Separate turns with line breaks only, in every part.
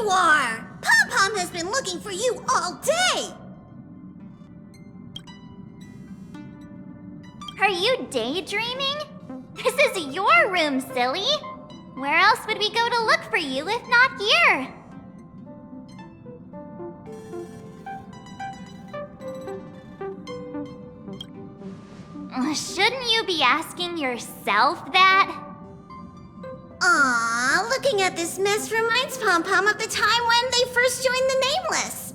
you are! Pom-Pom has been looking for you all day!
Are you daydreaming? This is your room, silly! Where else would we go to look for you if not here? Shouldn't you be asking yourself that?
Aww, looking at this mess reminds Pom-Pom of the time when they first joined the Nameless.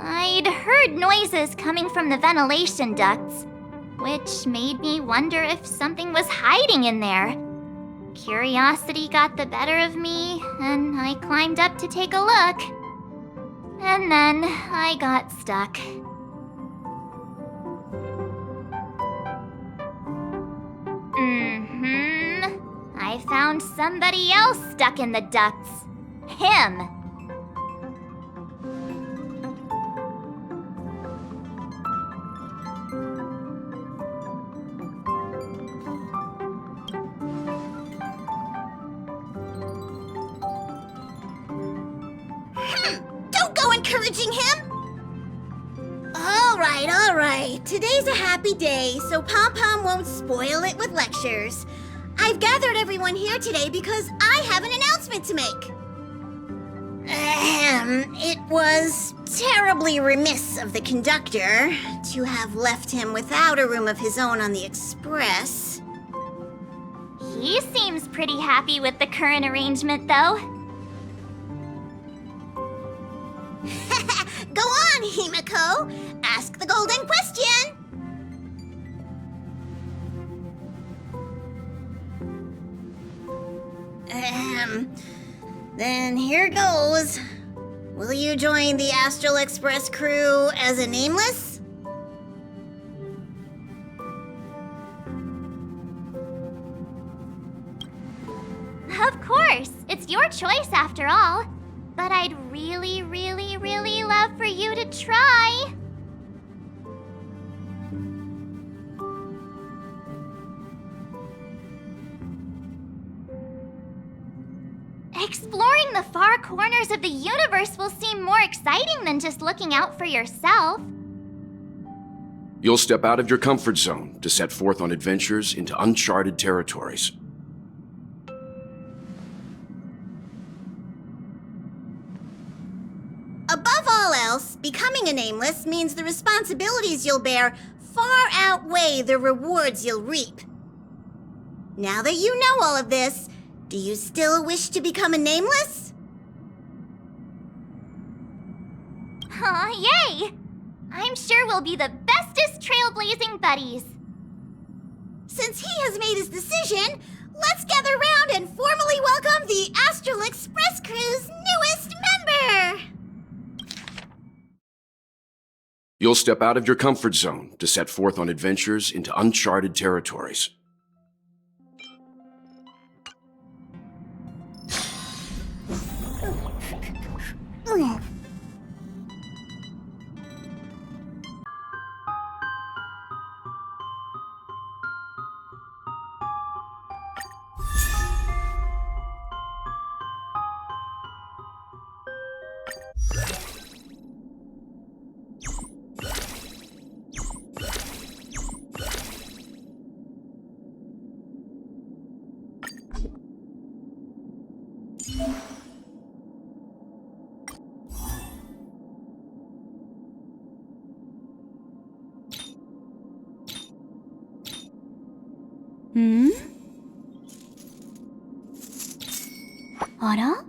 I'd heard noises coming from the ventilation ducts, which made me wonder if something was hiding in there. Curiosity got the better of me, and I climbed up to take a look. And then I got stuck. I found somebody else stuck in the ducts. Him.
Don't go encouraging him! All right. Today's a happy day, so Pom-Pom won't spoil it with lectures. I've gathered everyone here today because I have an announcement to make. It was terribly remiss of the conductor to have left him without a room of his own on the express.
He seems pretty happy with the current arrangement, though.
Go on, Himiko. Ask the golden question. Then here goes. Will you join the Astral Express crew as a Nameless?
Of course, it's your choice after all. But I'd really, really, really love for you to try. Exploring the far corners of the universe will seem more exciting than just looking out for yourself.
You'll step out of your comfort zone to set forth on adventures into uncharted territories.
Above all else, becoming a Nameless means the responsibilities you'll bear far outweigh the rewards you'll reap. Now that you know all of this, do you still wish to become a Nameless?
Yay! I'm sure we'll be the bestest trailblazing buddies.
Since he has made his decision, let's gather round and formally welcome the Astral Express crew's newest member!
You'll step out of your comfort zone to set forth on adventures into uncharted territories.
Ara?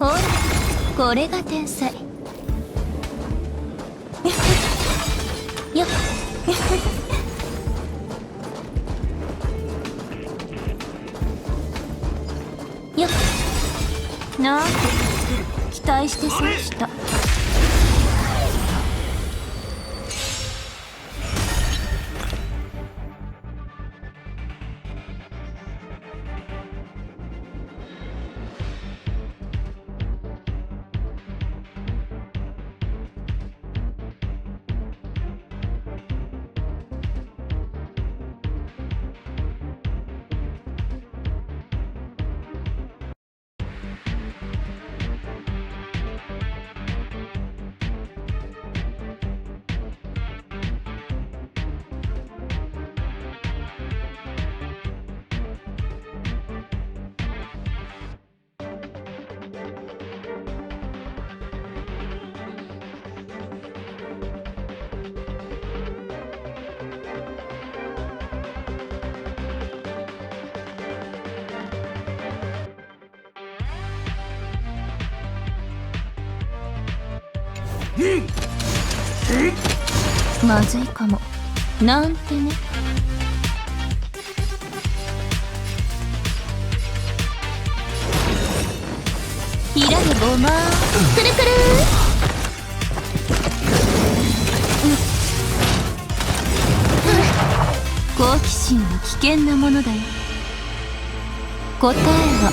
ほら、これが天才。よっ。よっ。なんて期待してそうした。まずいかも。なんてね。ひらげごまーくるくる好奇心は危険なものだよ。答えは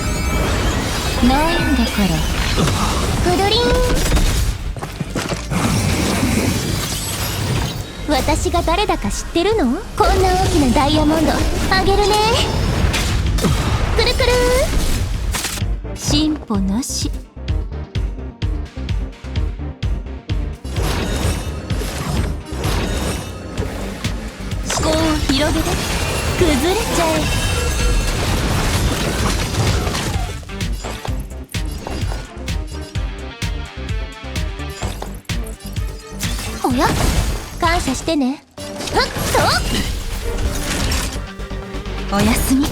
ないんだから。
くるりん。私が誰だか知ってるの？こんな大きなダイヤモンドあげるね。くるくる。
進歩なし。思考を広げて崩れちゃえ。
おや？感謝してね。はっ
おやすみ。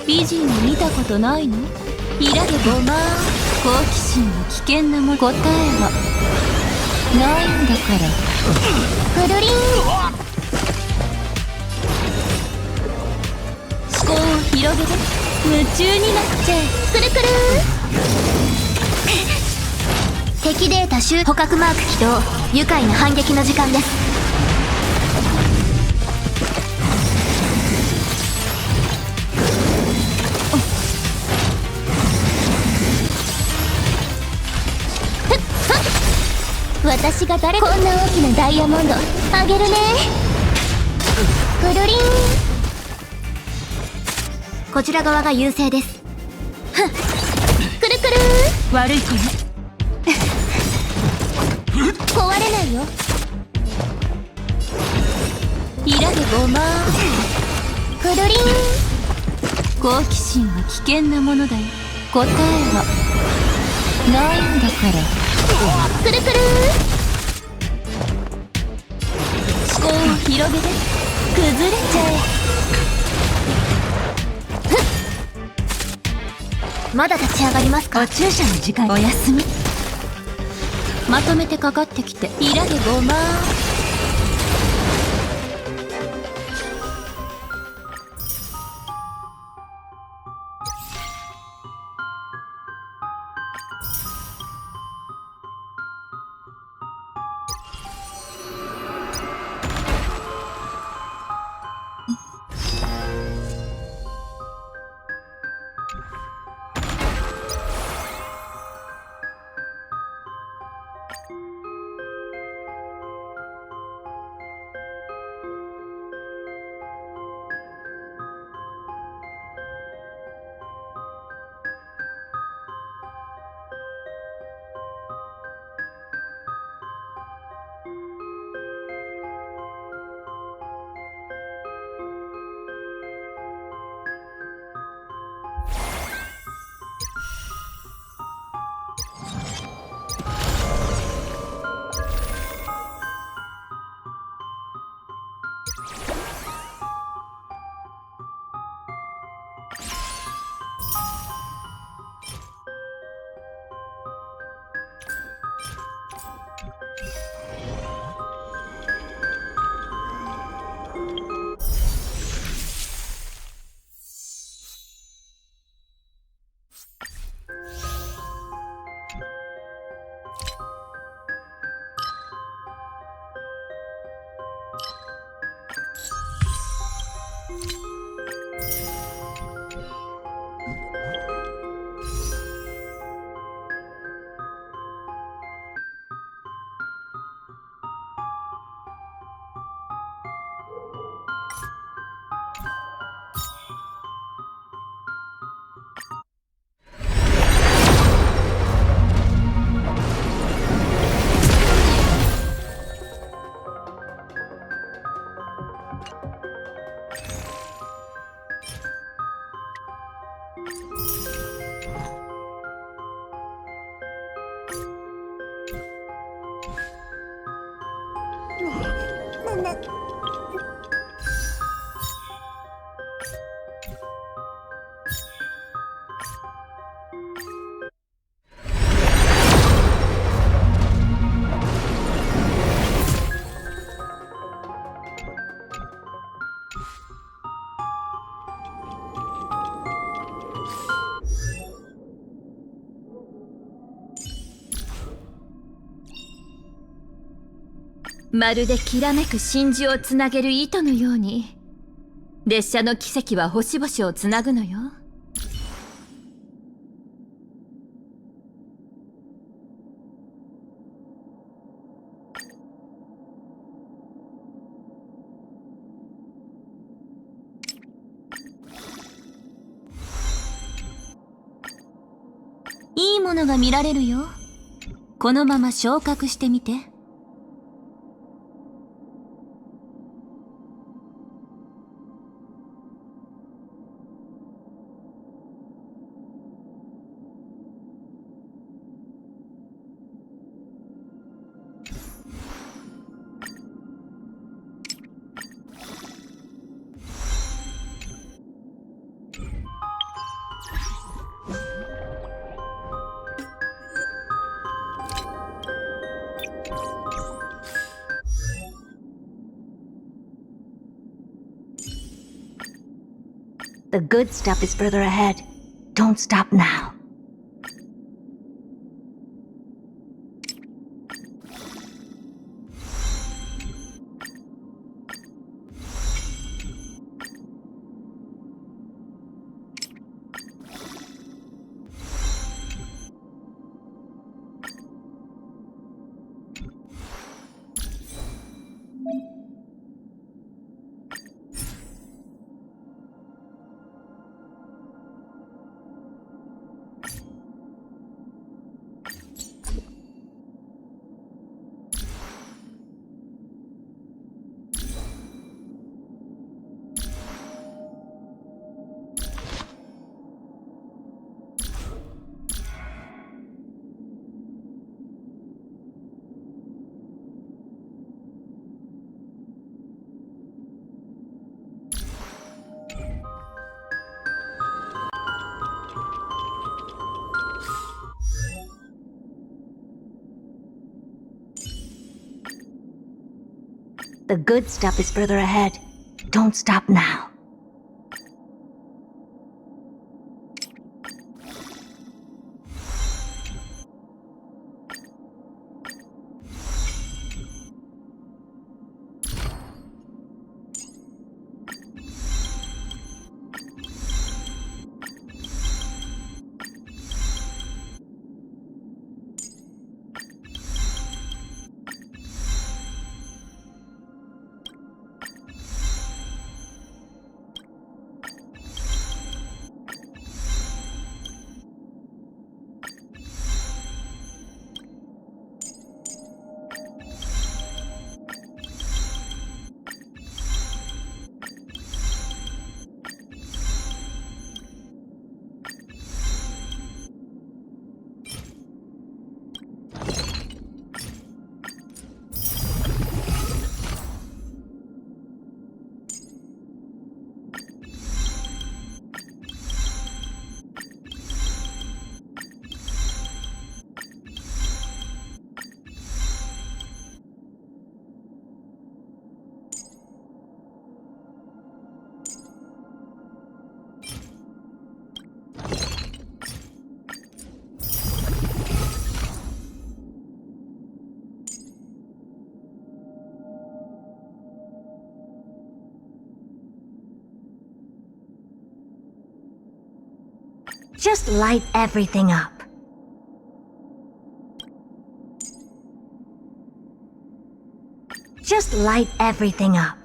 美人を見たことないの？ひらげごまー。好奇心は危険なもの。答えはないんだから。
とくるりん。
思考を広げて夢中になっちゃえ。
くるくる。敵データ捕獲マーク起動。愉快な反撃の時間です。私が誰？こんな大きなダイヤモンドあげるね。くるりん。こちら側が優勢です。ふん。くるくる。
悪い子ね。
壊れないよ。
ひらげごまー。
くるりん。
好奇心は危険なものだよ。答えはないんだから。
くるくる。
思考を広げて崩れちゃ
え。まだ立ち上がりますか？
お注射の時間。おやすみ。まとめてかかってきて。ひらげごまー。まるできらめく真珠をつなげる糸のように、列車の奇跡は星々をつなぐのよ。いいものが見られるよ。このまま昇格してみて。
The good stuff is further ahead. Don't stop now. The good stuff is further ahead. Don't stop now. Just light everything up. Just light everything up.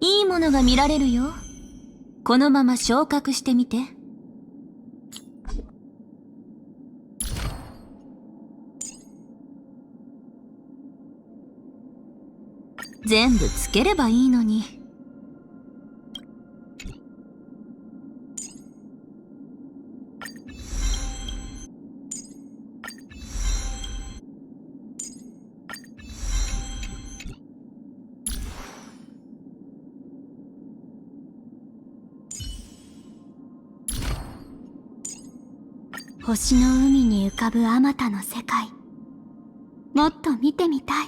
いいものが見られるよ。このまま昇格してみて。全部つければいいのに。
星の海に浮かぶあまたの世界、もっと見てみたい。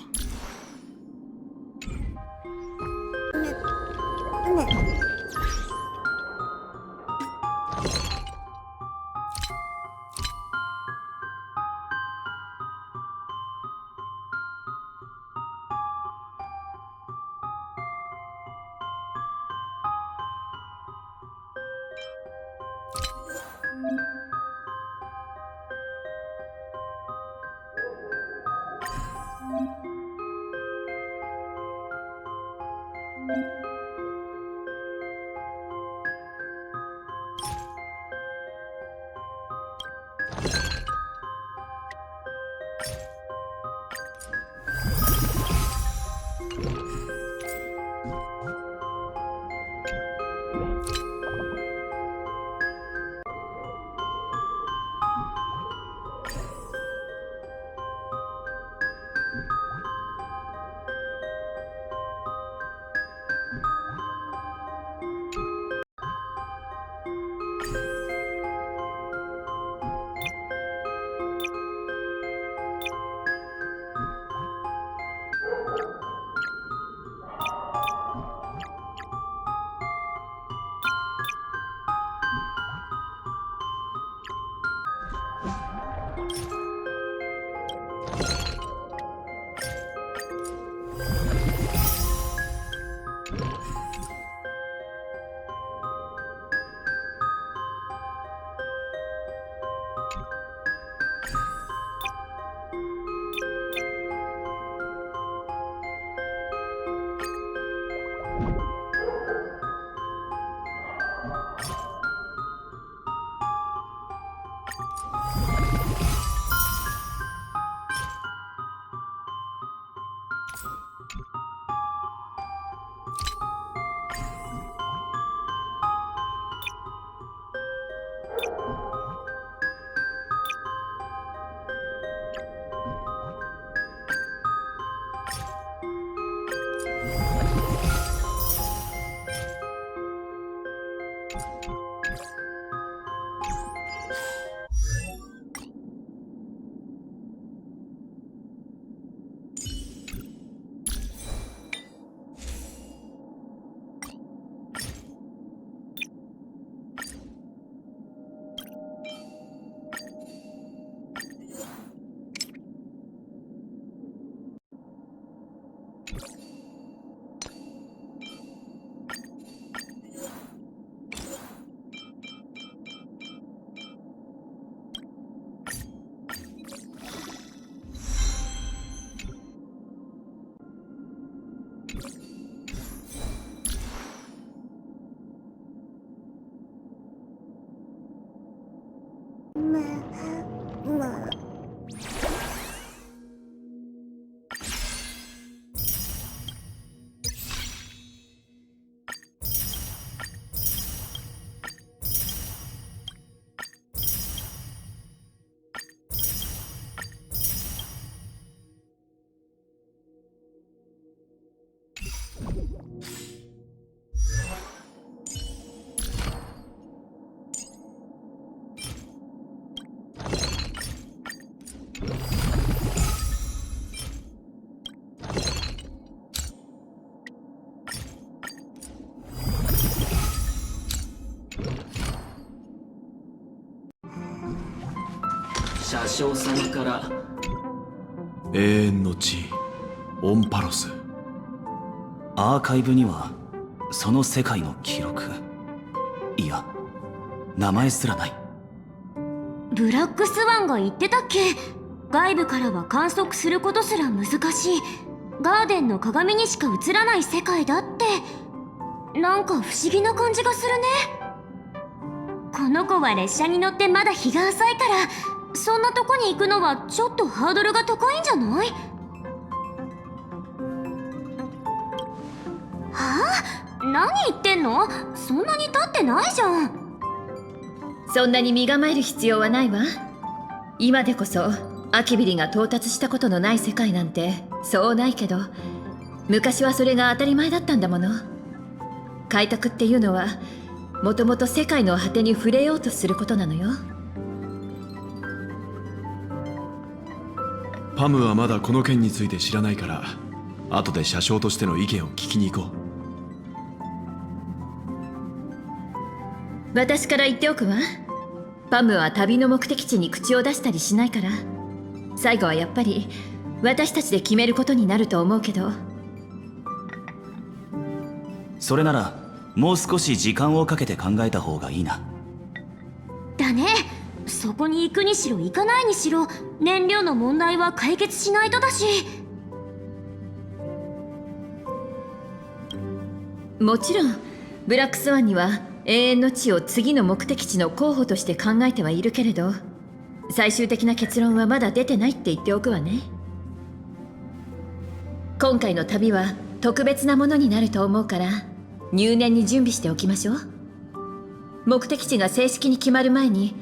車掌様から
永遠の地オンパロス。
アーカイブにはその世界の記録、いや名前すらない。
ブラックスワンが言ってたっけ、外部からは観測することすら難しいガーデンの鏡にしか映らない世界だって。なんか不思議な感じがするね。この子は列車に乗ってまだ日が浅いから、そんなとこに行くのはちょっとハードルが高いんじゃない？はあ？何言ってんの？そんなに経ってないじゃん。
そんなに身構える必要はないわ。今でこそアキビリが到達したことのない世界なんてそうないけど、昔はそれが当たり前だったんだもの。開拓っていうのはもともと世界の果てに触れようとすることなのよ。
パムはまだこの件について知らないから、後で車掌としての意見を聞きに行こ
う。私から言っておくわ。パムは旅の目的地に口を出したりしないから、最後はやっぱり私たちで決めることになると思うけど。
それならもう少し時間をかけて考えた方がいいな。
だね。そこに行くにしろ行かないにしろ、燃料の問題は解決しないとだし。
もちろんブラックスワンには永遠の地を次の目的地の候補として考えてはいるけれど、最終的な結論はまだ出てないって言っておくわね。今回の旅は特別なものになると思うから、入念に準備しておきましょう。目的地が正式に決まる前に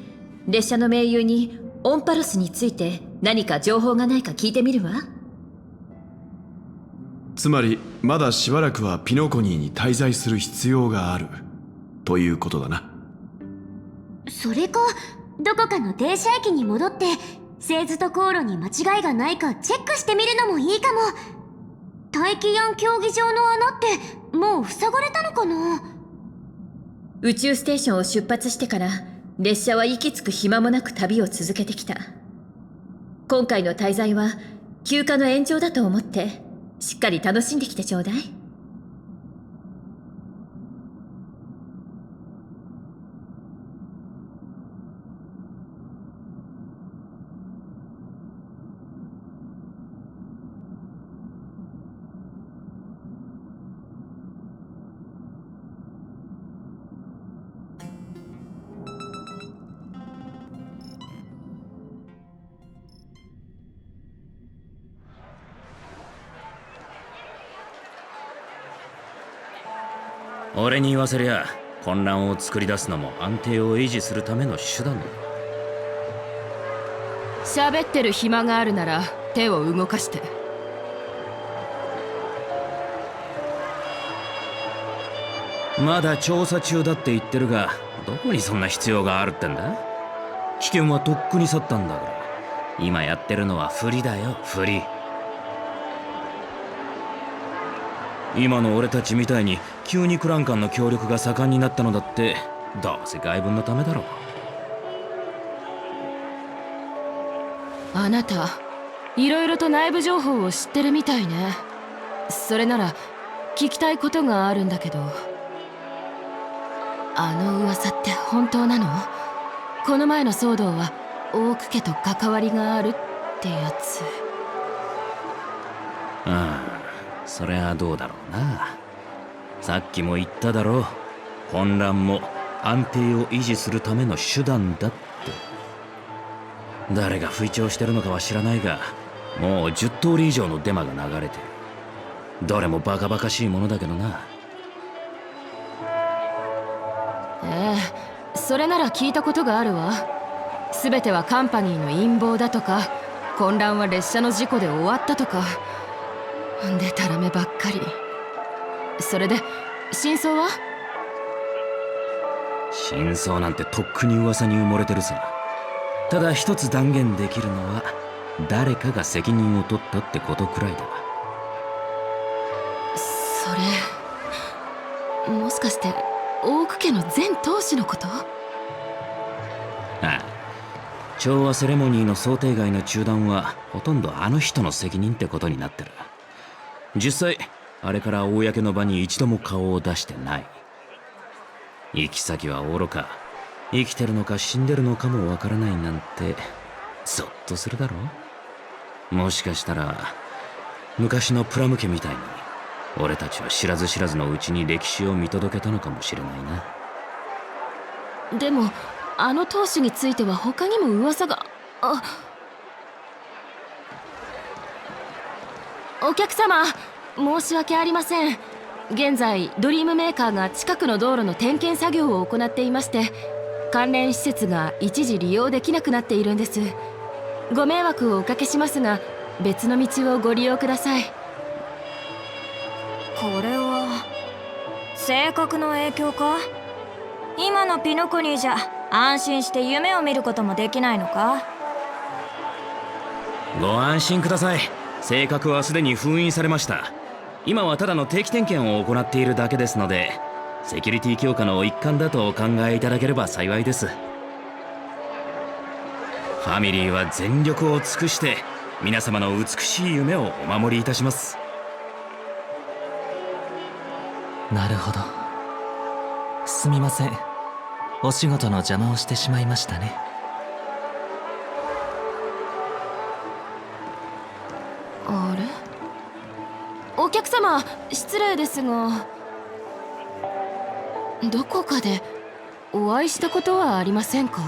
列車の盟友にオンパロスについて何か情報がないか聞いてみるわ。
う。つまりまだしばらくはピノコニーに滞在する必要があるということだな。
それか、どこかの停車駅に戻って製図と航路に間違いがないかチェックしてみるのもいいかも。大気ヤン競技場の穴ってもう塞がれたのかな？
宇宙ステーションを出発してから列車は息つく暇もなく旅を続けてきた。今回の滞在は休暇の延長だと思ってしっかり楽しんできてちょうだい。
俺に言わせりゃ、混乱を作り出すのも安定を維持するための手段だ。
喋ってる暇があるなら手を動かして。
まだ調査中だって言ってるが、どこにそんな必要があるってんだ？危険はとっくに去ったんだから。今やってるのは振りだよ、振り。今の俺たちみたいに急にクランカンの協力が盛んになったのだって、どうせ外分のためだろう。
あなた、いろいろと内部情報を知ってるみたいね。それなら聞きたいことがあるんだけど。あの噂って本当なの？この前の騒動は大久家と関わりがあるってやつ。
そりゃどうだろうな。さっきも言っただろう。混乱も安定を維持するための手段だって。誰が吹聴してるのかは知らないが、もう10通り以上のデマが流れてる。どれもバカバカしいものだけどな。
それなら聞いたことがあるわ。全てはカンパニーの陰謀だとか、混乱は列車の事故で終わったとか、でたらめばっかり。それで真相は？
真相なんてとっくに噂に埋もれてるさ。ただ一つ断言できるのは、誰かが責任を取ったってことくらいだ。
それ、もしかして大久家の前当主のこと？
ああ、調和セレモニーの想定外の中断はほとんどあの人の責任ってことになってる。実際あれから公の場に一度も顔を出してない。行き先はおろか、生きてるのか死んでるのかもわからないなんてゾッとするだろう。もしかしたら昔のプラム家みたいに俺たちは知らず知らずのうちに歴史を見届けたのかもしれないな。
でもあの当主については他にも噂が。お客様、申し訳ありません。現在ドリームメーカーが近くの道路の点検作業を行っていまして、関連施設が一時利用できなくなっているんです。ご迷惑をおかけしますが、別の道をご利用ください。
これは性格の影響か？今のピノコニーじゃ安心して夢を見ることもできないのか？
ご安心ください。性格はすでに封印されました。今はただの定期点検を行っているだけですので、セキュリティ強化の一環だとお考えいただければ幸いです。ファミリーは全力を尽くして皆様の美しい夢をお守りいたします。
なるほど。すみません。お仕事の邪魔をしてしまいましたね。
あれ？お客様、失礼ですが、どこかでお会いしたことはありませんか？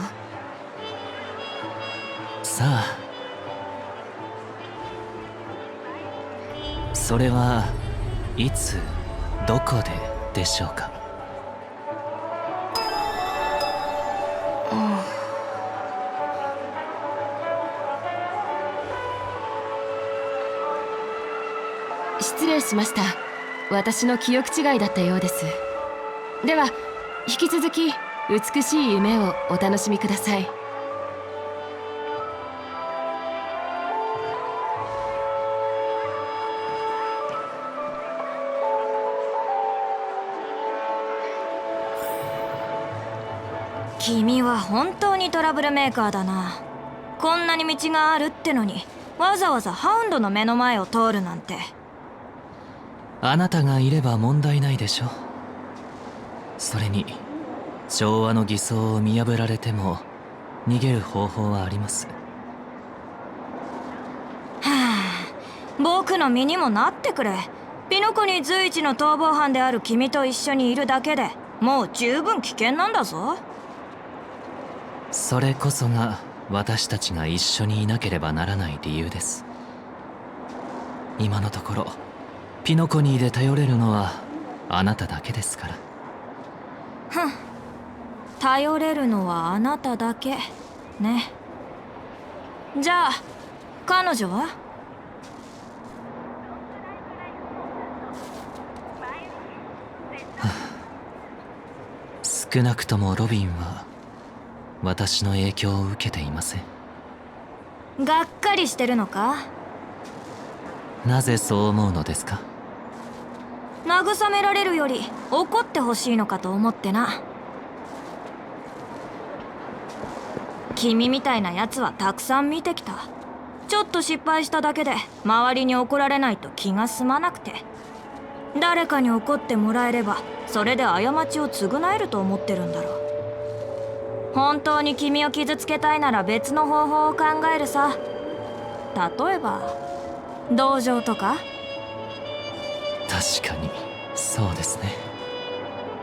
さあ、それはいつどこででしょうか？
失礼しました。私の記憶違いだったようです。では引き続き美しい夢をお楽しみください。
君は本当にトラブルメーカーだな。こんなに道があるってのにわざわざハウンドの目の前を通るなんて。
あなたがいれば問題ないでしょ。それに調和の偽装を見破られても逃げる方法はあります。
はあ、僕の身にもなってくれ。ピノコに随一の逃亡犯である君と一緒にいるだけでもう十分危険なんだぞ。
それこそが私たちが一緒にいなければならない理由です。今のところピノコニーで頼れるのはあなただけですから。
ふん、頼れるのはあなただけね。じゃあ彼女は？
少なくともロビンは私の影響を受けていません。
がっかりしてるのか？
なぜそう思うのですか？
慰められるより怒ってほしいのかと思ってな。君みたいなやつはたくさん見てきた。ちょっと失敗しただけで周りに怒られないと気が済まなくて、誰かに怒ってもらえればそれで過ちを償えると思ってるんだろう。本当に君を傷つけたいなら別の方法を考えるさ。例えば同情とか？
確かにそうですね。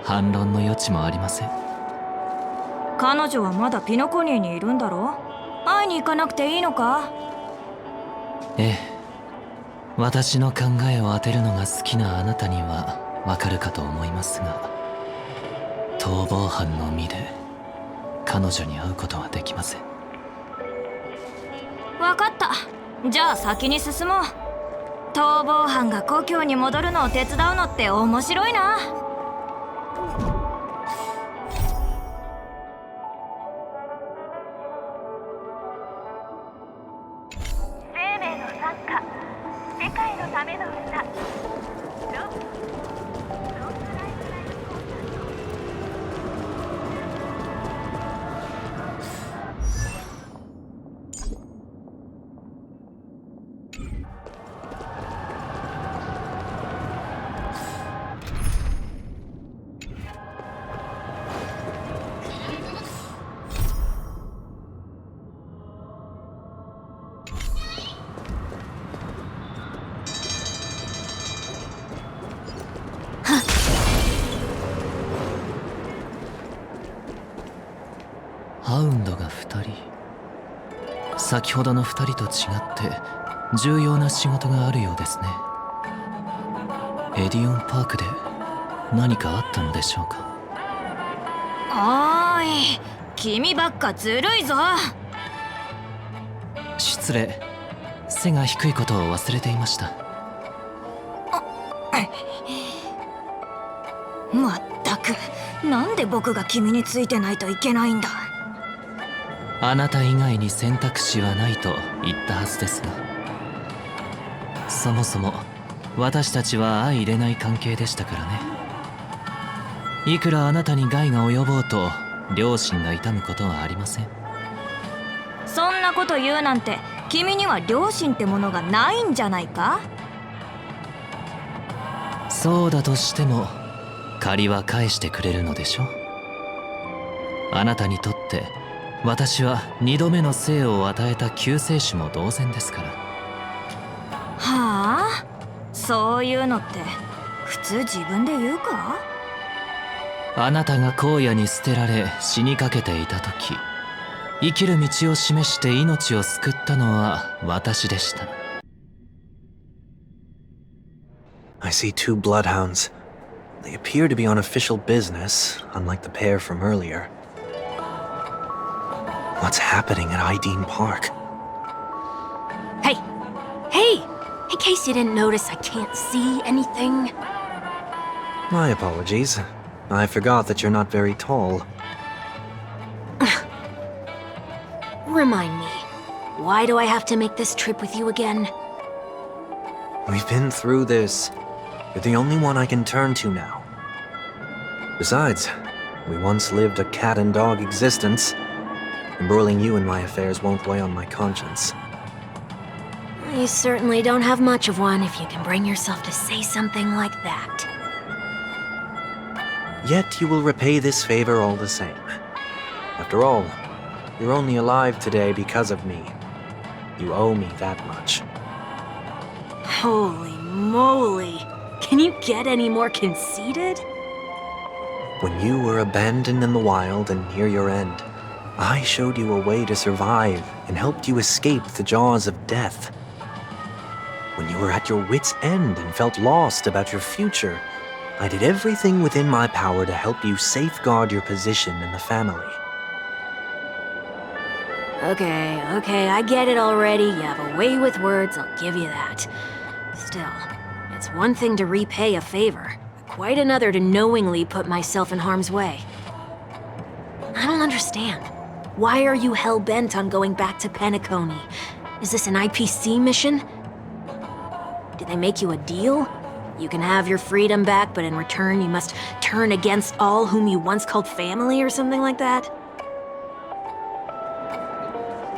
反論の余地もありません。
彼女はまだピノコニーにいるんだろ？会いに行かなくていいのか？
ええ、私の考えを当てるのが好きなあなたにはわかるかと思いますが、逃亡犯の身で彼女に会うことはできません。
わかった。じゃあ先に進もう。逃亡犯が故郷に戻るのを手伝うのって面白いな。
生命の賛歌、世界のための歌。
ウンドが2人。先ほどの2人と違って重要な仕事があるようですね。エディオンパークで何かあったのでしょうか。
おーい、君ばっかずるいぞ。
失礼。背が低いことを忘れていました。
まったく、なんで僕が君についてないといけないんだ。
あなた以外に選択肢はないと言ったはずですが、そもそも私たちは相入れない関係でしたからね。いくらあなたに害が及ぼうと両親が痛むことはありません。
そんなこと言うなんて、君には良心ってものがないんじゃないか。
そうだとしても借りは返してくれるのでしょ。あなたにとって私は2度目の生を与えた救世主も同然ですから。
はあ、そういうのって普通自分で言うか。
あなたが荒野に捨てられ死にかけていた時、生きる道を示して命を救ったのは私でした。
I see 2 bloodhounds. They appear to be on official business, unlike the pair from earlier. What's happening at Ideen Park?
Hey! Hey! In case you didn't notice, I can't see anything.
My apologies. I forgot that you're not very tall.
Remind me, why do I have to make this trip with you again?
We've been through this. You're the only one I can turn to now. Besides, we once lived a cat and dog existence. Embroiling you in my affairs won't weigh on my conscience.
You certainly don't have much of one if you can bring yourself to say something like that.
Yet you will repay this favor all the same. After all, you're only alive today because of me. You owe me that much.
Holy moly! Can you get any more conceited?
When you were abandoned in the wild and near your end, I showed you a way to survive and helped you escape the jaws of death. When you were at your wit's end and felt lost about your future, I did everything within my power to help you safeguard your position in the family.
Okay, I get it already. You have a way with words, I'll give you that. Still, it's one thing to repay a favor, quite another to knowingly put myself in harm's way. I don't understand. Why are you hell-bent on going back to Penacony? Is this an IPC mission? Did they make you a deal? You can have your freedom back, but in return you must turn against all whom you once called family or something like that?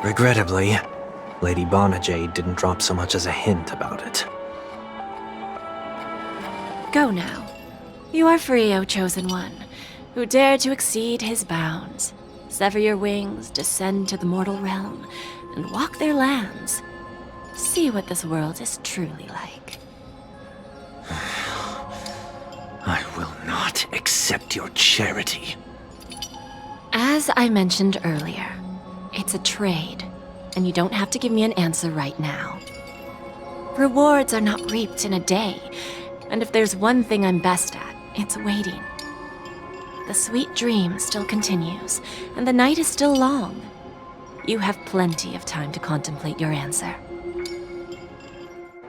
Regrettably, Lady Bonajade didn't drop so much as a hint about it.
Go now. You are free, O Chosen One, who dare to exceed his bounds. Sever your wings, descend to the mortal realm, and walk their lands. See what this world is truly like.
I will not accept your charity.
As I mentioned earlier, it's a trade, and you don't have to give me an answer right now. Rewards are not reaped in a day, and if there's one thing I'm best at, it's waiting. The sweet dream still continues, and the night is still long. You have plenty of time to contemplate your answer.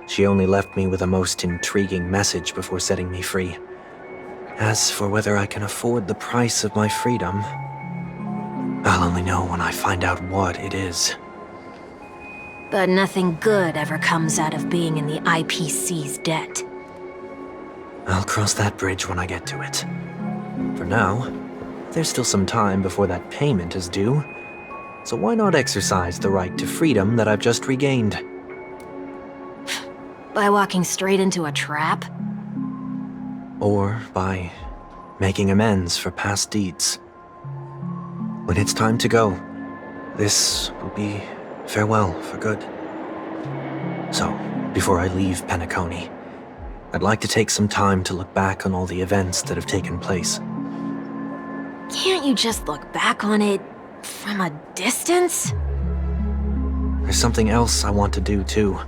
She only left me with a most intriguing message before setting me free. As for whether I can afford the price of my freedom, I'll only know when I find out what it is.
But nothing good ever comes out of being in the IPC's debt.
I'll cross that bridge when I get to it. For now, there's still some time before that payment is due, so why not exercise the right to freedom that I've just regained?
By walking straight into a trap?
Or by making amends for past deeds. When it's time to go, this will be farewell for good. So, before I leave Penacony, I'd like to take some time to look back on all the events that have taken place.
Can't you just look back on it From a distance?
There's something else I want to do, too.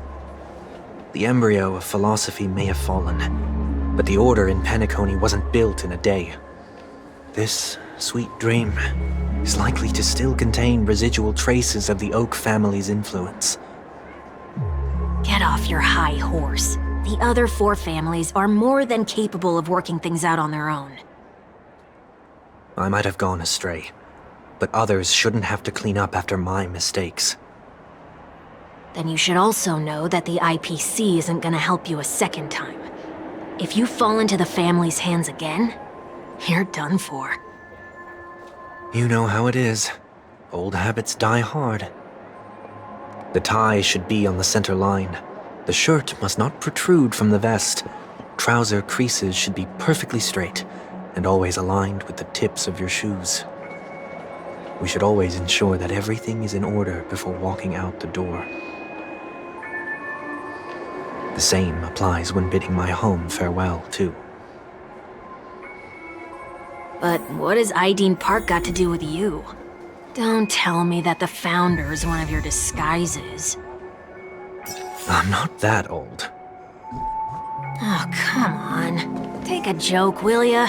The embryo of philosophy may have fallen, but the order in Penacony wasn't built in a day. This sweet dream is likely to still contain residual traces of the Oak family's influence.
Get off your high horse. The other 4 families are more than capable of working things out on their own.
I might have gone astray, but others shouldn't have to clean up after my mistakes.
Then you should also know that the IPC isn't gonna help you a second time. If you fall into the family's hands again, you're done for.
You know how it is. Old habits die hard. The tie should be on the center line. The shirt must not protrude from the vest. Trouser creases should be perfectly straight and always aligned with the tips of your shoes. We should always ensure that everything is in order before walking out the door. The same applies when bidding my home farewell, too.
But what has Ideen Park got to do with you? Don't tell me that the Founder's one of your disguises.
I'm not that old.
Oh, come on. Take a joke, will ya?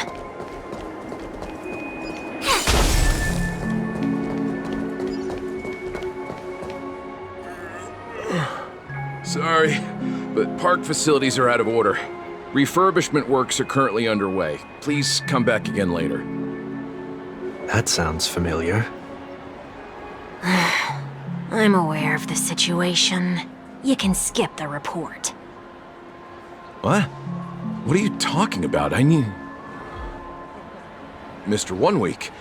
Sorry, but park facilities are out of order. Refurbishment works are currently underway. Please come back again later.
That sounds familiar.
I'm aware of the situation. You can skip the report.
What? What are you talking about? I need... Mr. One Week,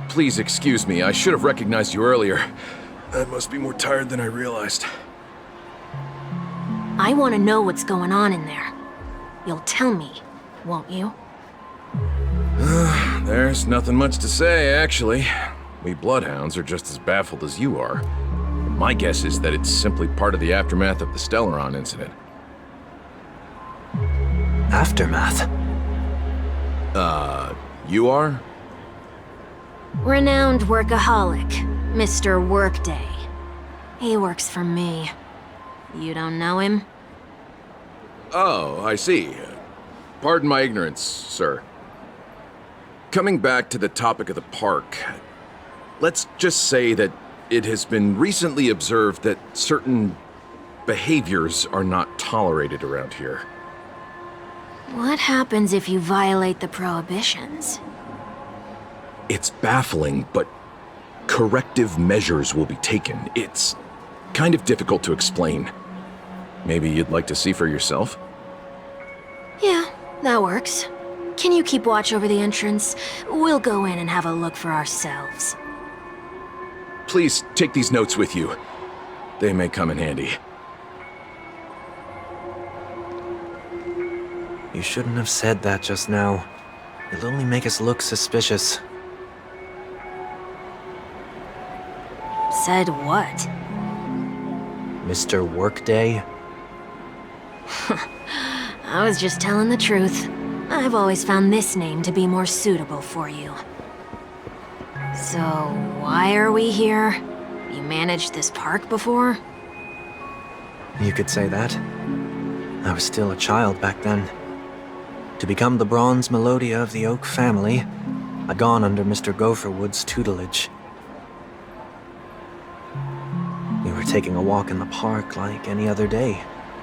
please excuse me. I should have recognized you earlier. I must be more tired than I realized.
I want to know what's going on in there. You'll tell me, won't you?
There's nothing much to say, actually. We Bloodhounds are just as baffled as you are. My guess is that it's simply part of the aftermath of the Stellaron incident.
Aftermath?
You are?
Renowned workaholic, Mr. Workday. He works for me. You don't know him?
Oh, I see. Pardon my ignorance, sir. Coming back to the topic of the park, let's just say that it has been recently observed that certain behaviors are not tolerated around here.
What happens if you violate the prohibitions?
It's baffling, but corrective measures will be taken. It's kind of difficult to explain. Maybe you'd like to see for yourself?
Yeah, that works. Can you keep watch over the entrance? We'll go in and have a look for ourselves.
Please take these notes with you. They may come in handy.
You shouldn't have said that just now. It'll only make us look suspicious.
Said what?
Mr. Workday?
I was just telling the truth. I've always found this name to be more suitable for you. So, why are we here? You managed this park before?
You could say that. I was still a child back then. To become the bronze Melodia of the Oak family, I'd gone under Mr. Gopherwood's tutelage. We were taking a walk in the park like any other day,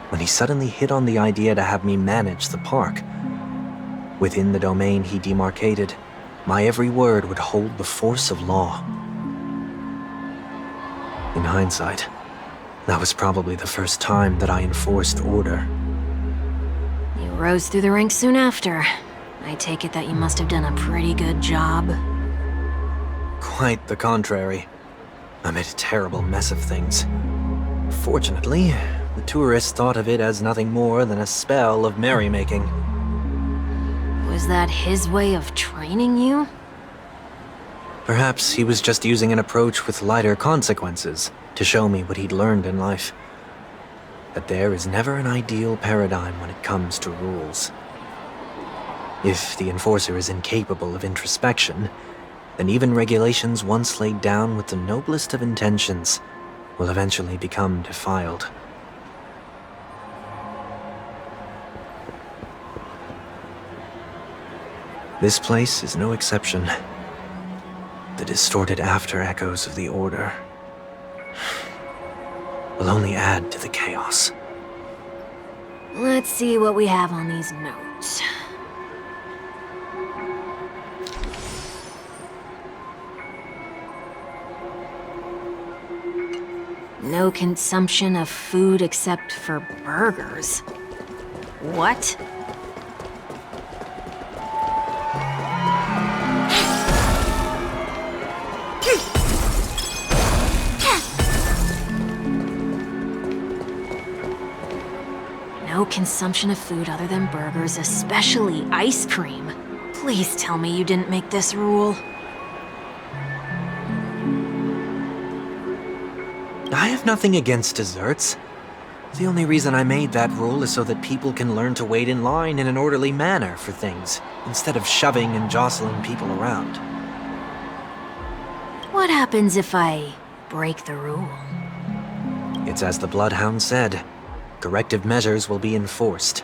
when he suddenly hit on the idea to have me manage the park. Within the domain he demarcated, my every word would hold the force of law. In hindsight, that was probably the first time that I enforced order.
You rose through the ranks soon after. I take it that you must have done a pretty good job.
Quite the contrary. I made a terrible mess of things. Fortunately, the tourists thought of it as nothing more than a spell of merrymaking.
Was that his way of training you?
Perhaps he was just using an approach with lighter consequences to show me what he'd learned in life. That there is never an ideal paradigm when it comes to rules. If the enforcer is incapable of introspection, then even regulations once laid down with the noblest of intentions will eventually become defiled. This place is no exception. The distorted after echoes of the Order will only add to the chaos.
Let's see what we have on these notes. No consumption of food except for burgers. What? No consumption of food other than burgers, especially ice cream. Please tell me you didn't make this rule.
I have nothing against desserts. The only reason I made that rule is so that people can learn to wait in line in an orderly manner for things, instead of shoving and jostling people around.
What happens if I break the rule?
It's as the Bloodhound said. Corrective measures will be enforced.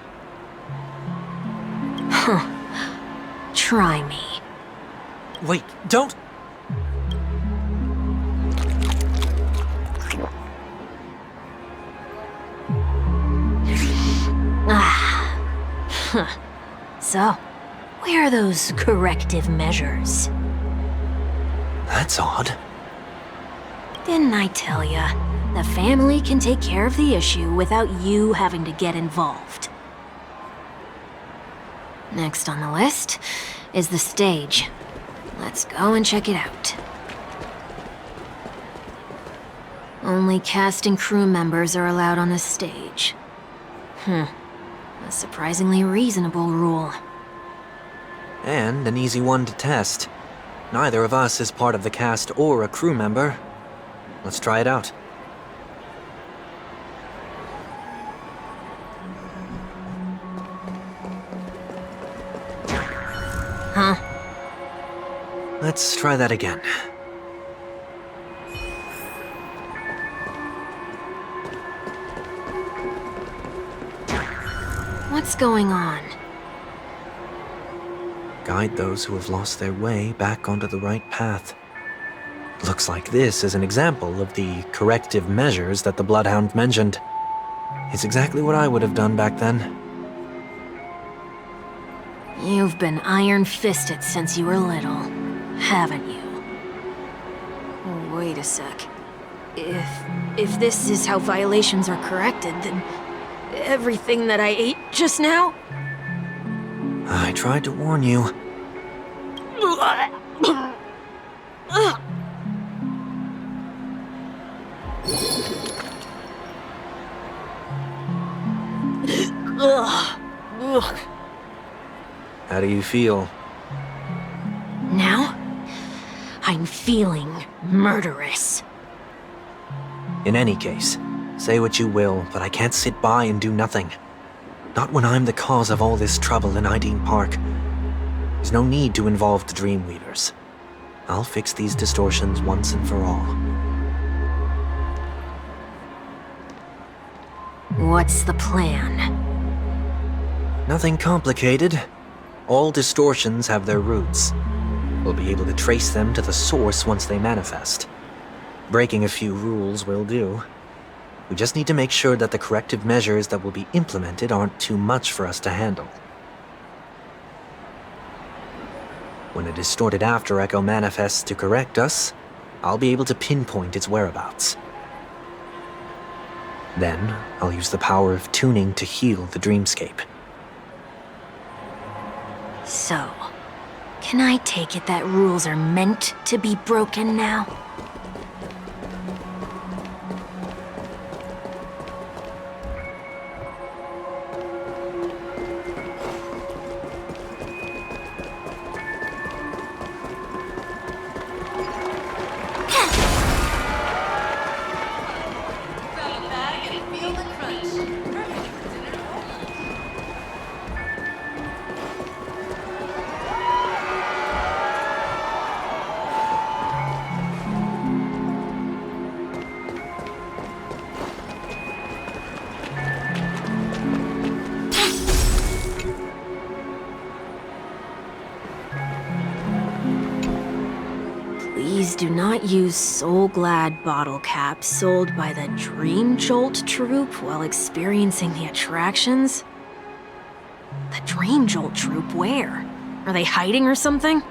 Huh. Try me.
Wait, don't!
Huh. So, where are those corrective measures?
That's odd.
Didn't I tell ya? The family can take care of the issue without you having to get involved. Next on the list is the stage. Let's go and check it out. Only cast and crew members are allowed on the stage. A surprisingly reasonable rule.
And an easy one to test. Neither of us is part of the cast or a crew member. Let's try it out.
Huh?
Let's try that again.
What's going on?
Guide those who have lost their way back onto the right path. Looks like this is an example of the corrective measures that the Bloodhound mentioned. It's exactly what I would have done back then.
You've been iron-fisted since you were little, haven't you? Wait a sec. If this is how violations are corrected, then everything that I ate just now?
I tried to warn you. How do you feel?
Now, I'm feeling murderous.
In any case, say what you will, but I can't sit by and do nothing. Not when I'm the cause of all this trouble in Ideen Park. There's no need to involve the Dream Weavers. I'll fix these distortions once and for all.
What's the plan?
Nothing complicated. All distortions have their roots. We'll be able to trace them to the source once they manifest. Breaking a few rules will do. We just need to make sure that the corrective measures that will be implemented aren't too much for us to handle. When a distorted after echo manifests to correct us, I'll be able to pinpoint its whereabouts. Then, I'll use the power of tuning to heal the dreamscape.
So, can I take it that rules are meant to be broken now? Please do not use Soul Glad bottle caps sold by the Dream Jolt troupe while experiencing the attractions. The Dream Jolt troupe? Where? Are they hiding or something?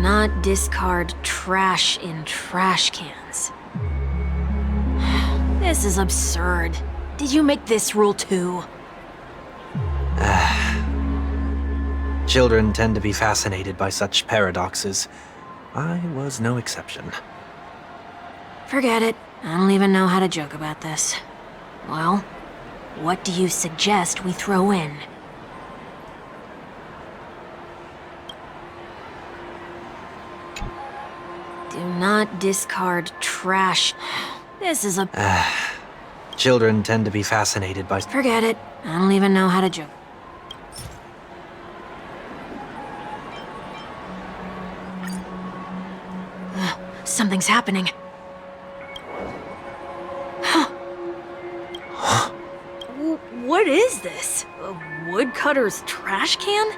Not discard trash in trash cans. This is absurd. Did you make this rule too?
Children tend to be fascinated by such paradoxes. I was no exception.
Forget it. I don't even know how to joke about this. Well, what do you suggest we throw in? Do not discard trash. This is a...
Children tend to be fascinated by...
Forget it. I don't even know how to joke. Something's happening. What is this? A woodcutter's trash can?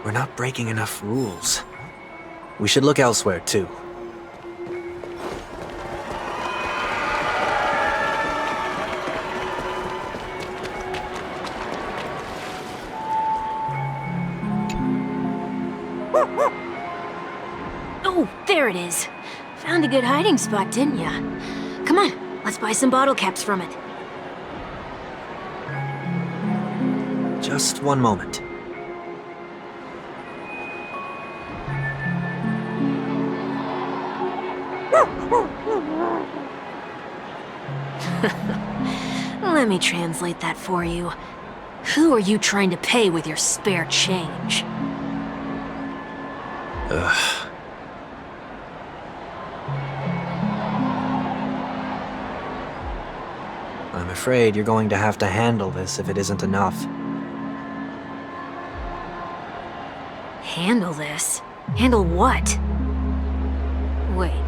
We're not breaking enough rules. We should look elsewhere, too.
Oh, there it is. Found a good hiding spot, didn't ya? Come on, let's buy some bottle caps from it.
Just one moment.
Let me translate that for you. Who are you trying to pay with your spare change?
Ugh. I'm afraid you're going to have to handle this if it isn't enough.
Handle this? Handle what? Wait,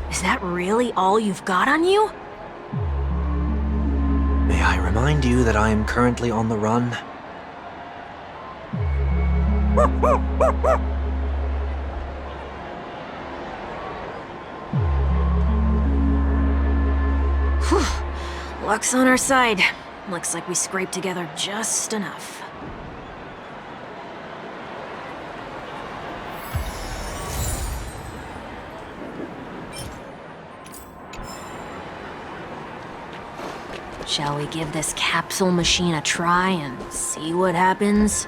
is that really all you've got on you?
May I remind you that I am currently on the run?
Whew. Luck's on our side. Looks like we scraped together just enough. Shall we give this capsule machine a try and see what happens?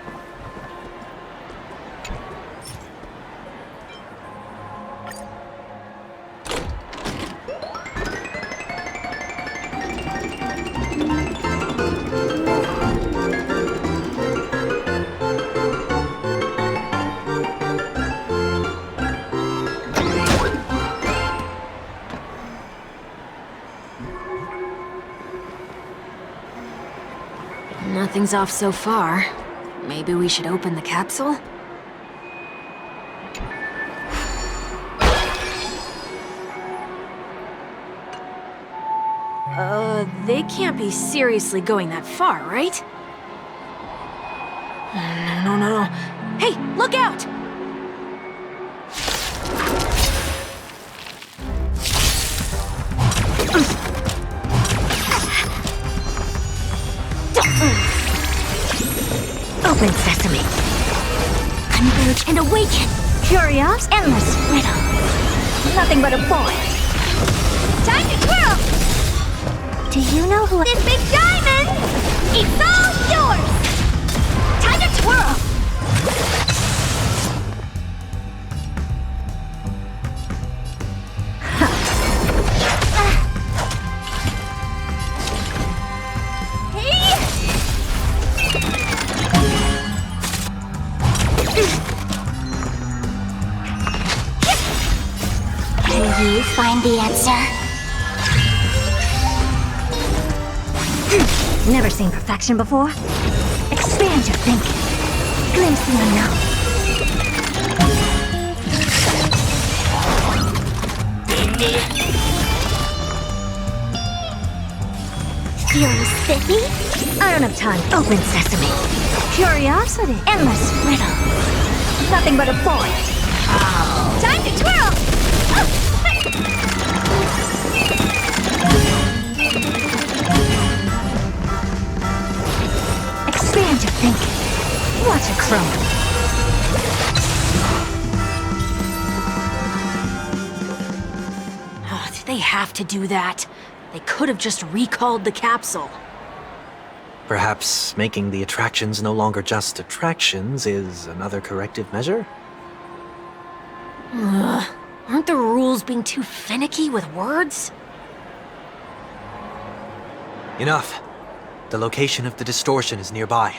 Nothing's off so far. Maybe we should open the capsule? They can't be seriously going that far, right? No. Hey, look out!
Open sesame. Converge and awaken. Curios, endless riddle. Nothing but a boy. Time to twirl! Do you know who this big diamond? It's all yours! Time to twirl!
Use
find the answer.
Never seen perfection before? Expand your thinking. Glimpse the unknown.
Feeling spiffy?
I don't have time. Open sesame. Curiosity. Endless riddles. Nothing but a void.
Time to twirl!
Expand your thinking. Watch it crumble.
Oh, did they have to do that? They could have just recalled the capsule.
Perhaps making the attractions no longer just attractions is another corrective measure?
Ugh. Aren't the rules being too finicky with words?
Enough. The location of the distortion is nearby.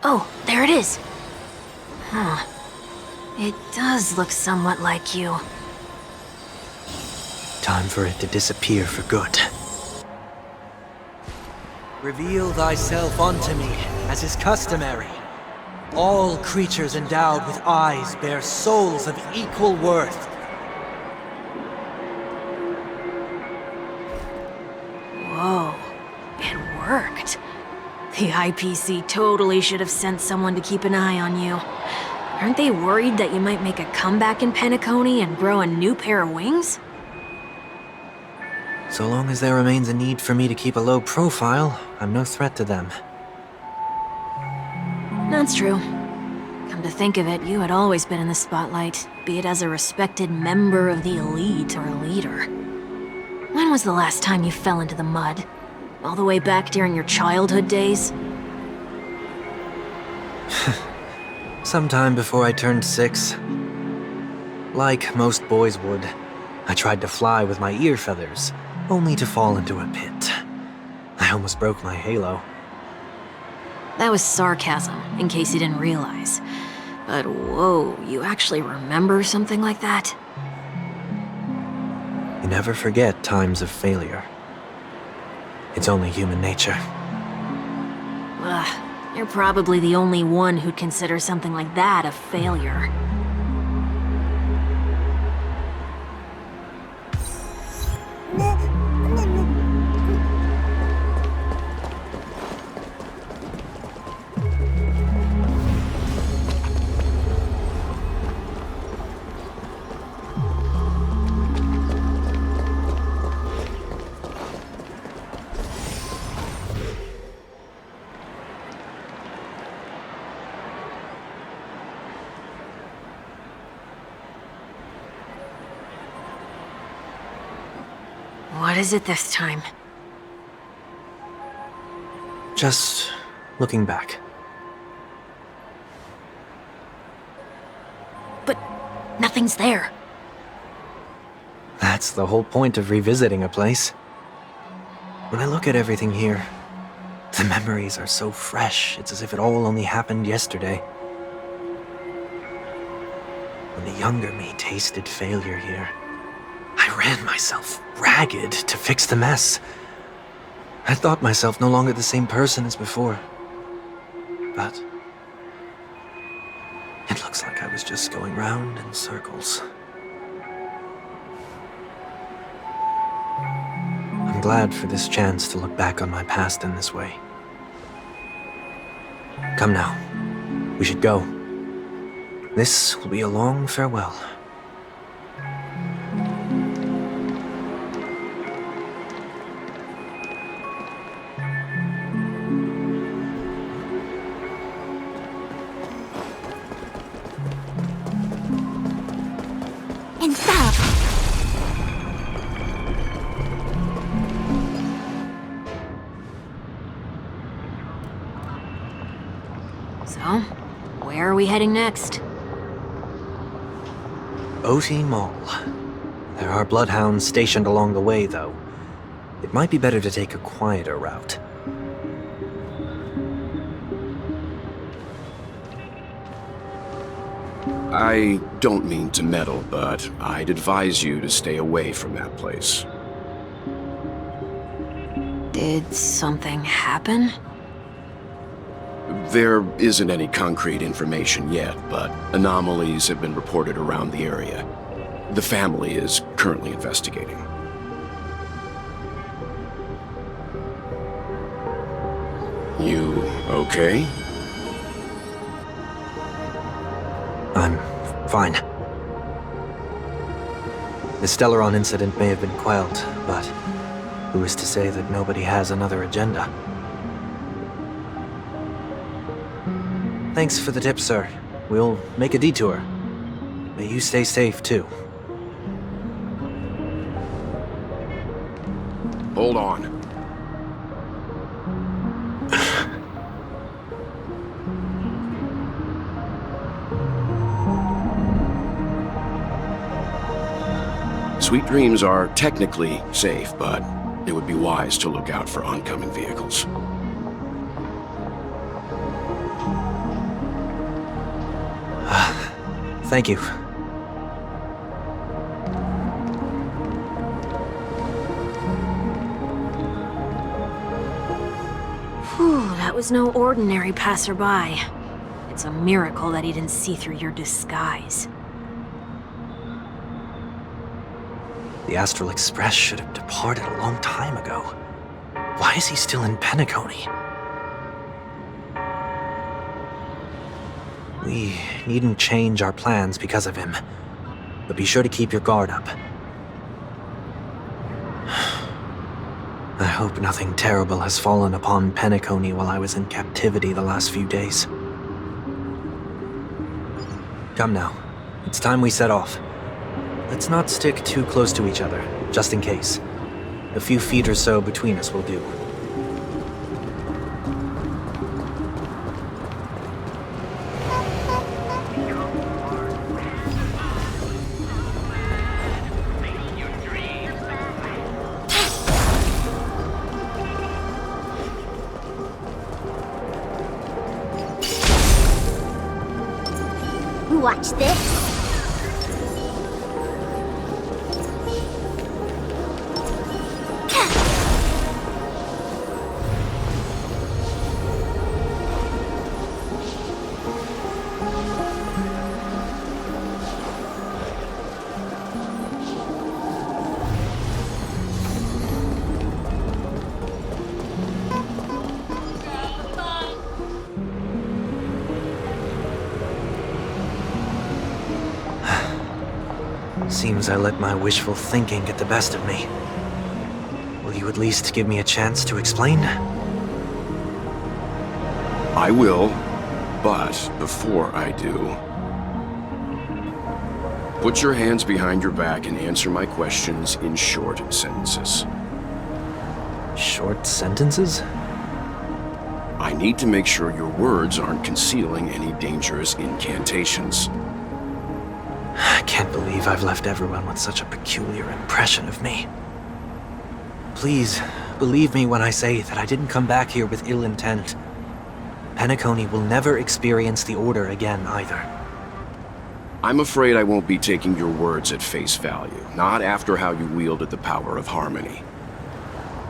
Oh, there it is. Huh. It does look somewhat like you.
Time for it to disappear for good. Reveal thyself unto me, as is customary. All creatures endowed with eyes bear souls of equal worth.
Whoa. It worked. The IPC totally should have sent someone to keep an eye on you. Aren't they worried that you might make a comeback in Penacony and grow a new pair of wings?
So long as there remains a need for me to keep a low profile, I'm no threat to them.
That's true. Come to think of it, you had always been in the spotlight, be it as a respected member of the elite or a leader. When was the last time you fell into the mud? All the way back during your childhood days?
Sometime before I turned 6. Like most boys would, I tried to fly with my ear feathers, only to fall into a pit. I almost broke my halo.
That was sarcasm, in case you didn't realize. But whoa, you actually remember something like that?
You never forget times of failure. It's only human nature.
Ugh, you're probably the only one who'd consider something like that a failure. What is it this time?
Just looking back.
But nothing's there.
That's the whole point of revisiting a place. When I look at everything here, the memories are so fresh, it's as if it all only happened yesterday. When the younger me tasted failure here, I ran myself ragged to fix the mess. I thought myself no longer the same person as before. But it looks like I was just going round in circles. I'm glad for this chance to look back on my past in this way. Come now, we should go. This will be a long farewell.
And stop!
So, where are we heading next?
OT Mall. There are bloodhounds stationed along the way, though. It might be better to take a quieter route.
I don't mean to meddle, but I'd advise you to stay away from that place.
Did something happen?
There isn't any concrete information yet, but anomalies have been reported around the area. The family is currently investigating. You okay?
I'm fine. The Stellaron incident may have been quelled, but who is to say that nobody has another agenda? Thanks for the tip, sir. We'll make a detour. May you stay safe, too.
Hold on. Sweet Dreams are technically safe, but it would be wise to look out for oncoming vehicles.
Thank you.
Whew, that was no ordinary passerby. It's a miracle that he didn't see through your disguise.
The Astral Express should have departed a long time ago. Why is he still in Penacony? We needn't change our plans because of him, but be sure to keep your guard up. I hope nothing terrible has fallen upon Penacony while I was in captivity the last few days. Come now, it's time we set off. Let's not stick too close to each other, just in case. A few feet or so between us will do.
Watch this.
Seems I let my wishful thinking get the best of me. Will you at least give me a chance to explain?
I will, but before I do, put your hands behind your back and answer my questions in short sentences.
Short sentences?
I need to make sure your words aren't concealing any dangerous incantations.
I can't believe I've left everyone with such a peculiar impression of me. Please, believe me when I say that I didn't come back here with ill intent. Penacony will never experience the Order again, either.
I'm afraid I won't be taking your words at face value, not after how you wielded the power of harmony.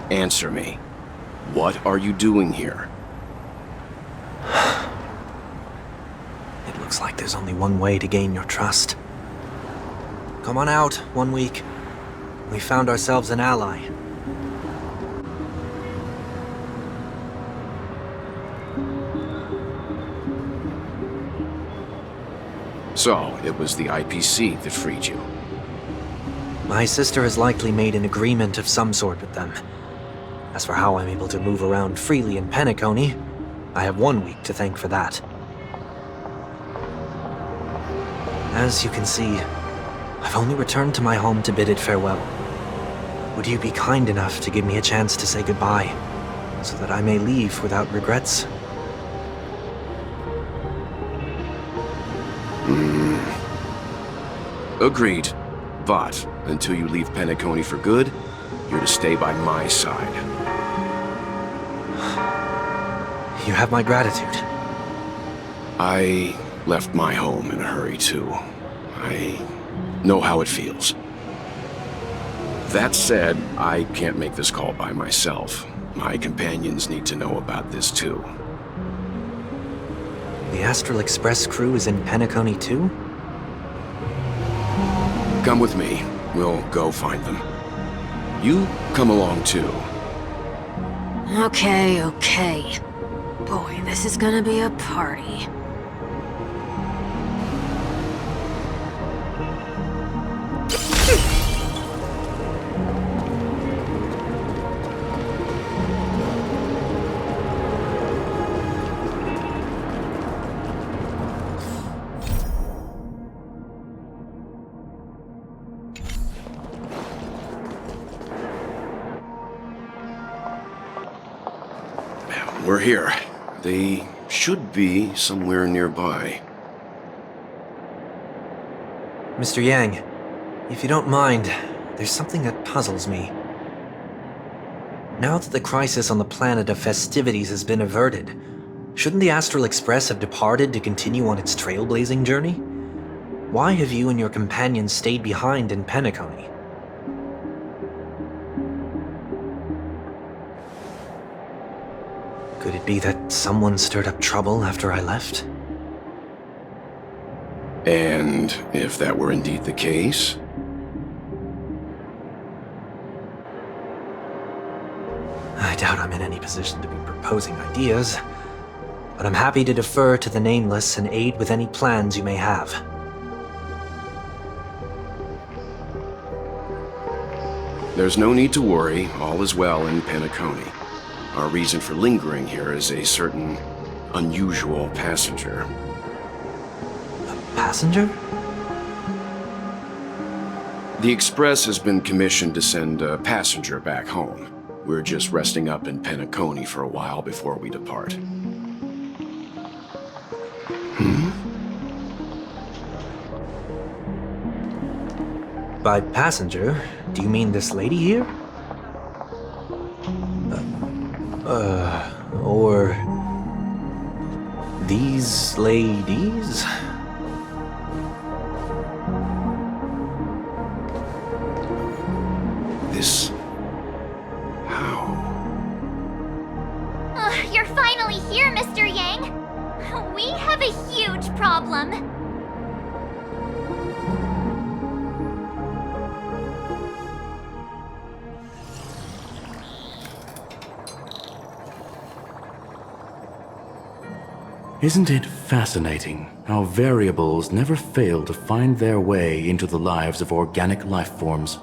Answer me. What are you doing here?
It looks like there's only one way to gain your trust. Come on out, 1 week. We found ourselves an ally.
So, it was the IPC that freed you.
My sister has likely made an agreement of some sort with them. As for how I'm able to move around freely in Penacony, I have 1 week to thank for that. As you can see, I've only returned to my home to bid it farewell. Would you be kind enough to give me a chance to say goodbye, so that I may leave without regrets?
Agreed. But, until you leave Penacony for good, you're to stay by my side.
You have my gratitude.
I left my home in a hurry, too. I know how it feels. That said, I can't make this call by myself. My companions need to know about this, too.
The Astral Express crew is in Penacony, too?
Come with me. We'll go find them. You come along, too.
Okay, okay. Boy, this is gonna be a party.
We're here. They should be somewhere nearby.
Mr. Yang, if you don't mind, there's something that puzzles me. Now that the crisis on the planet of festivities has been averted, shouldn't the Astral Express have departed to continue on its trailblazing journey? Why have you and your companions stayed behind in Penacony? Could it be that someone stirred up trouble after I left?
And if that were indeed the case?
I doubt I'm in any position to be proposing ideas, but I'm happy to defer to the Nameless and aid with any plans you may have.
There's no need to worry. All is well in Penacony. Our reason for lingering here is a certain unusual passenger.
A passenger?
The Express has been commissioned to send a passenger back home. We're just resting up in Penacony for a while before we depart.
By passenger, do you mean this lady here? Or these ladies?
This... how?
You're finally here, Mr. Yang. We have a huge problem.
Isn't it fascinating how variables never fail to find their way into the lives of organic life forms?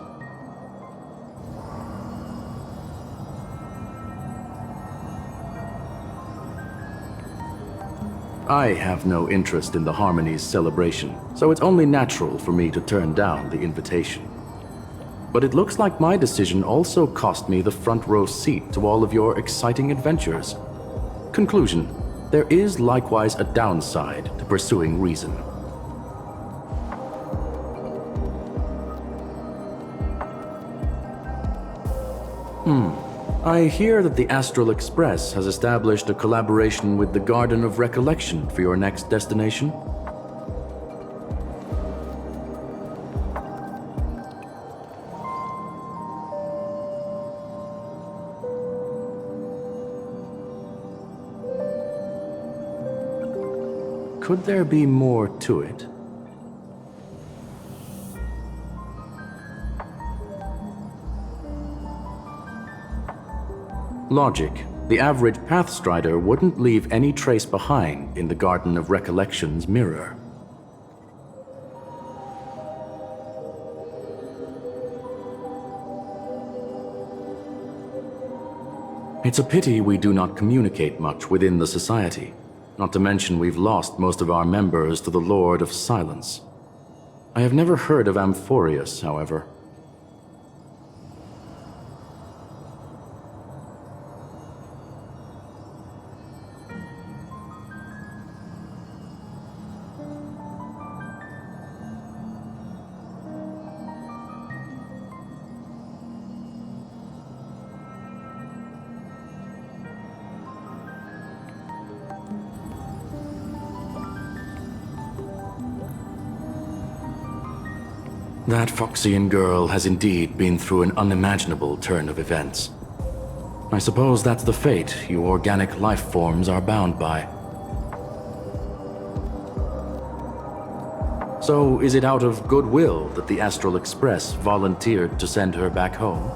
I have no interest in the Harmony's celebration, so it's only natural for me to turn down the invitation. But it looks like my decision also cost me the front row seat to all of your exciting adventures.
Conclusion. There is likewise a downside to pursuing reason. I hear that the Astral Express has established a collaboration with the Garden of Recollection for your next destination. Could there be more to it? Logic. The average Pathstrider wouldn't leave any trace behind in the Garden of Recollection's mirror. It's a pity we do not communicate much within the society. Not to mention we've lost most of our members to the Lord of Silence. I have never heard of Amphorius, however. That Foxian girl has indeed been through an unimaginable turn of events. I suppose that's the fate you organic life forms are bound by. So, is it out of goodwill that the Astral Express volunteered to send her back home?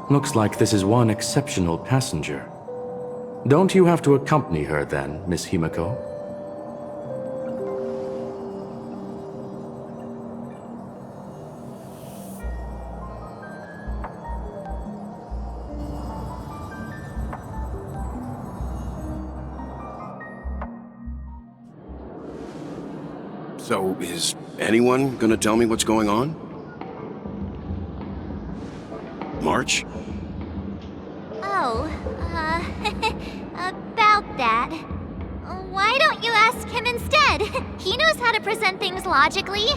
Looks like this is one exceptional passenger. Don't you have to accompany her then, Miss Himiko?
So, is anyone gonna tell me what's going on? March?
Oh, about that. Why don't you ask him instead? He knows how to present things logically.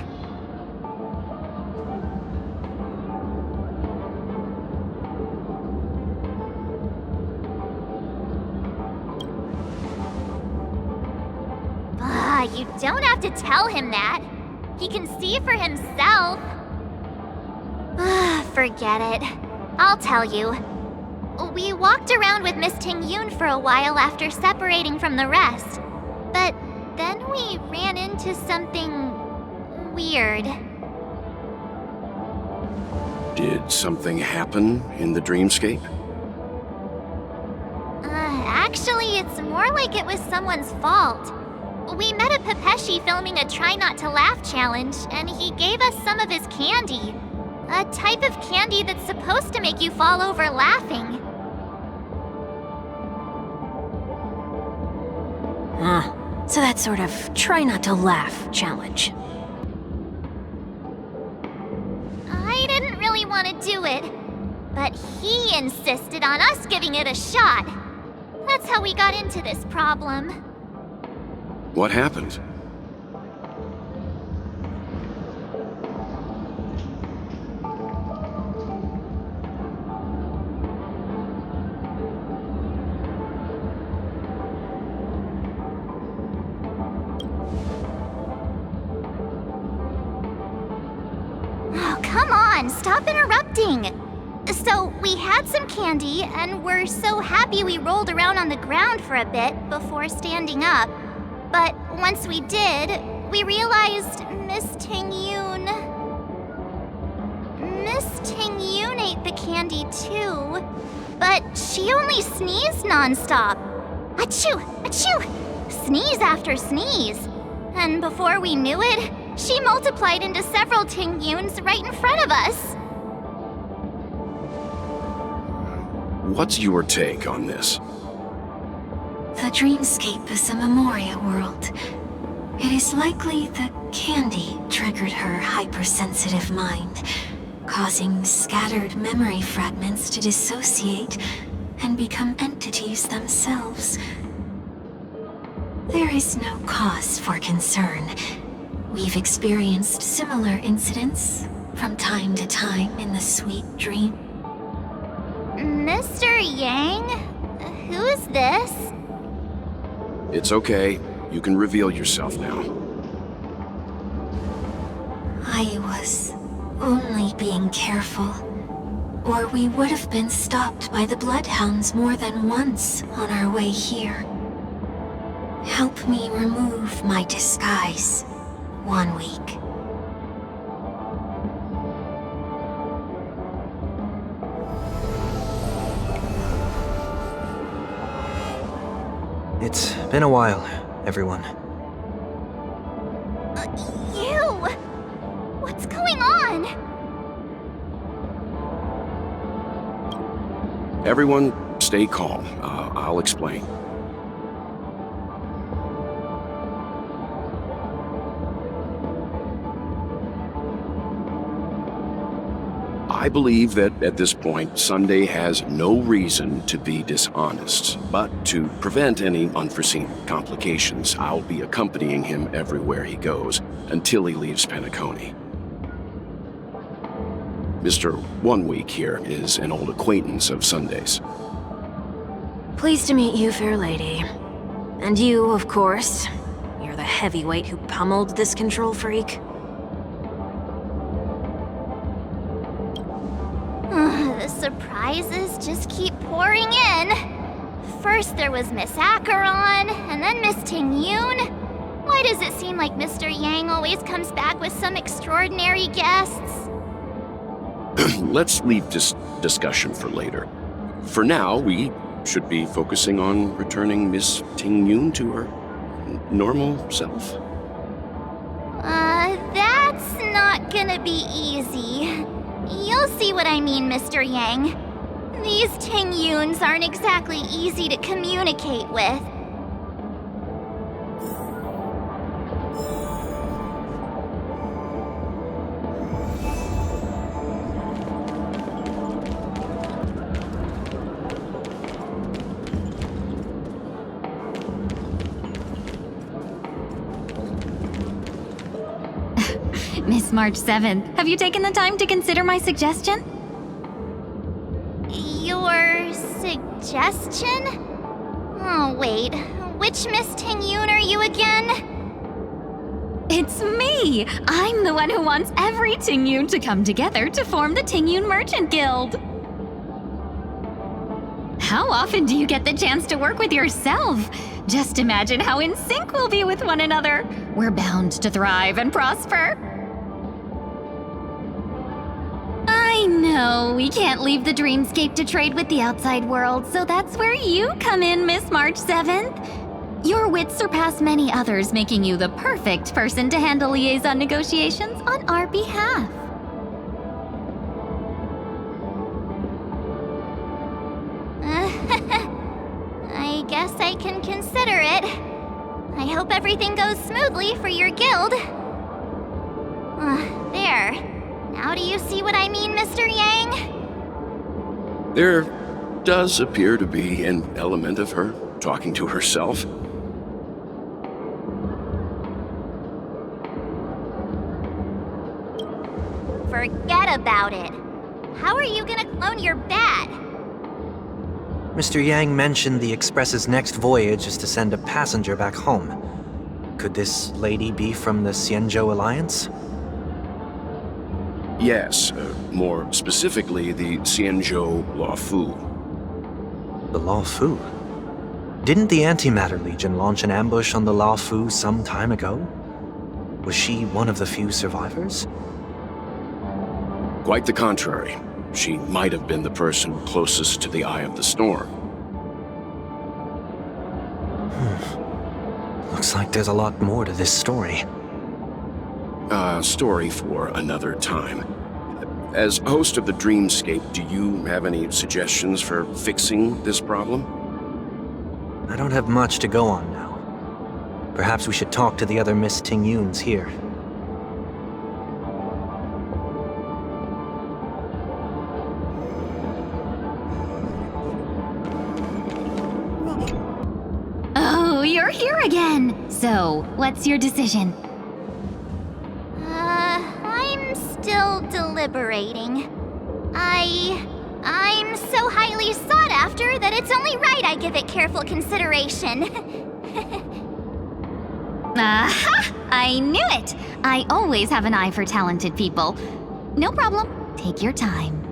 You don't have to tell him that. He can see for himself. Forget it. I'll tell you. We walked around with Miss Ting-Yun for a while after separating from the rest. But then we ran into something weird.
Did something happen in the dreamscape?
Actually, it's more like it was someone's fault. We met a Pepeshi filming a Try Not to Laugh challenge, and he gave us some of his candy. A type of candy that's supposed to make you fall over laughing.
So that sort of Try Not to Laugh challenge.
I didn't really want to do it, but he insisted on us giving it a shot. That's how we got into this problem.
What happened?
Oh, come on, stop interrupting. So, we had some candy, and we're so happy we rolled around on the ground for a bit before standing up. But once we did, we realized Miss Ting-Yun ate the candy too. But she only sneezed nonstop. Achoo! Achoo! Sneeze after sneeze. And before we knew it, she multiplied into several Ting-Yuns right in front of us.
What's your take on this?
The dreamscape is a Memoria world. It is likely the candy triggered her hypersensitive mind, causing scattered memory fragments to dissociate and become entities themselves. There is no cause for concern. We've experienced similar incidents from time to time in the sweet dream.
Mr. Yang? Who's this?
It's okay. You can reveal yourself now.
I was only being careful, or we would have been stopped by the Bloodhounds more than once on our way here. Help me remove my disguise. 1 week.
It's been a while, everyone.
You! What's going on?
Everyone, stay calm. I'll explain. I believe that at this point, Sunday has no reason to be dishonest, but to prevent any unforeseen complications, I'll be accompanying him everywhere he goes until he leaves Penacony. Mr. 1 Week here is an old acquaintance of Sunday's.
Pleased to meet you, fair lady. And you, of course. You're the heavyweight who pummeled this control freak.
The surprises just keep pouring in. First there was Miss Acheron, and then Miss Ting-Yun. Why does it seem like Mr. Yang always comes back with some extraordinary guests?
Let's leave this discussion for later. For now, we should be focusing on returning Miss Ting-Yun to her normal self.
That's not gonna be easy. You'll see what I mean, Mr. Yang. These Ting-Yuns aren't exactly easy to communicate with.
Miss March 7th, have you taken the time to consider my suggestion?
Your suggestion? Oh, wait. Which Miss Ting-Yun are you again?
It's me! I'm the one who wants every Ting-Yun to come together to form the Ting-Yun Merchant Guild. How often do you get the chance to work with yourself? Just imagine how in sync we'll be with one another. We're bound to thrive and prosper. I know, we can't leave the dreamscape to trade with the outside world, so that's where you come in, Miss March 7th. Your wits surpass many others, making you the perfect person to handle liaison negotiations on our behalf.
I guess I can consider it. I hope everything goes smoothly for your guild. There. Now do you see what I mean, Mr. Yang?
There does appear to be an element of her talking to herself.
Forget about it. How are you gonna clone your bat?
Mr. Yang mentioned the Express's next voyage is to send a passenger back home. Could this lady be from the Xianzhou Alliance?
Yes, more specifically, the Xianzhou Luofu.
The Luofu? Didn't the Antimatter Legion launch an ambush on the Luofu some time ago? Was she one of the few survivors?
Quite the contrary. She might have been the person closest to the eye of the storm.
Looks like there's a lot more to this story.
Story for another time. As host of the Dreamscape, do you have any suggestions for fixing this problem?
I don't have much to go on now. Perhaps we should talk to the other Miss Ting-Yuns here.
Oh, you're here again! So, what's your decision? I'm still deliberating. I'm so highly sought after that it's only right I give it careful consideration. Aha! I knew it! I always have an eye for talented people. No problem. Take your time.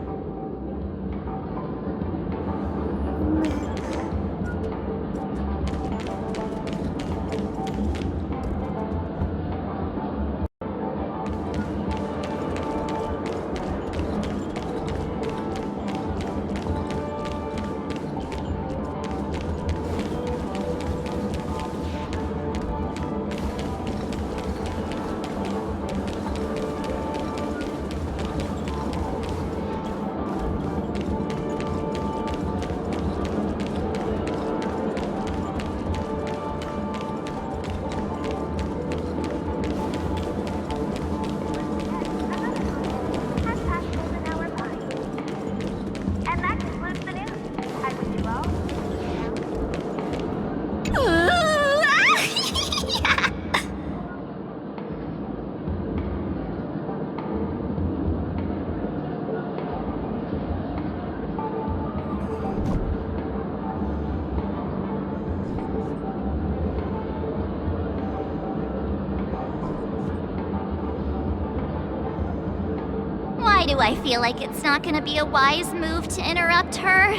Why do I feel like it's not gonna be a wise move to interrupt her?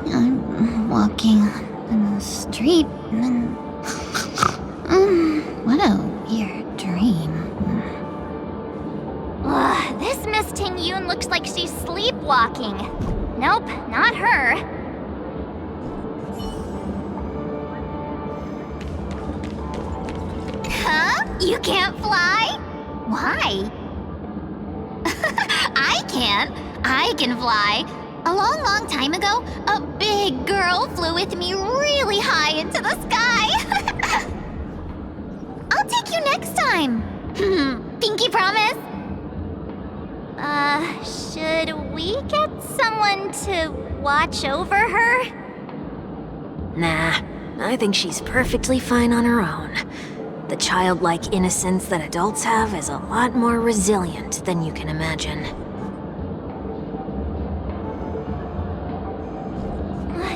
I'm walking in the street and what a weird dream. Ugh, this Miss Ting-Yun looks like she's sleepwalking. Nope, not her. Huh? You can't fly? Why? I can. I can fly. A long, long time ago, a big girl flew with me really high into the sky. I'll take you next time. Pinky promise? Should we get someone to watch over her?
Nah, I think she's perfectly fine on her own. The childlike innocence that adults have is a lot more resilient than you can imagine.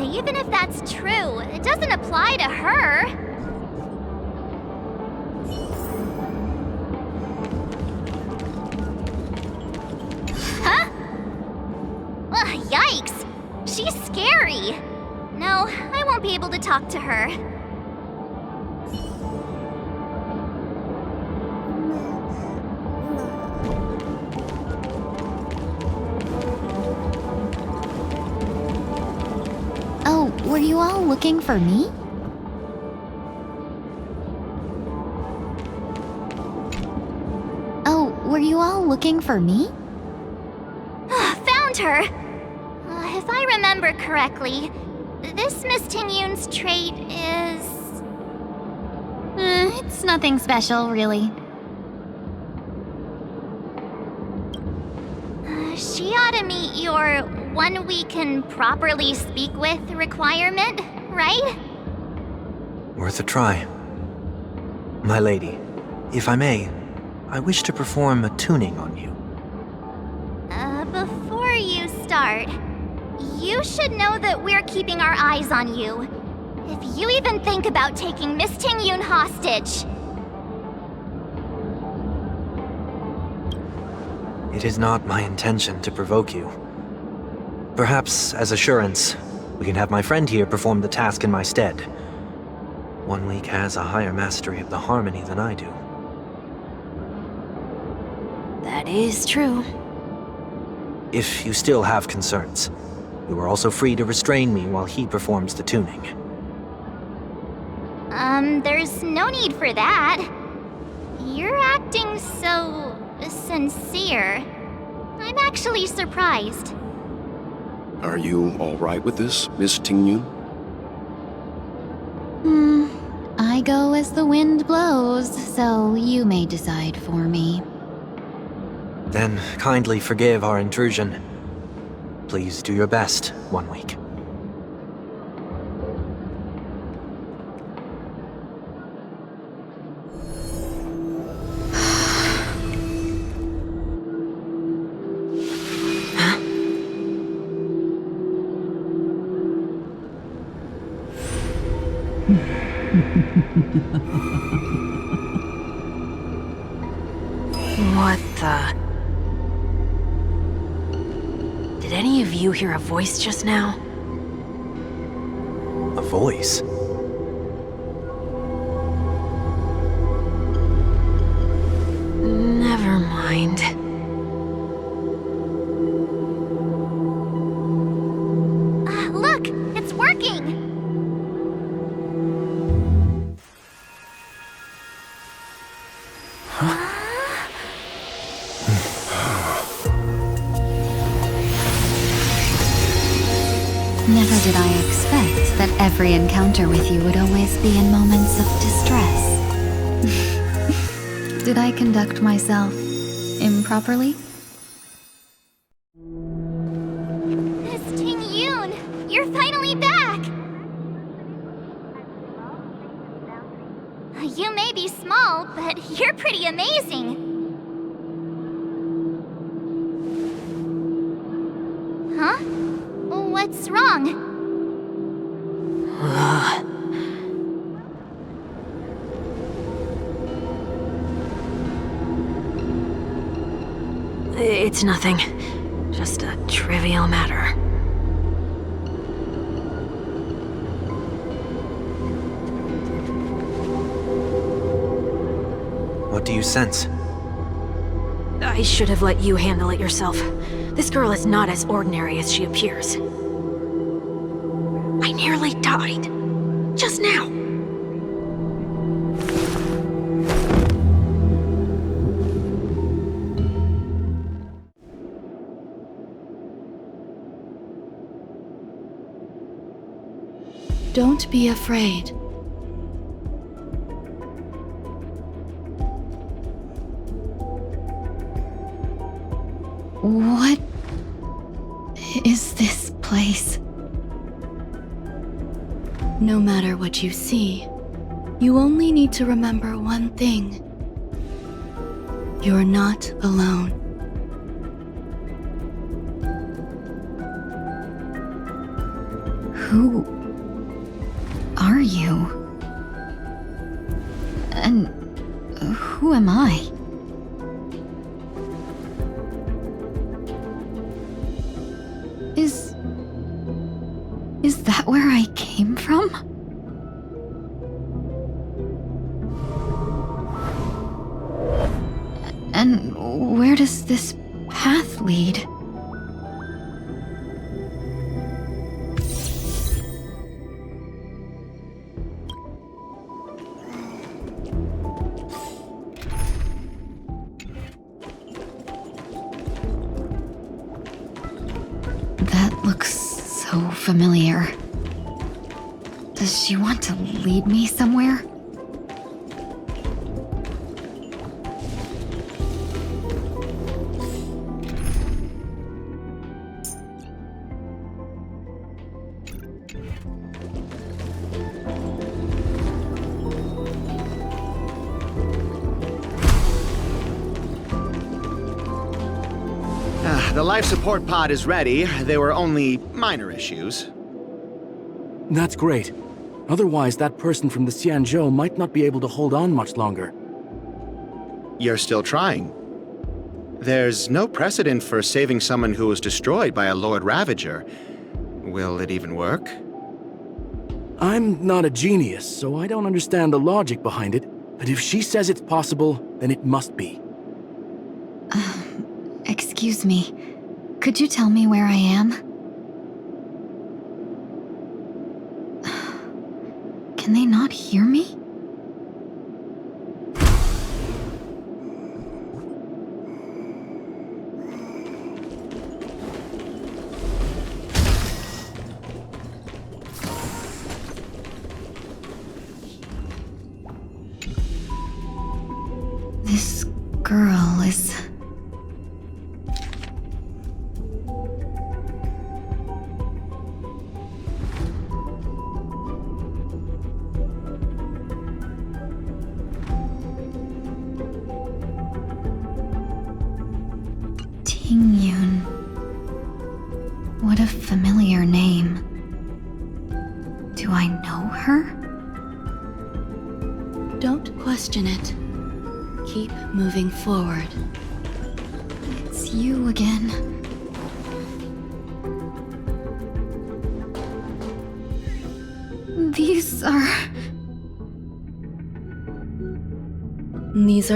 Even if that's true, it doesn't apply to her. Huh? Ugh, yikes! She's scary. No, I won't be able to talk to her. Oh, were you all looking for me? Oh, were you all looking for me? Found her! If I remember correctly, this Miss Ting-Yun's trait is... it's nothing special, really. She ought to meet your one we can properly speak with requirement, right?
Worth a try. My lady, if I may, I wish to perform a tuning on you.
Before you start, you should know that we're keeping our eyes on you. If you even think about taking Miss Ting-Yun hostage...
It is not my intention to provoke you. Perhaps, as assurance, we can have my friend here perform the task in my stead. One week has a higher mastery of the harmony than I do.
That is true.
If you still have concerns, you are also free to restrain me while he performs the tuning.
There's no need for that. You're acting so sincere. I'm actually surprised.
Are you all right with this, Miss Tingyun?
I go as the wind blows, so you may decide for me.
Then kindly forgive our intrusion. Please do your best, 1 week.
What the? Did any of you hear a voice just now?
A voice?
Never mind.
Look, it's working!
Never did I expect that every encounter with you would always be in moments of distress. Did I conduct myself improperly?
Miss Tingyun, you're finally back! You may be small, but you're pretty amazing. Huh? What's wrong?
It's nothing. Just a trivial matter.
What do you sense?
I should have let you handle it yourself. This girl is not as ordinary as she appears. I nearly died. Just now.
Don't be afraid. What is this place? No matter what you see, you only need to remember one thing. You're not alone. Who are you? And who am I? Is that where I came from? And where does this path lead? That looks so familiar. Does she want to lead me somewhere?
The life support pod is ready. There were only minor issues.
That's great. Otherwise, that person from the Xianzhou might not be able to hold on much longer.
You're still trying. There's no precedent for saving someone who was destroyed by a Lord Ravager. Will it even work?
I'm not a genius, so I don't understand the logic behind it, but if she says it's possible, then it must be.
Excuse me. Could you tell me where I am? Can they not hear me? This girl is... Tingyun. What a familiar name. Do I know her?
Don't question it. Keep moving forward.
It's you again. These
are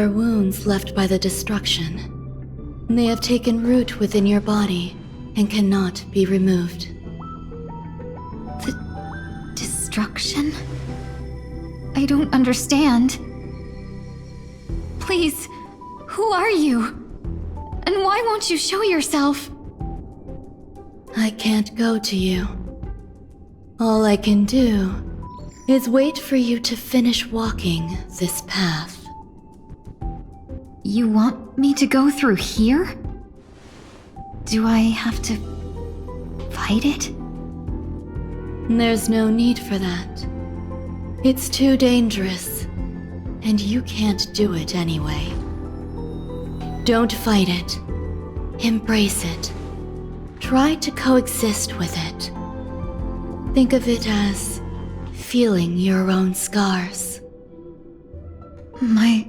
wounds left by the destruction. They have taken root within your body and cannot be removed.
The destruction? I don't understand. Please, who are you? And why won't you show yourself?
I can't go to you. All I can do is wait for you to finish walking this path.
You want me to go through here? Do I have to fight it?
There's no need for that. It's too dangerous, and you can't do it anyway. Don't fight it. Embrace it. Try to coexist with it. Think of it as feeling your own scars.
My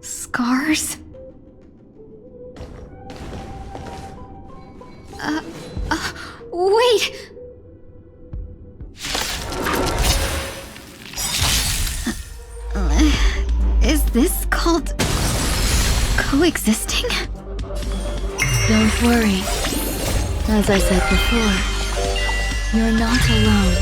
scars? Wait! Is this called coexisting?
Don't worry. As I said before, you're not alone.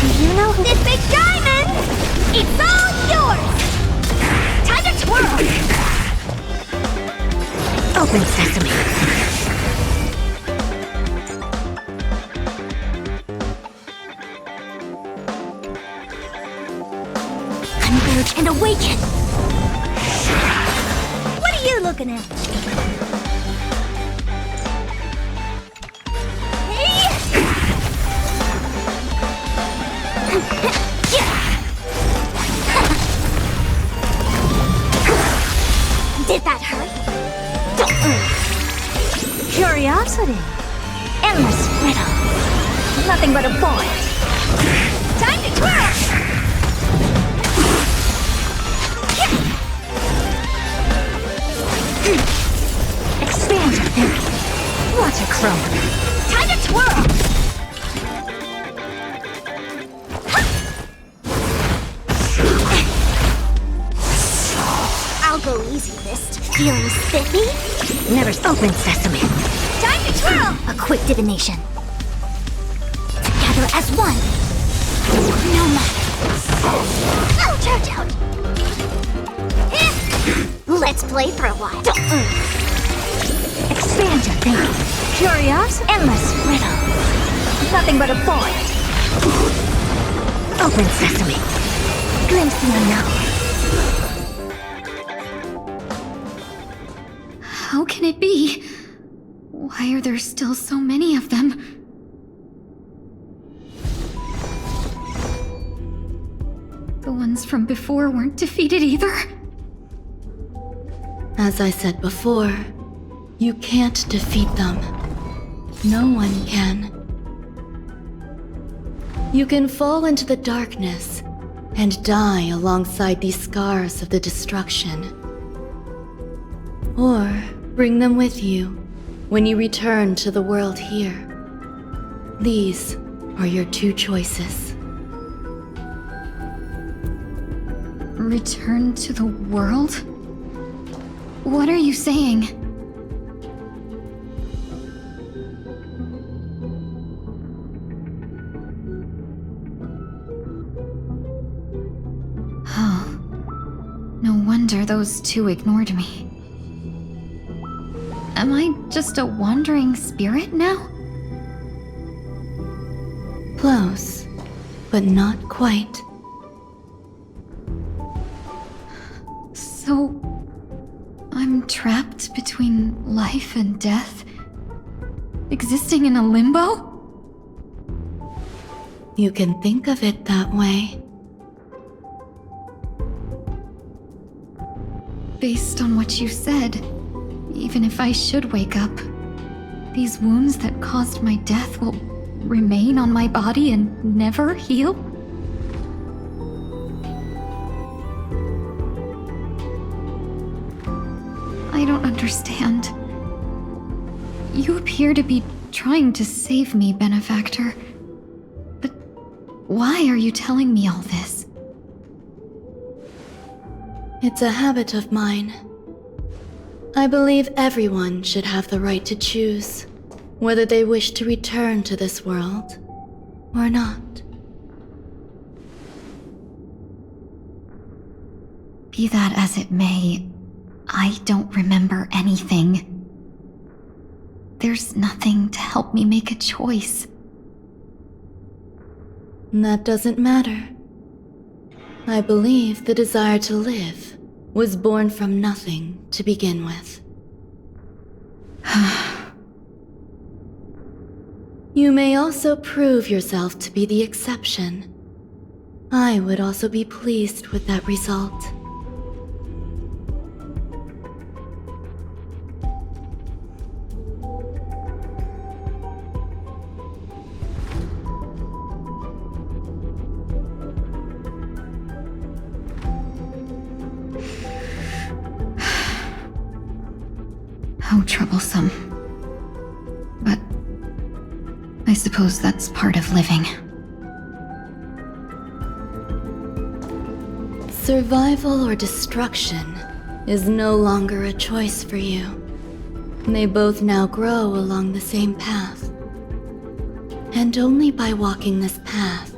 Do you know who this big diamond? It's all yours! Time to twirl! Open sesame. Converge and awaken! What are you looking at? Did that hurt? Curiosity. Endless riddle. Nothing but a void. Time to twirl! Expand your thinking. Watch it chrome. Time to twirl! I'll go easy, Mist. Feeling spiffy? Never open sesame. Time to twirl! A quick divination. Together as one. No matter. Ouch, ouch, ouch. Let's play for a while. Expand your thinking. Curiosity? Endless riddle. Nothing but a void. Open sesame. Glimpse the unknown.
How can it be? Why are there still so many of them? The ones from before weren't defeated either?
As I said before, you can't defeat them. No one can. You can fall into the darkness and die alongside these scars of the destruction. Or bring them with you when you return to the world here. These are your two choices.
Return to the world? What are you saying? Oh, no wonder those two ignored me. Am I just a wandering spirit now?
Close, but not quite.
trapped between life and death? Existing in a limbo?
You can think of it that way.
Based on what you said, even if I should wake up, these wounds that caused my death will remain on my body and never heal? I don't understand. You appear to be trying to save me, Benefactor. But why are you telling me all this?
It's a habit of mine. I believe everyone should have the right to choose whether they wish to return to this world or not.
Be that as it may, I don't remember anything. There's nothing to help me make a choice.
That doesn't matter. I believe the desire to live was born from nothing to begin with. You may also prove yourself to be the exception. I would also be pleased with that result.
How troublesome. But I suppose that's part of living.
Survival or destruction is no longer a choice for you. They both now grow along the same path. And only by walking this path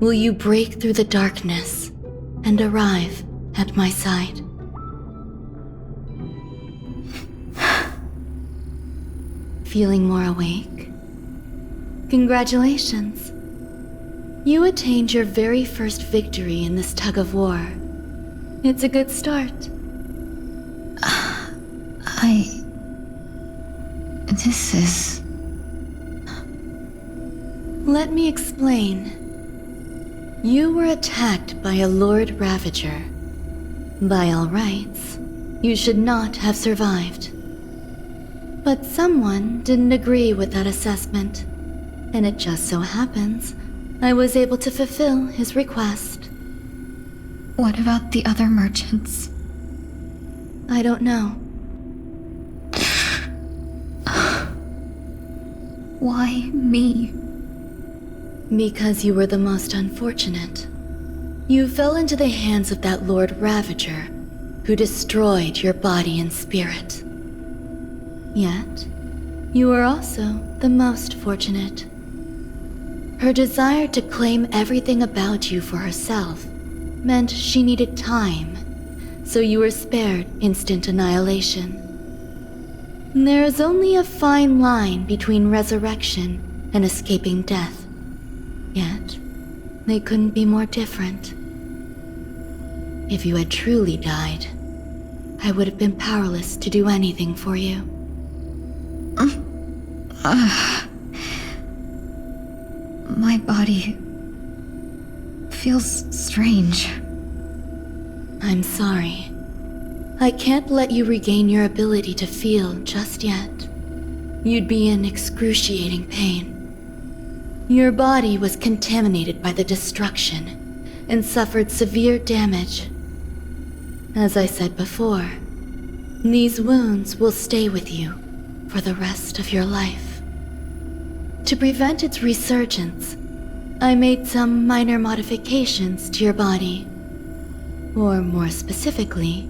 will you break through the darkness and arrive at my side. Feeling more awake? Congratulations. You attained your very first victory in this tug of war. It's a good start.
This is...
Let me explain. You were attacked by a Lord Ravager. By all rights, you should not have survived. But someone didn't agree with that assessment, and it just so happens I was able to fulfill his request.
What about the other merchants?
I don't know.
Why me?
Because you were the most unfortunate. You fell into the hands of that Lord Ravager, who destroyed your body and spirit. Yet, you were also the most fortunate. Her desire to claim everything about you for herself meant she needed time, so you were spared instant annihilation. There is only a fine line between resurrection and escaping death. Yet, they couldn't be more different. If you had truly died, I would have been powerless to do anything for you.
My body feels strange.
I'm sorry. I can't let you regain your ability to feel just yet. You'd be in excruciating pain. Your body was contaminated by the destruction and suffered severe damage. As I said before, these wounds will stay with you for the rest of your life. To prevent its resurgence, I made some minor modifications to your body. Or more specifically,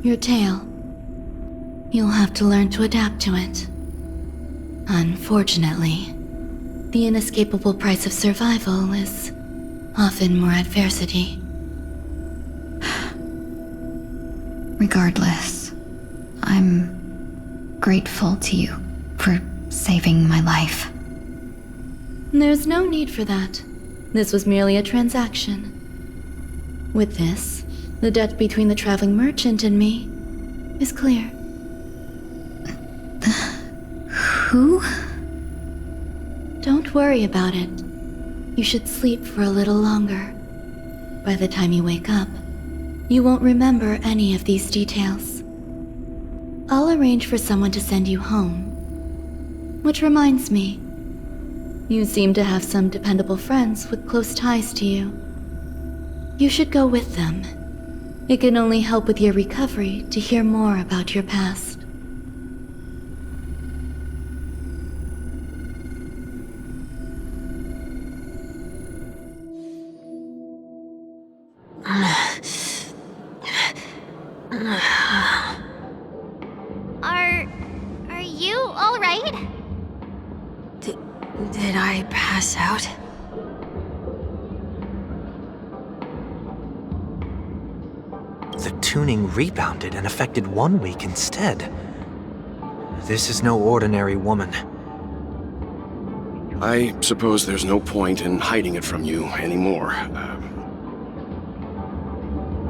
your tail. You'll have to learn to adapt to it. Unfortunately, the inescapable price of survival is often more adversity.
Regardless, I'm grateful to you for saving my life.
There's no need for that. This was merely a transaction. With this,
The debt between the traveling merchant and me is clear.
Who?
Don't worry about it. You should sleep for a little longer. By the time you wake up, you won't remember any of these details. I'll arrange for someone to send you home. Which reminds me, you seem to have some dependable friends with close ties to you. You should go with them. It can only help with your recovery to hear more about your past.
Are you all right?
Did I pass out?
The tuning rebounded and affected 1 week instead. This is no ordinary woman.
I suppose there's no point in hiding it from you anymore.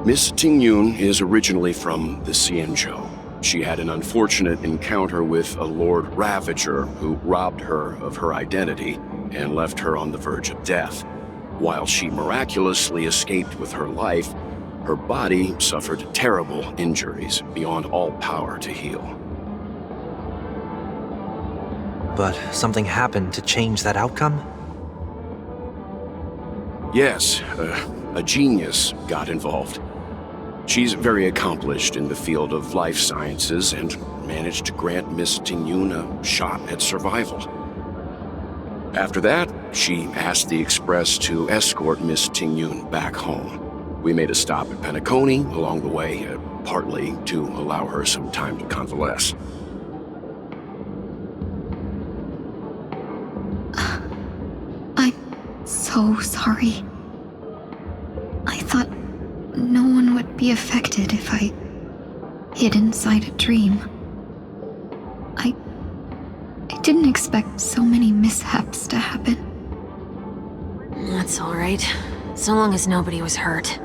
Miss Tingyun is originally from the Xianzhou. She had an unfortunate encounter with a Lord Ravager who robbed her of her identity and left her on the verge of death. While she miraculously escaped with her life, her body suffered terrible injuries beyond all power to heal.
But something happened to change that outcome?
Yes, a genius got involved. She's very accomplished in the field of life sciences and managed to grant Miss Tingyun a shot at survival. After that, she asked the Express to escort Miss Tingyun back home. We made a stop at Penacony along the way, partly to allow her some time to convalesce.
I'm so sorry. I thought no one would be affected if I hid inside a dream. I didn't expect so many mishaps to happen.
That's alright. So long as nobody was hurt.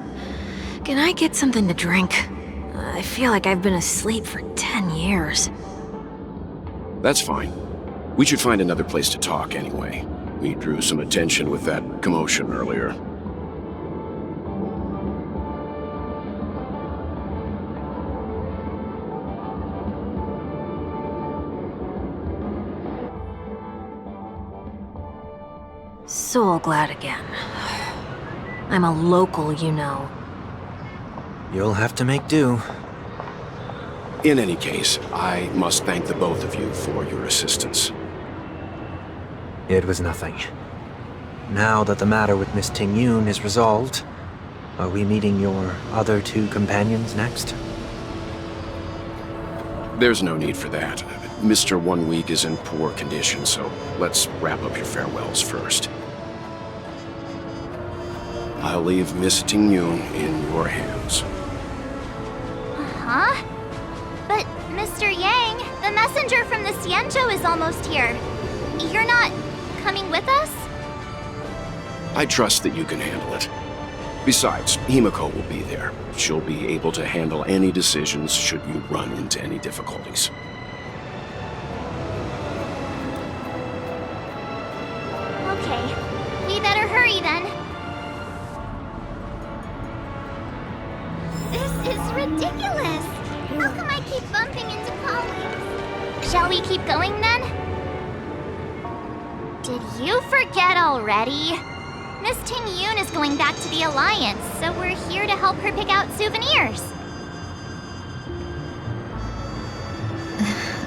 Can I get something to drink? I feel like I've been asleep for 10 years.
That's fine. We should find another place to talk anyway. We drew some attention with that commotion earlier.
Soul glad again. I'm a local, you know.
You'll have to make do.
In any case, I must thank the both of you for your assistance.
It was nothing. Now that the matter with Miss Tingyun is resolved, are we meeting your other two companions next?
There's no need for that. Mr. 1 Week is in poor condition, so let's wrap up your farewells first. I'll leave Miss Tingyun in your hands.
Huh? But, Mr. Yang, the messenger from the Xianzhou is almost here. You're not coming with us?
I trust that you can handle it. Besides, Himiko will be there. She'll be able to handle any decisions should you run into any difficulties.
Okay, we better hurry then. This is ridiculous! How come I keep bumping into colleagues? Shall we keep going then? Did you forget already? Miss Tingyun is going back to the Alliance, so we're here to help her pick out souvenirs.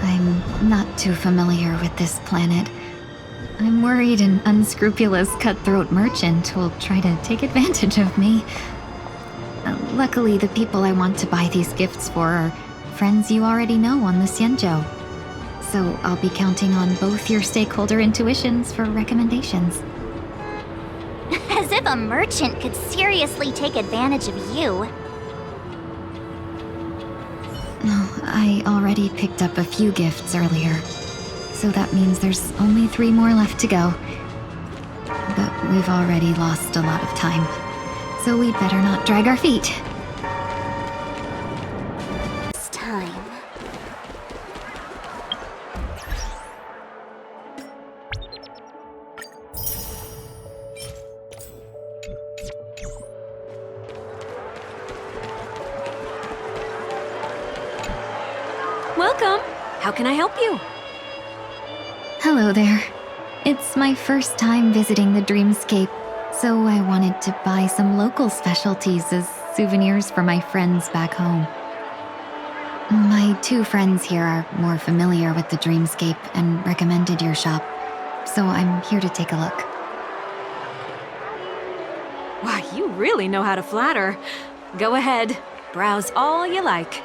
I'm not too familiar with this planet. I'm worried an unscrupulous cutthroat merchant will try to take advantage of me. Luckily, the people I want to buy these gifts for are friends you already know on the Xianzhou. So I'll be counting on both your stakeholder intuitions for recommendations.
As if a merchant could seriously take advantage of you.
No, I already picked up a few gifts earlier. So that means there's only 3 more left to go. But we've already lost a lot of time. So we'd better not drag our feet.
Welcome. How can I help you?
Hello there. It's my first time visiting the Dreamscape, so I wanted to buy some local specialties as souvenirs for my friends back home. My 2 friends here are more familiar with the Dreamscape and recommended your shop, so I'm here to take a look.
Wow, you really know how to flatter. Go ahead, browse all you like.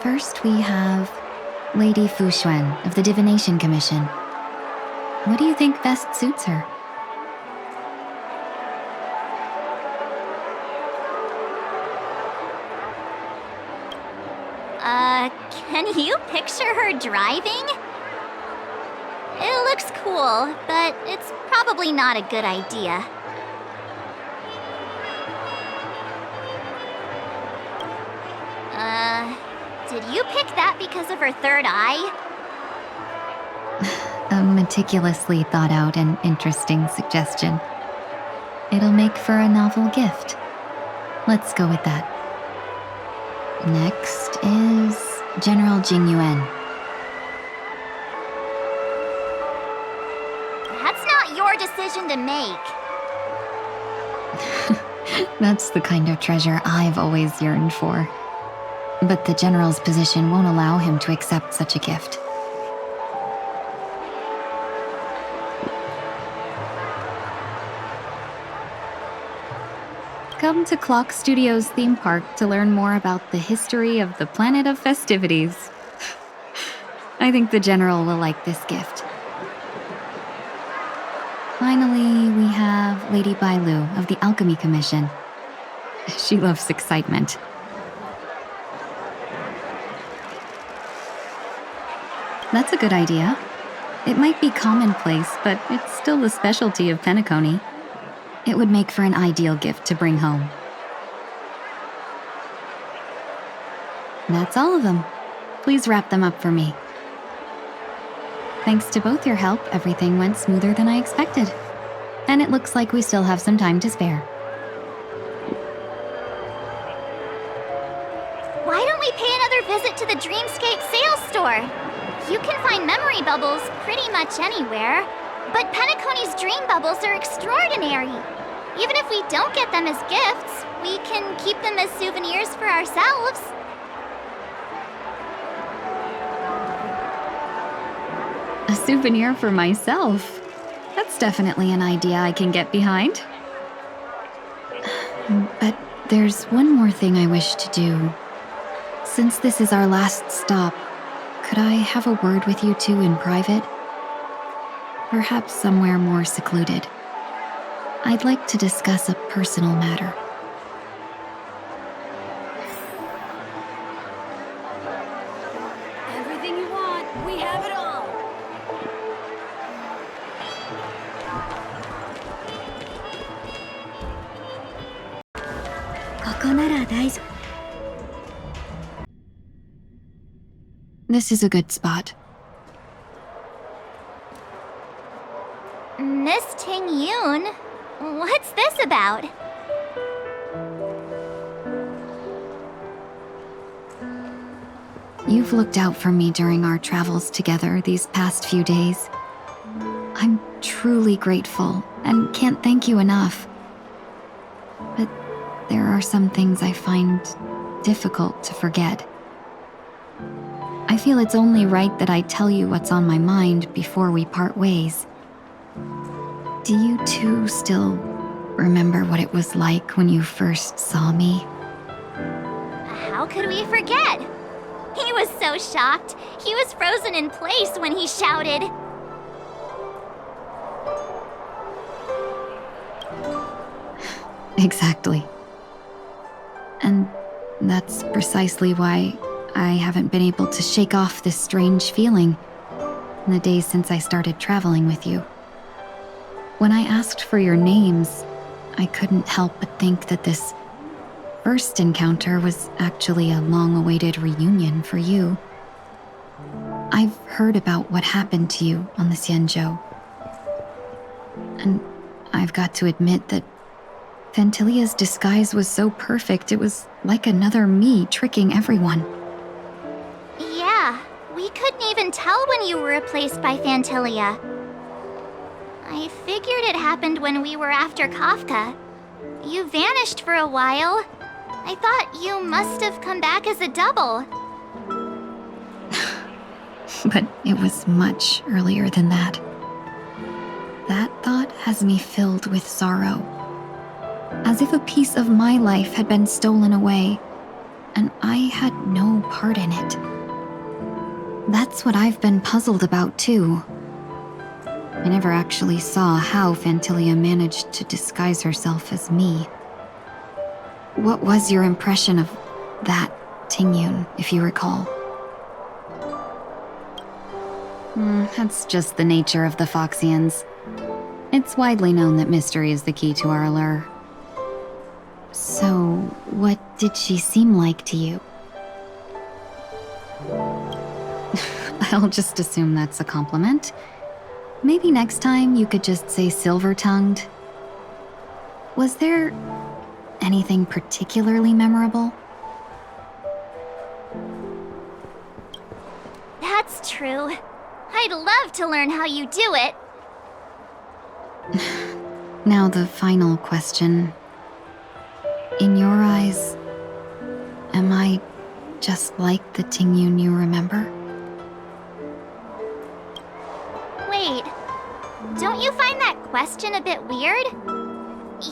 First we have Lady Fu Xuan of the Divination Commission. What do you think best suits her?
Can you picture her driving? It looks cool, but it's probably not a good idea. Did you pick that because of her third eye?
A meticulously thought out and interesting suggestion. It'll make for a novel gift. Let's go with that. Next is General Jing Yuan.
That's not your decision to make.
That's the kind of treasure I've always yearned for. But the General's position won't allow him to accept such a gift. Come to Clock Studios theme park to learn more about the history of the planet of festivities. I think the General will like this gift. Finally, we have Lady Bailu of the Alchemy Commission. She loves excitement. That's a good idea. It might be commonplace, but it's still the specialty of Penacony. It would make for an ideal gift to bring home. That's all of them. Please wrap them up for me. Thanks to both your help, everything went smoother than I expected. And it looks like we still have some time to spare.
Why don't we pay another visit to the Dreamscape sales store? You can find memory bubbles pretty much anywhere, but Penacony's dream bubbles are extraordinary. Even if we don't get them as gifts, we can keep them as souvenirs for ourselves.
A souvenir for myself? That's definitely an idea I can get behind. But there's one more thing I wish to do. Since this is our last stop, could I have a word with you two in private? Perhaps somewhere more secluded. I'd like to discuss a personal matter.
Everything you want, we have it all.
This is a good spot.
Miss Ting Yoon, what's this about?
You've looked out for me during our travels together these past few days. I'm truly grateful and can't thank you enough. But there are some things I find difficult to forget. I feel it's only right that I tell you what's on my mind before we part ways. Do you two still remember what it was like when you first saw me?
How could we forget? He was so shocked. He was frozen in place when he shouted.
Exactly. And that's precisely why I haven't been able to shake off this strange feeling in the days since I started traveling with you. When I asked for your names, I couldn't help but think that this first encounter was actually a long-awaited reunion for you. I've heard about what happened to you on the Xianzhou. And I've got to admit that Fantilia's disguise was so perfect, it was like another me tricking everyone.
We couldn't even tell when you were replaced by Fantilia. I figured it happened when we were after Kafka. You vanished for a while. I thought you must have come back as a double.
But it was much earlier than that. That thought has me filled with sorrow. As if a piece of my life had been stolen away, and I had no part in it. That's what I've been puzzled about, too. I never actually saw how Fantilia managed to disguise herself as me. What was your impression of that Tingyun, if you recall? That's just the nature of the Foxians. It's widely known that mystery is the key to our allure. So, what did she seem like to you? I'll just assume that's a compliment. Maybe next time you could just say silver-tongued. Was there anything particularly memorable?
That's true. I'd love to learn how you do it.
Now the final question. In your eyes, am I just like the Tingyun you remember?
Wait, don't you find that question a bit weird?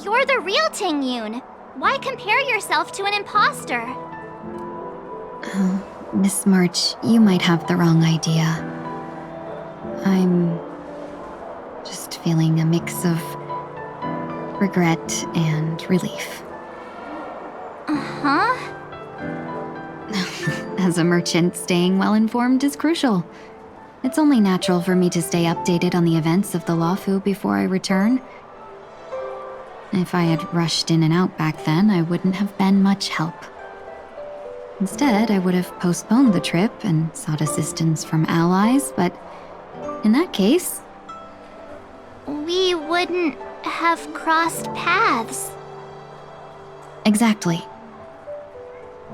You're the real Tingyun. Why compare yourself to an imposter?
Oh, Miss March, you might have the wrong idea. I'm just feeling a mix of regret and relief.
Huh?
As a merchant, staying well-informed is crucial. It's only natural for me to stay updated on the events of the Lawfu before I return. If I had rushed in and out back then, I wouldn't have been much help. Instead, I would have postponed the trip and sought assistance from allies, but in that case...
We wouldn't have crossed paths.
Exactly.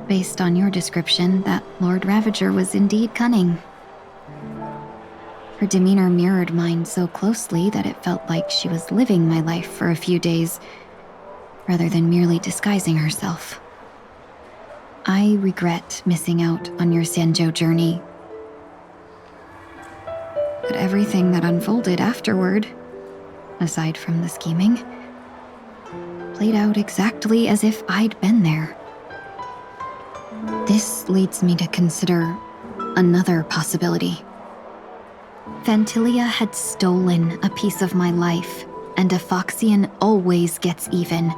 Based on your description, that Lord Ravager was indeed cunning. Her demeanor mirrored mine so closely that it felt like she was living my life for a few days, rather than merely disguising herself. I regret missing out on your Sanjo journey. But everything that unfolded afterward, aside from the scheming, played out exactly as if I'd been there. This leads me to consider another possibility. Fantilia had stolen a piece of my life, and a Foxian always gets even.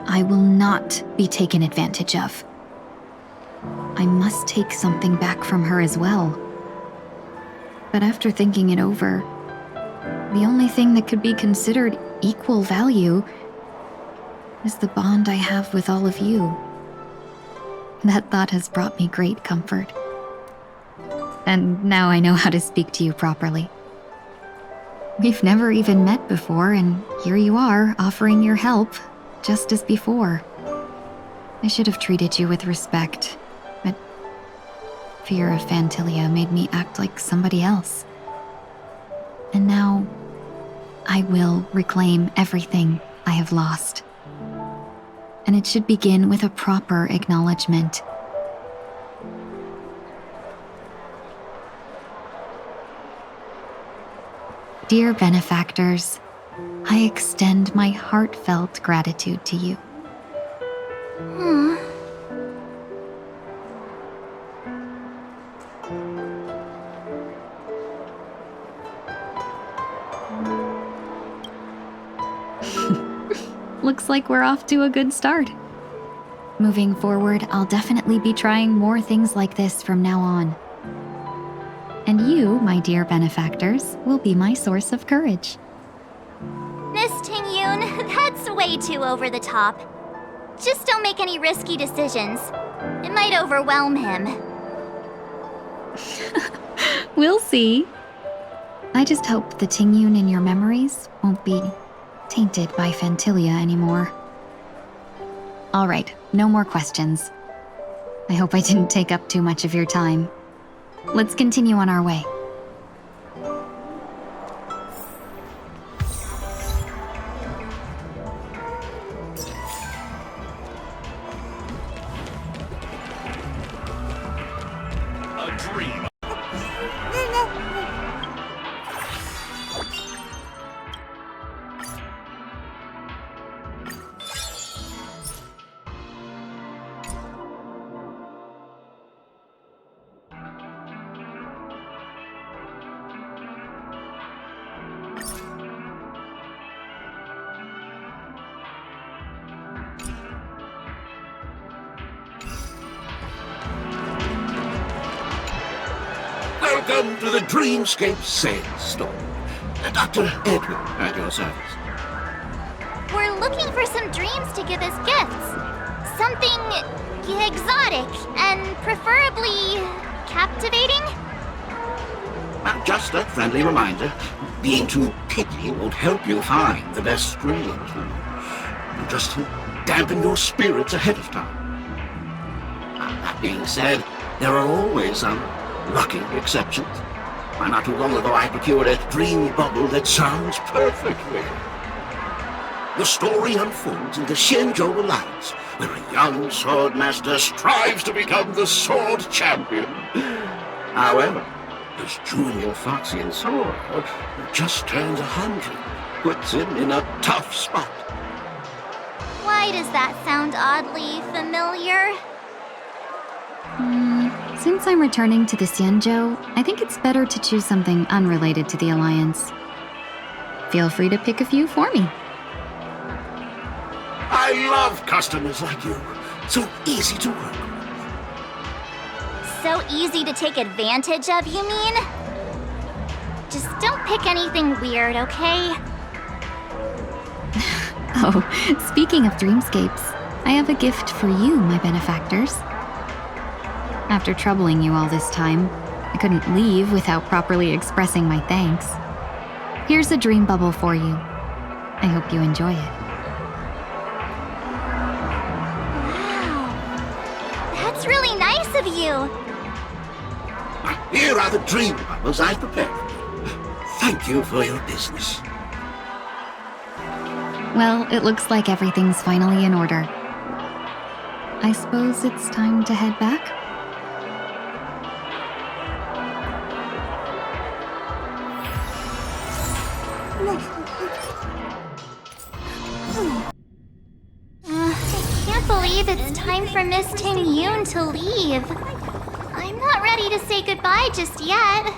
I will not be taken advantage of. I must take something back from her as well. But after thinking it over, the only thing that could be considered equal value is the bond I have with all of you. That thought has brought me great comfort. And now I know how to speak to you properly. We've never even met before, and here you are, offering your help, just as before. I should have treated you with respect, but fear of Fantilia made me act like somebody else. And now, I will reclaim everything I have lost. And it should begin with a proper acknowledgement. Dear benefactors, I extend my heartfelt gratitude to you. Looks like we're off to a good start. Moving forward, I'll definitely be trying more things like this from now on. And you, my dear benefactors, will be my source of courage.
Miss Tingyun, that's way too over the top. Just don't make any risky decisions. It might overwhelm him.
We'll see. I just hope the Tingyun in your memories won't be tainted by Fantilia anymore. All right, no more questions. I hope I didn't take up too much of your time. Let's continue on our way.
A dream.
Welcome to the Dreamscape Sales Store. Dr. Edwin at your service.
We're looking for some dreams to give as gifts. Something exotic and preferably captivating.
Just a friendly reminder, being too picky won't help you find the best dreams. Just to dampen your spirits ahead of time. That being said, there are always some lucky exceptions. Not too long ago I procured a dream bubble that sounds perfectly. The story unfolds in the Shenzhou Alliance, where a young swordmaster strives to become the sword champion. However, his junior Foxian sword, who just turned 100, puts him in a tough spot.
Why does that sound oddly familiar?
Since I'm returning to the Xianzhou, I think it's better to choose something unrelated to the Alliance. Feel free to pick a few for me.
I love customers like you. So easy to work with.
So easy to take advantage of, you mean? Just don't pick anything weird, okay?
Oh, speaking of dreamscapes, I have a gift for you, my benefactors. After troubling you all this time, I couldn't leave without properly expressing my thanks. Here's a dream bubble for you. I hope you enjoy it.
That's really nice of you.
Here are the dream bubbles I prepared for you. Thank you for your business.
Well, it looks like everything's finally in order. I suppose it's time to head back?
I can't believe it's time for Miss Ting Yoon to leave. I'm not ready to say goodbye just yet.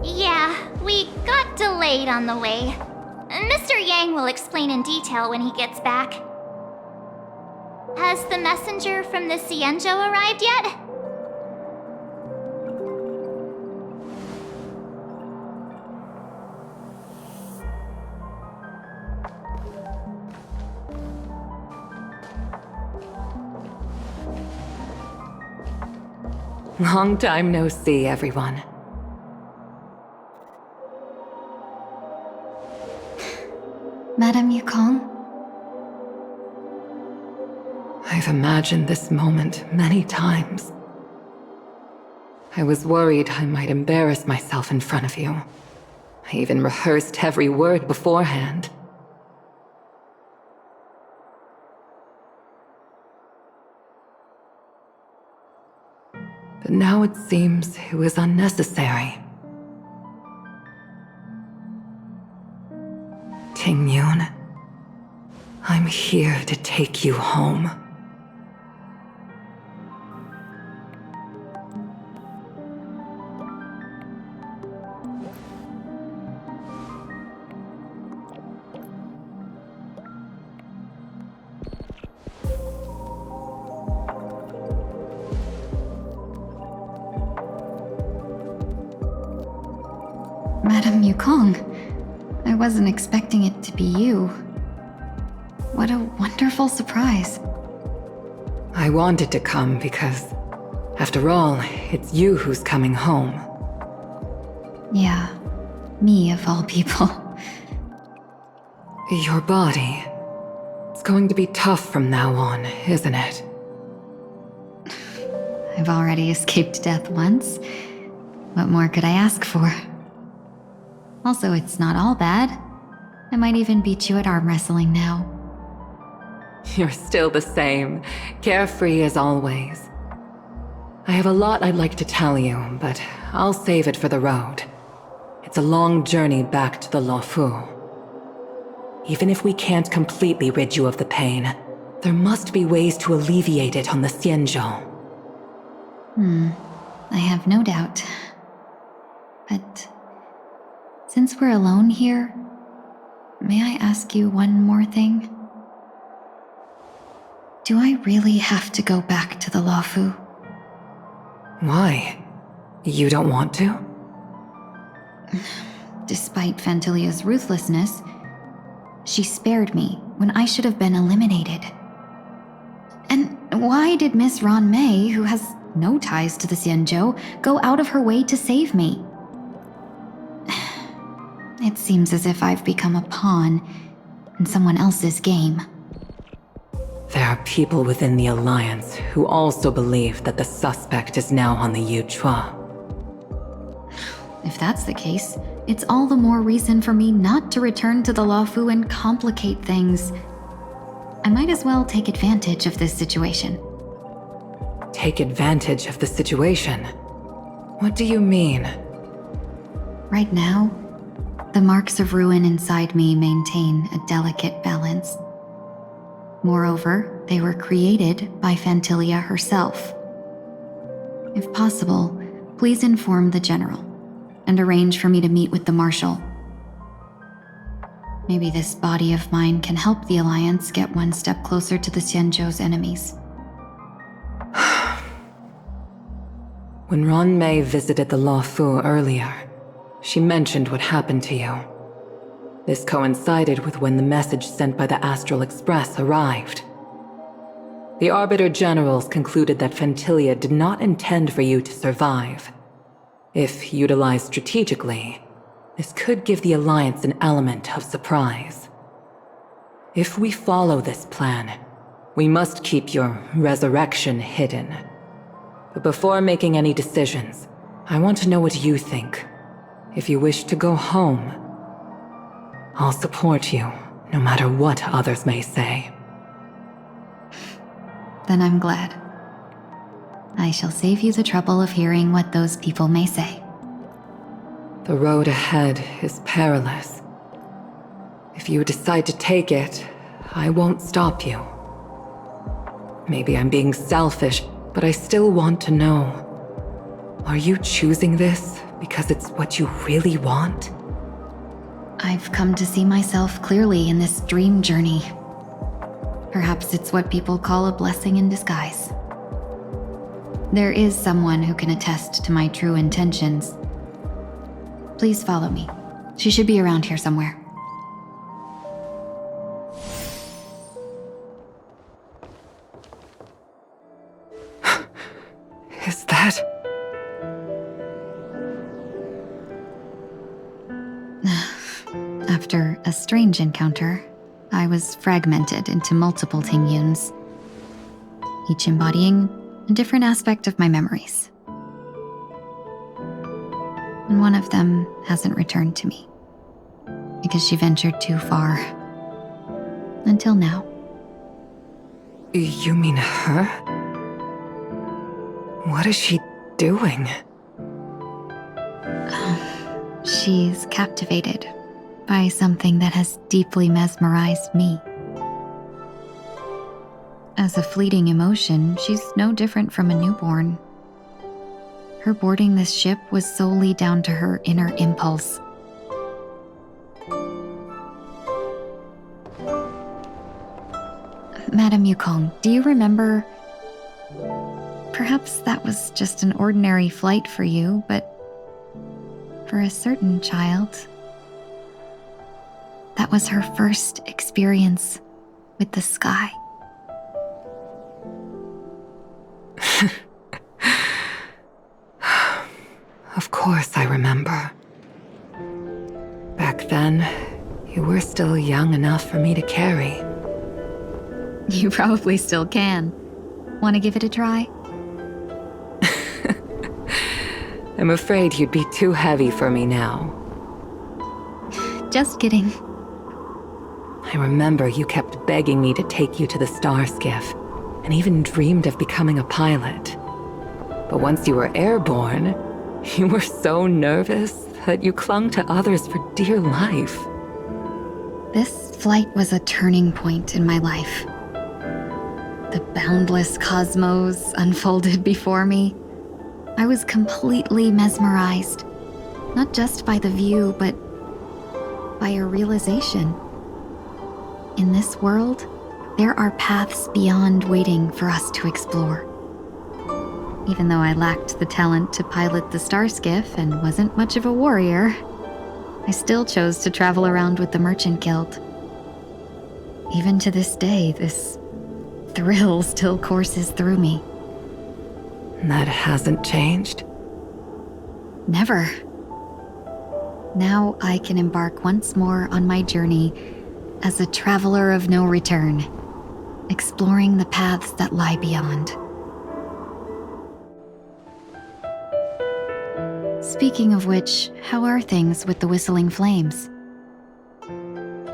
Yeah, we got delayed on the way. Mr. Yang will explain in detail when he gets back. Has the messenger from the Xianzhou arrived yet?
Long time no see, everyone.
Madame Yukong?
I've imagined this moment many times. I was worried I might embarrass myself in front of you. I even rehearsed every word beforehand. But now it seems it was unnecessary. Tingyun, I'm here to take you home.
Madame Yukong, I wasn't expecting it to be you. What a wonderful surprise.
I wanted to come because, after all, it's you who's coming home.
Yeah, me of all people.
Your body. It's going to be tough from now on, isn't it?
I've already escaped death once. What more could I ask for? Also, it's not all bad. I might even beat you at arm wrestling now.
You're still the same, carefree as always. I have a lot I'd like to tell you, but I'll save it for the road. It's a long journey back to the Luofu. Even if we can't completely rid you of the pain, there must be ways to alleviate it on the Xianzhou.
I have no doubt. But since we're alone here, may I ask you one more thing? Do I really have to go back to the Luofu?
Why? You don't want to?
Despite Fantilia's ruthlessness, she spared me when I should have been eliminated. And why did Miss Ron Mei, who has no ties to the Xianzhou, go out of her way to save me? It seems as if I've become a pawn in someone else's game.
There are people within the Alliance who also believe that the suspect is now on the Yuchua.
If that's the case, it's all the more reason for me not to return to the Luofu and complicate things. I might as well take advantage of this situation.
Take advantage of the situation? What do you mean?
Right now, the marks of ruin inside me maintain a delicate balance. Moreover, they were created by Fantilia herself. If possible, please inform the General and arrange for me to meet with the Marshal. Maybe this body of mine can help the Alliance get one step closer to the Xianzhou's enemies.
When Ron Mei visited the Luofu earlier, she mentioned what happened to you. This coincided with when the message sent by the Astral Express arrived. The Arbiter Generals concluded that Fantilia did not intend for you to survive. If utilized strategically, this could give the Alliance an element of surprise. If we follow this plan, we must keep your resurrection hidden. But before making any decisions, I want to know what you think. If you wish to go home, I'll support you, no matter what others may say.
Then I'm glad. I shall save you the trouble of hearing what those people may say.
The road ahead is perilous. If you decide to take it, I won't stop you. Maybe I'm being selfish, but I still want to know. Are you choosing this because it's what you really want?
I've come to see myself clearly in this dream journey. Perhaps it's what people call a blessing in disguise. There is someone who can attest to my true intentions. Please follow me. She should be around here somewhere.
Is that...
After a strange encounter, I was fragmented into multiple Tingyuns, each embodying a different aspect of my memories. and one of them hasn't returned to me because she ventured too far. Until now.
You mean her? What is she doing?
She's captivated by something that has deeply mesmerized me. As a fleeting emotion, she's no different from a newborn. Her boarding this ship was solely down to her inner impulse. Madame Yukong, do you remember? Perhaps that was just an ordinary flight for you, but for a certain child, that was her first experience with the sky.
Of course I remember. Back then, you were still young enough for me to carry.
You probably still can. Want to give it a try?
I'm afraid you'd be too heavy for me now.
Just kidding.
I remember you kept begging me to take you to the star skiff, and even dreamed of becoming a pilot. But once you were airborne, you were so nervous that you clung to others for dear life.
This flight was a turning point in my life. The boundless cosmos unfolded before me. I was completely mesmerized, not just by the view, but by a realization. In this world, there are paths beyond waiting for us to explore. Even though I lacked the talent to pilot the star skiff and wasn't much of a warrior, I still chose to travel around with the Merchant Guild. Even to this day, this thrill still courses through me.
That hasn't changed?
Never. Now I can embark once more on my journey as a traveler of no return, exploring the paths that lie beyond. Speaking of which, how are things with the Whistling Flames?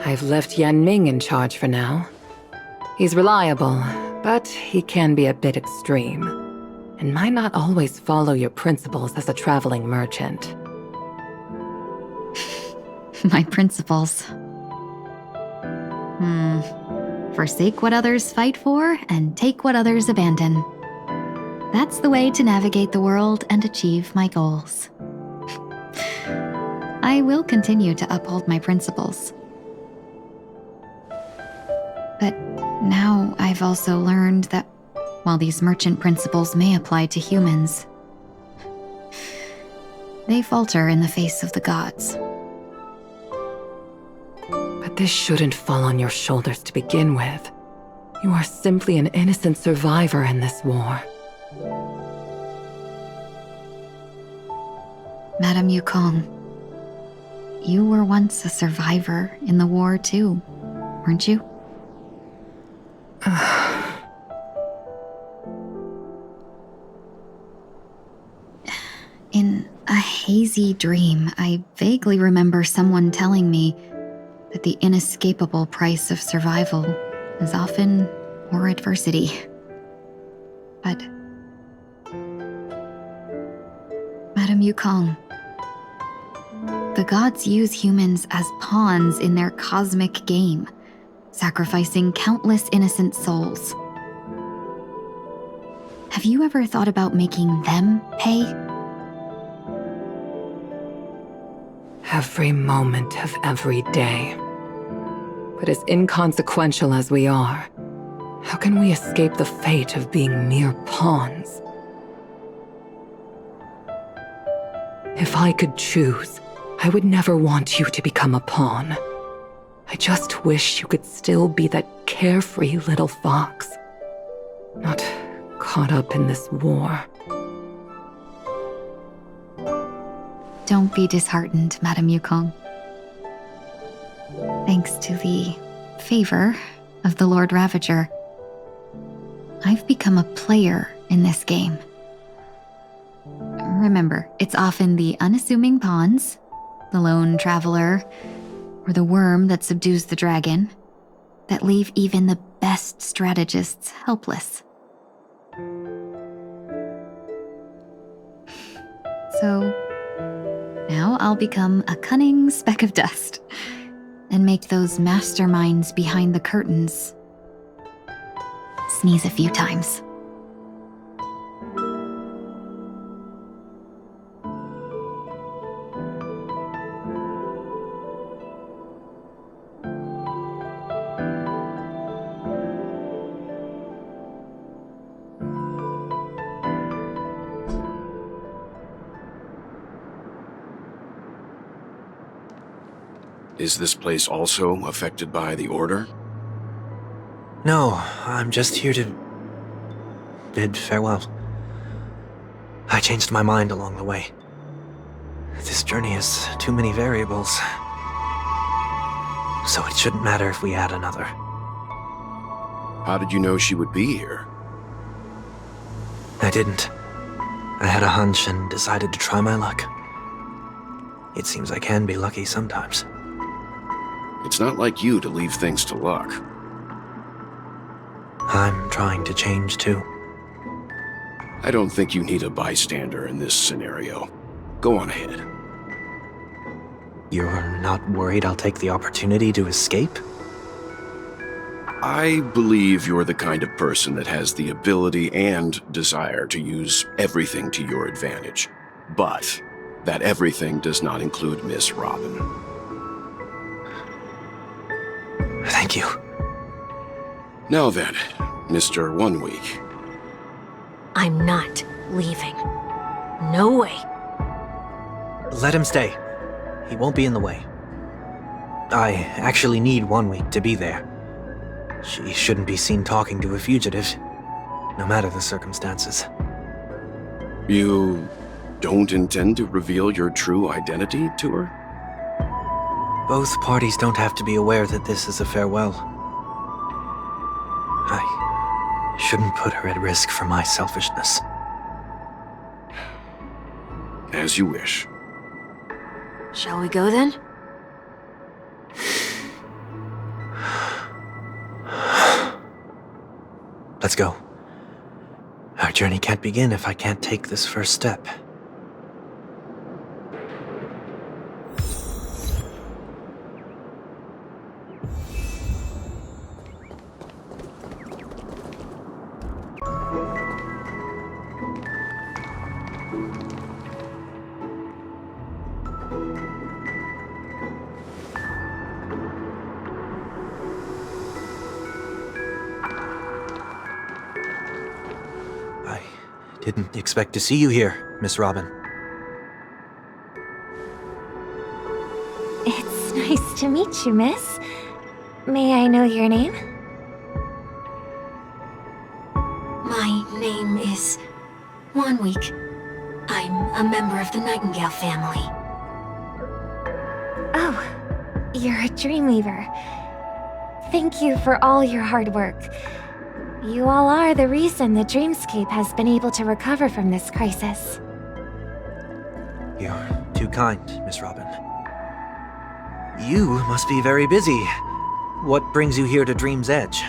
I've left Yan Ming in charge for now. He's reliable, but he can be a bit extreme, and might not always follow your principles as a traveling merchant.
My principles. Forsake what others fight for and take what others abandon. That's the way to navigate the world and achieve my goals. I will continue to uphold my principles. But now I've also learned that while these merchant principles may apply to humans, they falter in the face of the gods.
But this shouldn't fall on your shoulders to begin with. You are simply an innocent survivor in this war.
Madame Yukong, you were once a survivor in the war too, weren't you? In a hazy dream, I vaguely remember someone telling me that the inescapable price of survival is often more adversity. But Madame Yukong, the gods use humans as pawns in their cosmic game, sacrificing countless innocent souls. Have you ever thought about making them pay?
Every moment of every day. But as inconsequential as we are, how can we escape the fate of being mere pawns? If I could choose, I would never want you to become a pawn. I just wish you could still be that carefree little fox, not caught up in this war.
Don't be disheartened, Madame Yukong. Thanks to the favor of the Lord Ravager, I've become a player in this game. Remember, it's often the unassuming pawns, the lone traveler, or the worm that subdues the dragon that leave even the best strategists helpless. So now I'll become a cunning speck of dust and make those masterminds behind the curtains sneeze a few times.
Is this place also affected by the Order?
No, I'm just here to bid farewell. I changed my mind along the way. This journey has too many variables. So it shouldn't matter if we add another.
How did you know she would be here?
I didn't. I had a hunch and decided to try my luck. It seems I can be lucky sometimes.
It's not like you to leave things to luck.
I'm trying to change too.
I don't think you need a bystander in this scenario. Go on ahead.
You're not worried I'll take the opportunity to escape?
I believe you're the kind of person that has the ability and desire to use everything to your advantage. But that everything does not include Miss Robin.
Thank you.
Now then, Mr. 1 Week.
I'm not leaving. No way.
Let him stay. He won't be in the way. I actually need 1 week to be there. She shouldn't be seen talking to a fugitive, no matter the circumstances.
You don't intend to reveal your true identity to her?
Both parties don't have to be aware that this is a farewell. I shouldn't put her at risk for my selfishness.
As you wish.
Shall we go then?
Let's go. Our journey can't begin if I can't take this first step. Didn't expect to see you here, Miss Robin.
It's nice to meet you, miss. May I know your name?
My name is 1 Week. I'm a member of the Nightingale family.
Oh, you're a Dreamweaver. Thank you for all your hard work. You all are the reason the Dreamscape has been able to recover from this crisis.
You're too kind, Miss Robin. You must be very busy. What brings you here to Dream's Edge?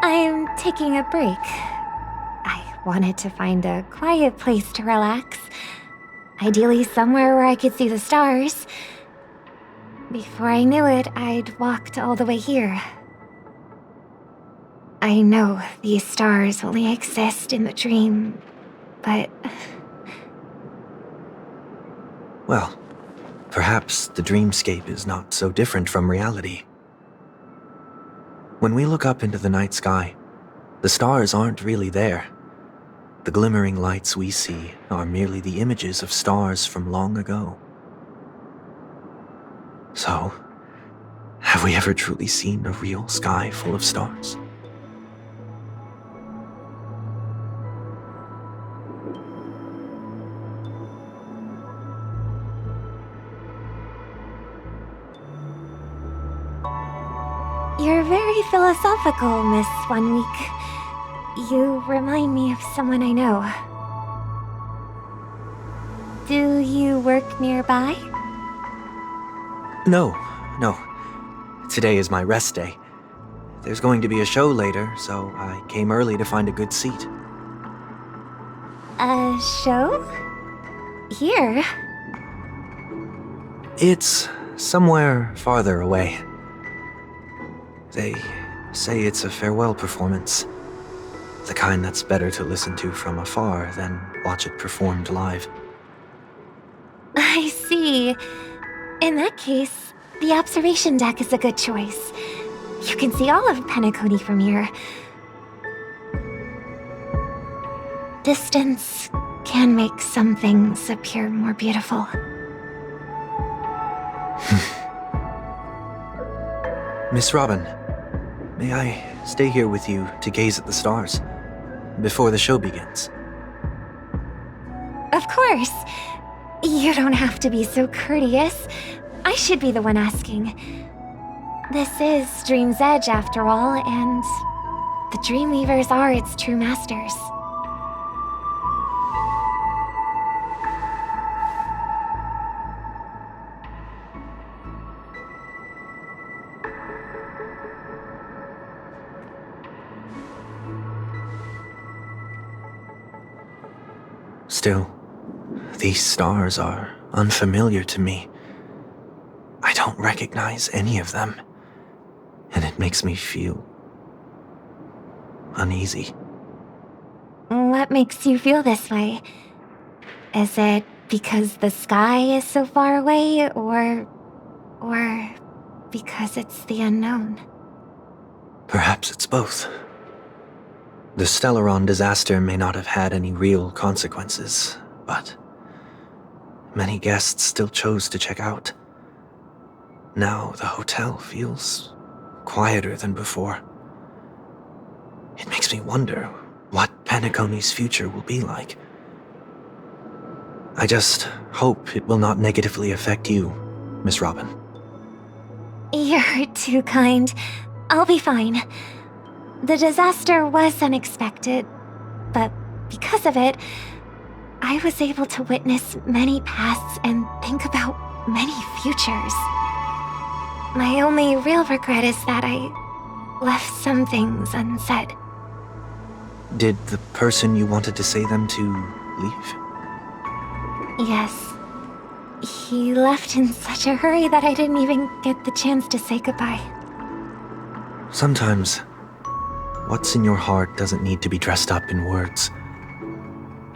I'm taking a break. I wanted to find a quiet place to relax. Ideally somewhere where I could see the stars. Before I knew it, I'd walked all the way here. I know these stars only exist in the dream, but...
Well, perhaps the dreamscape is not so different from reality. When we look up into the night sky, the stars aren't really there. The glimmering lights we see are merely the images of stars from long ago. So, have we ever truly seen a real sky full of stars?
You're very philosophical, Miss 1 Week.
You remind me of someone I know. Do you work nearby?
No. Today is my rest day. There's going to be a show later, so I came early to find a good seat.
A show? Here?
It's somewhere farther away. They say it's a farewell performance. The kind that's better to listen to from afar than watch it performed live.
I see. In that case, the observation deck is a good choice. You can see all of Penacony from here. Distance can make some things appear more beautiful.
Miss Robin, may I stay here with you to gaze at the stars before the show begins?
Of course. You don't have to be so courteous. I should be the one asking. This is Dream's Edge, after all, and the Dreamweavers are its true masters.
Still, these stars are unfamiliar to me. I don't recognize any of them, and it makes me feel uneasy.
What makes you feel this way? Is it because the sky is so far away, or because it's the unknown?
Perhaps it's both. The Stellaron disaster may not have had any real consequences, but many guests still chose to check out. Now the hotel feels quieter than before. It makes me wonder what Penacony's future will be like. I just hope it will not negatively affect you, Miss Robin.
You're too kind. I'll be fine. The disaster was unexpected, but because of it, I was able to witness many pasts and think about many futures. My only real regret is that I left some things unsaid.
Did the person you wanted to say them to leave?
Yes. He left in such a hurry that I didn't even get the chance to say goodbye.
Sometimes, what's in your heart doesn't need to be dressed up in words.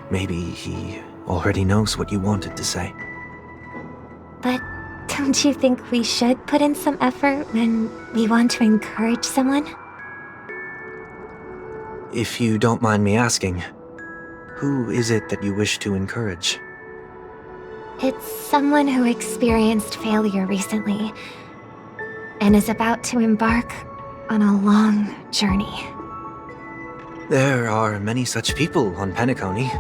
Maybe he already knows what you wanted to say.
But don't you think we should put in some effort when we want to encourage someone?
If you don't mind me asking, who is it that you wish to encourage?
It's someone who experienced failure recently and is about to embark on a long journey.
There are many such people on Penacony.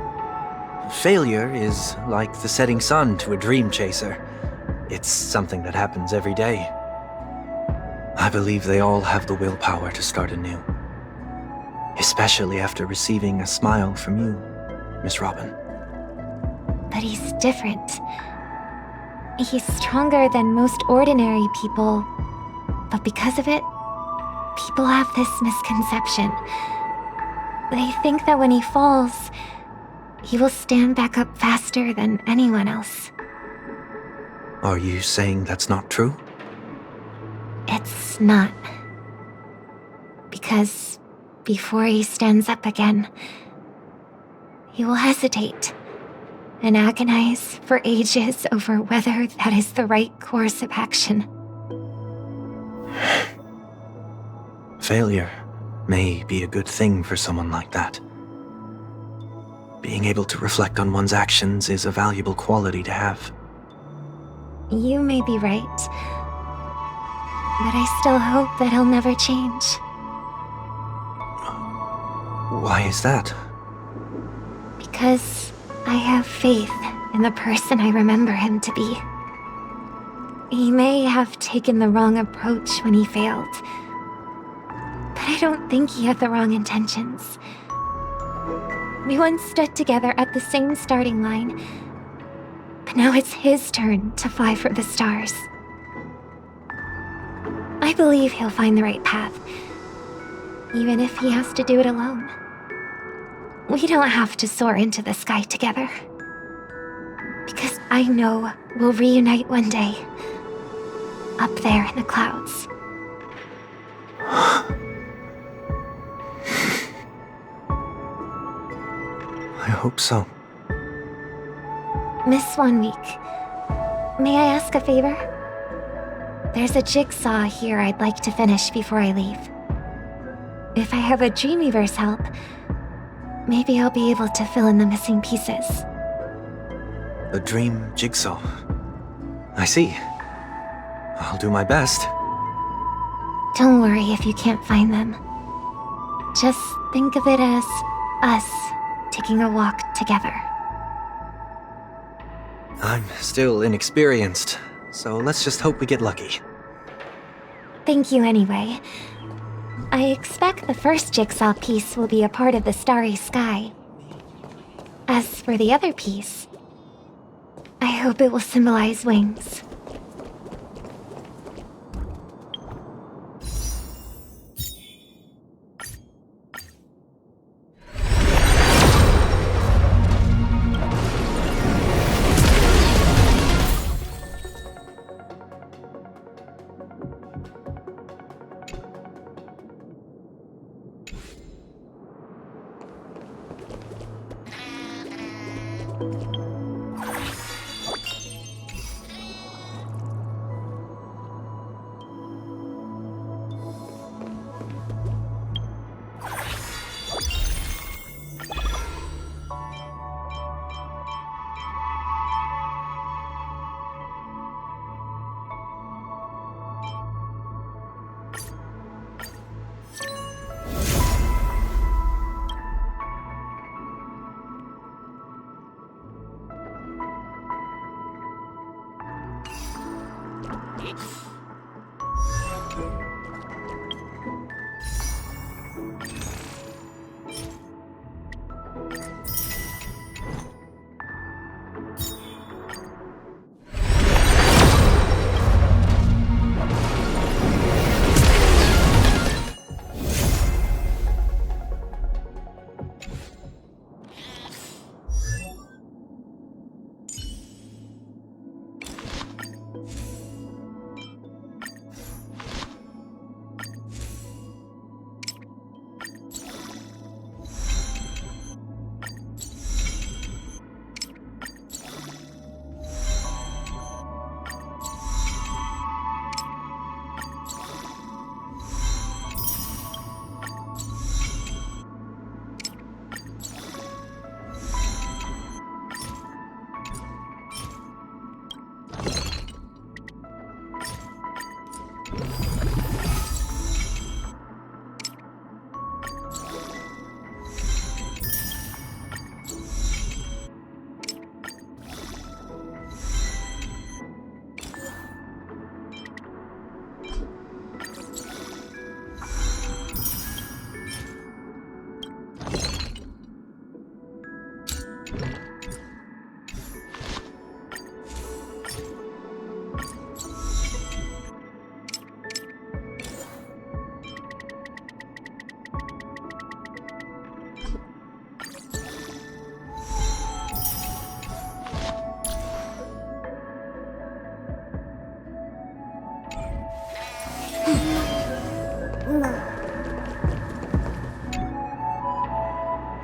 Failure is like the setting sun to a dream chaser. It's something that happens every day. I believe they all have the willpower to start anew. Especially after receiving a smile from you, Miss Robin.
But he's different. He's stronger than most ordinary people, but because of it, people have this misconception. They think that when he falls, he will stand back up faster than anyone else.
Are you saying that's not true?
It's not. Because before he stands up again, he will hesitate and agonize for ages over whether that is the right course of action.
Failure may be a good thing for someone like that. Being able to reflect on one's actions is a valuable quality to have.
You may be right, but I still hope that he'll never change.
Why is that?
Because I have faith in the person I remember him to be. He may have taken the wrong approach when he failed, but I don't think he had the wrong intentions. We once stood together at the same starting line, but now it's his turn to fly for the stars. I believe he'll find the right path, even if he has to do it alone. We don't have to soar into the sky together, because I know we'll reunite one day, up there in the clouds.
I hope so.
Miss One Week, may I ask a favor? There's a jigsaw here I'd like to finish before I leave. If I have a Dreamweaver's help, maybe I'll be able to fill in the missing pieces.
A dream jigsaw. I see. I'll do my best.
Don't worry if you can't find them. Just think of it as us taking a walk together.
I'm still inexperienced, so let's just hope we get lucky.
Thank you anyway. I expect the first jigsaw piece will be a part of the starry sky. As for the other piece, I hope it will symbolize wings.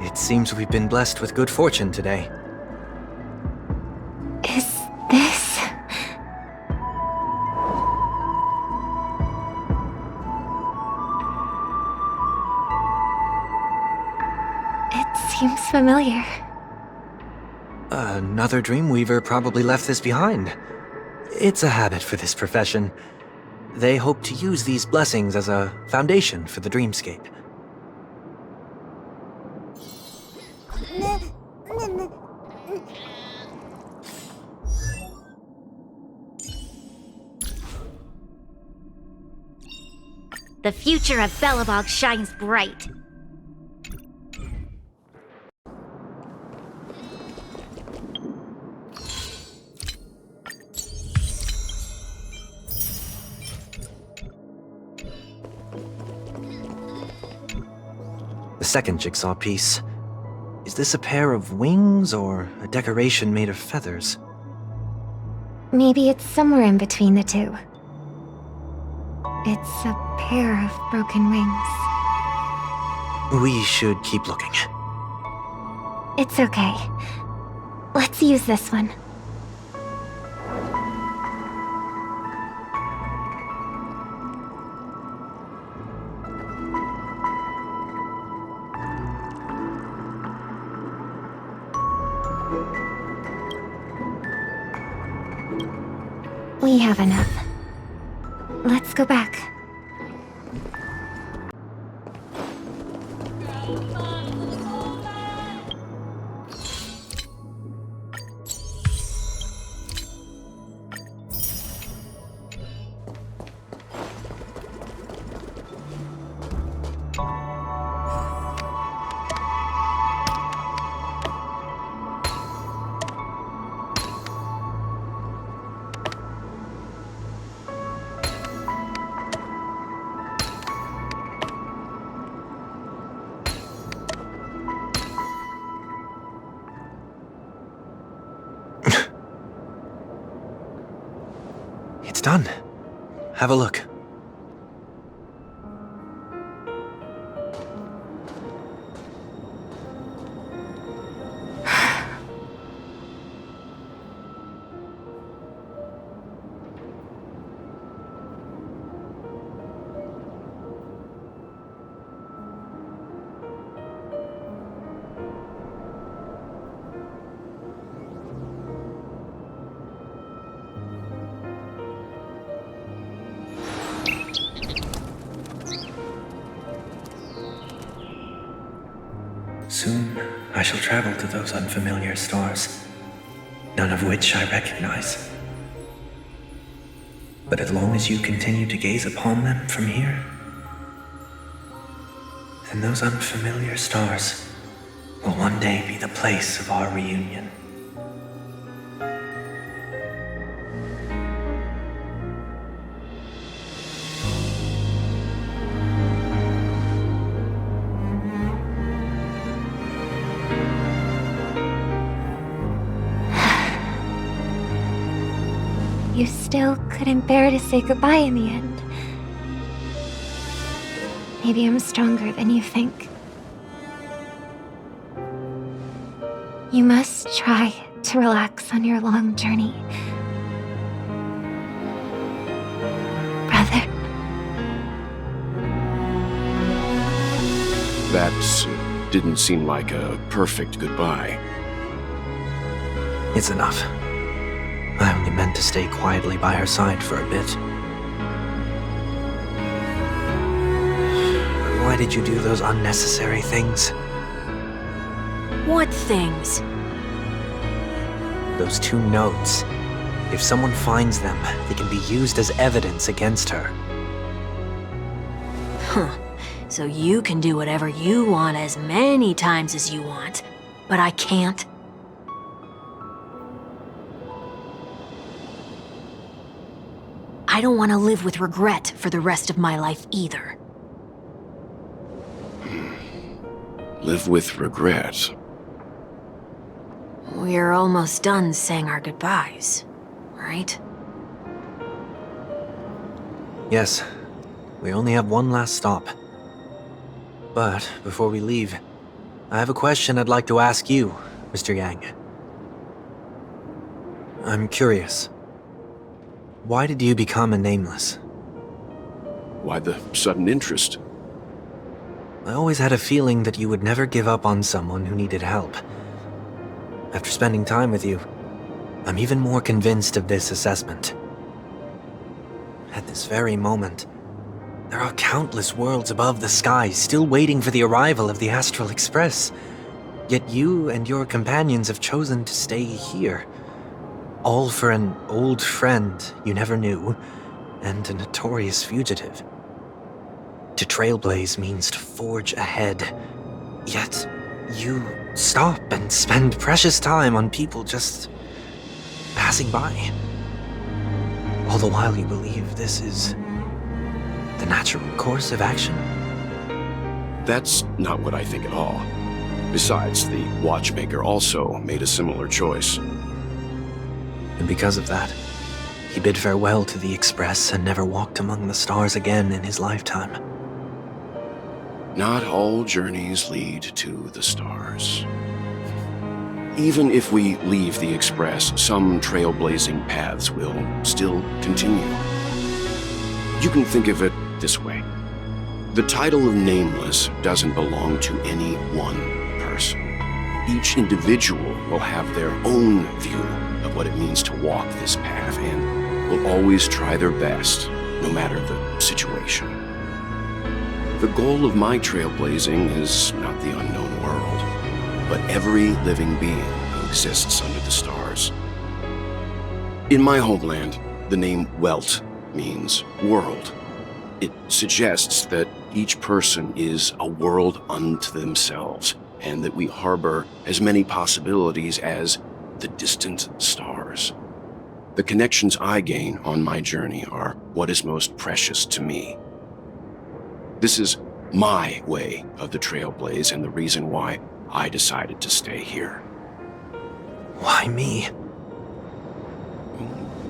It seems we've been blessed with good fortune today.
Is this... It seems familiar.
Another Dreamweaver probably left this behind. It's a habit for this profession. They hope to use these blessings as a foundation for the dreamscape.
The future of Belobog shines bright.
The second jigsaw piece. Is this a pair of wings or a decoration made of feathers?
Maybe it's somewhere in between the two. It's a pair of broken wings.
We should keep looking.
It's okay. Let's use this one. We have enough. Let's go back.
It's done. Have a look. Soon, I shall travel to those unfamiliar stars, none of which I recognize. But as long as you continue to gaze upon them from here, then those unfamiliar stars will one day be the place of our reunion.
You still couldn't bear to say goodbye in the end. Maybe I'm stronger than you think. You must try to relax on your long journey. Brother.
That didn't seem like a perfect goodbye.
It's enough. I only meant to stay quietly by her side for a bit. Why did you do those unnecessary things?
What things?
Those 2 notes. If someone finds them, they can be used as evidence against her.
Huh. So you can do whatever you want as many times as you want, but I can't? I don't want to live with regret for the rest of my life either.
Live with regret.
We're almost done saying our goodbyes, right?
Yes, we only have one last stop. But before we leave, I have a question I'd like to ask you, Mr. Yang. I'm curious. Why did you become a Nameless?
Why the sudden interest?
I always had a feeling that you would never give up on someone who needed help. After spending time with you, I'm even more convinced of this assessment. At this very moment, there are countless worlds above the sky still waiting for the arrival of the Astral Express. Yet you and your companions have chosen to stay here. All for an old friend you never knew, and a notorious fugitive. To trailblaze means to forge ahead. Yet, you stop and spend precious time on people just passing by. All the while you believe this is the natural course of action.
that's not what I think at all. Besides, the watchmaker also made a similar choice.
And because of that, he bid farewell to the Express and never walked among the stars again in his lifetime.
Not all journeys lead to the stars. Even if we leave the Express, some trailblazing paths will still continue. You can think of it this way. The title of Nameless doesn't belong to any one person. Each individual will have their own view of what it means to walk this path and will always try their best, no matter the situation. The goal of my trailblazing is not the unknown world, but every living being who exists under the stars. In my homeland, the name Welt means world. It suggests that each person is a world unto themselves, and that we harbor as many possibilities as the distant stars. The connections I gain on my journey are what is most precious to me. This is my way of the trailblaze and the reason why I decided to stay here.
Why me?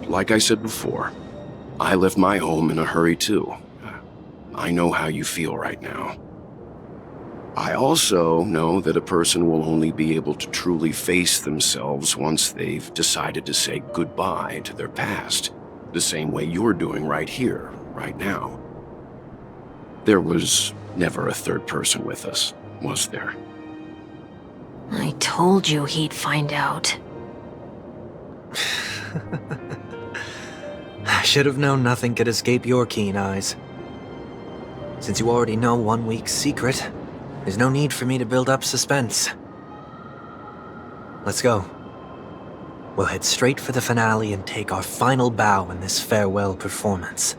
Like I said before, I left my home in a hurry too. I know how you feel right now. I also know that a person will only be able to truly face themselves once they've decided to say goodbye to their past, the same way you're doing right here, right now. There was never a third person with us, was there?
I told you he'd find out.
I should have known nothing could escape your keen eyes. Since you already know 1 week's secret, there's no need for me to build up suspense. Let's go. We'll head straight for the finale and take our final bow in this farewell performance.